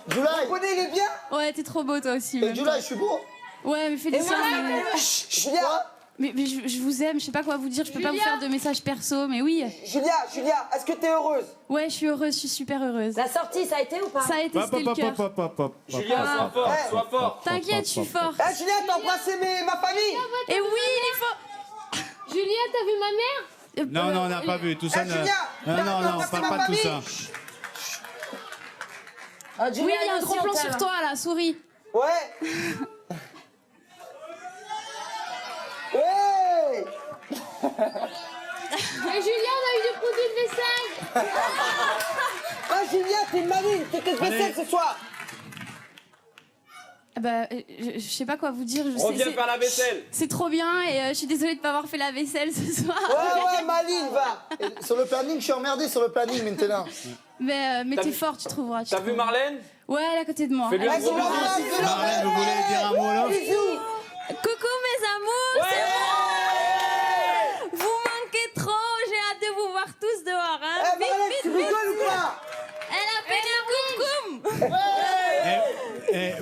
Julia, tu connais, il est bien? Ouais, t'es trop beau toi aussi. Et Julia, je suis beau? Ouais, mais félicitations. Julia. Mais je vous aime, je sais pas quoi vous dire, je peux pas vous faire de messages perso, mais oui. Julia, est-ce que t'es heureuse? Ouais, je suis heureuse, je suis super heureuse. La sortie, ça a été ou pas? Ça a été, c'était le cœur. Julia, sois fort. T'inquiète, je suis forte. Julia, t'as embrassé ma famille? Et oui, il faut... Julia, t'as vu ma mère? Non, on n'a pas vu tout ça. Julia, Non, pas de tout ça. Oui, il y a un gros plan sur toi, là, souris. Ouais. Ouais. Julia, on a eu du produit de vaisselle. Julia, t'es maligne, t'es de vaisselle ce soir. Bah, je sais pas quoi vous dire. Reviens faire la vaisselle. C'est trop bien et je suis désolée de pas avoir fait la vaisselle ce soir. Ouais, Maline, va. Et sur le planning, je suis emmerdée sur le planning maintenant. Mais t'es fort, tu trouveras. T'as vu Marlène? Ouais, elle est à côté de moi. Fais-lui un gros bisou. Marlène, vous voulez dire un mot là? Coucou mes amours, c'est moi. Vous manquez trop, j'ai hâte de vous voir tous dehors. Hein. Marlène, tu rigoles ou pas? Elle a fait un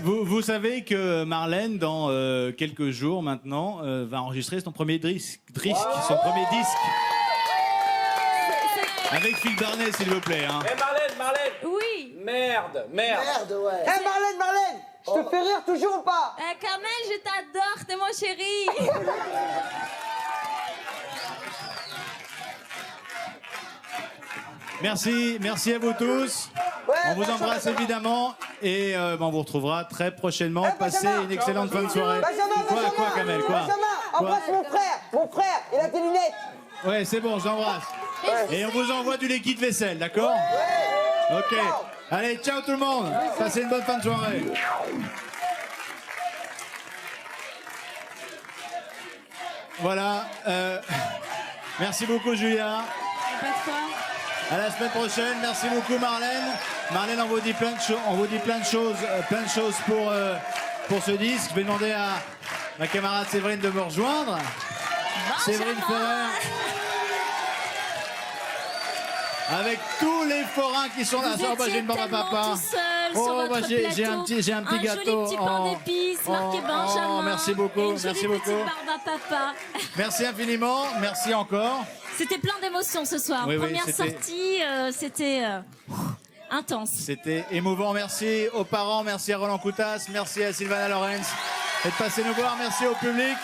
coucou. Vous savez que Marlène, dans quelques jours maintenant, va enregistrer son premier disque. Son premier disque. Avec Phil Barnet, s'il vous plaît. Hein. Marlène. Oui. Merde, ouais. Marlène, je te fais rire toujours ou pas? Carmel, je t'adore, t'es mon chéri. Merci à vous tous. On vous embrasse évidemment et on vous retrouvera très prochainement. Passez une excellente fin de soirée. Quoi, Kamel, quoi? Embrasse mon frère, il a tes lunettes. Ouais, c'est bon, j'embrasse. Et on vous envoie du liquide vaisselle, d'accord? Ok. Allez, ciao tout le monde. Passez une bonne fin de soirée. Voilà. Merci beaucoup, Julia. À la semaine prochaine. Merci beaucoup, Marlène. Marlène, on vous dit plein de choses, pour ce disque. Je vais demander à ma camarade Séverine de me rejoindre. Séverine Ferrer. Avec tous les forains qui sont là. J'ai une barbe à papa. J'ai un petit gâteau. Joli petit pain d'épices marqué Benjamin. Merci beaucoup. Merci beaucoup. Barbe à papa. Merci infiniment. Merci encore. C'était plein d'émotions ce soir. Première sortie, c'était intense. C'était émouvant. Merci aux parents, merci à Roland Koutas, merci à Sylvana Lorenz d'être passé nous voir. Merci au public.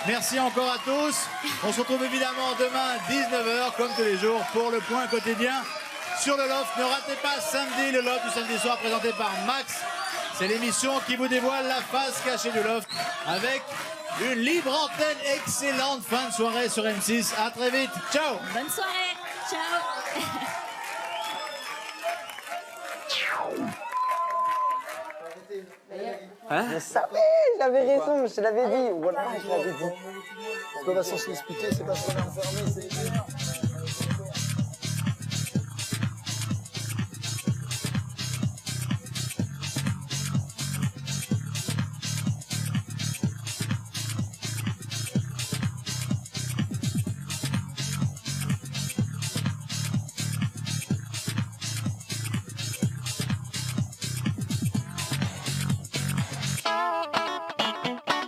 Merci encore à tous. On se retrouve évidemment demain 19h comme tous les jours pour le point quotidien sur le Loft. Ne ratez pas samedi, le Loft du samedi soir présenté par Max. C'est l'émission qui vous dévoile la face cachée du Loft avec une libre antenne. Excellente fin de soirée sur M6. À très vite. Ciao. Bonne soirée. Ciao. Hein? Je savais, j'avais raison, je te l'avais dit. Voilà, je l'avais dit. C'est pas façon de s'expliquer, c'est pas qu'on est enfermé, c'est...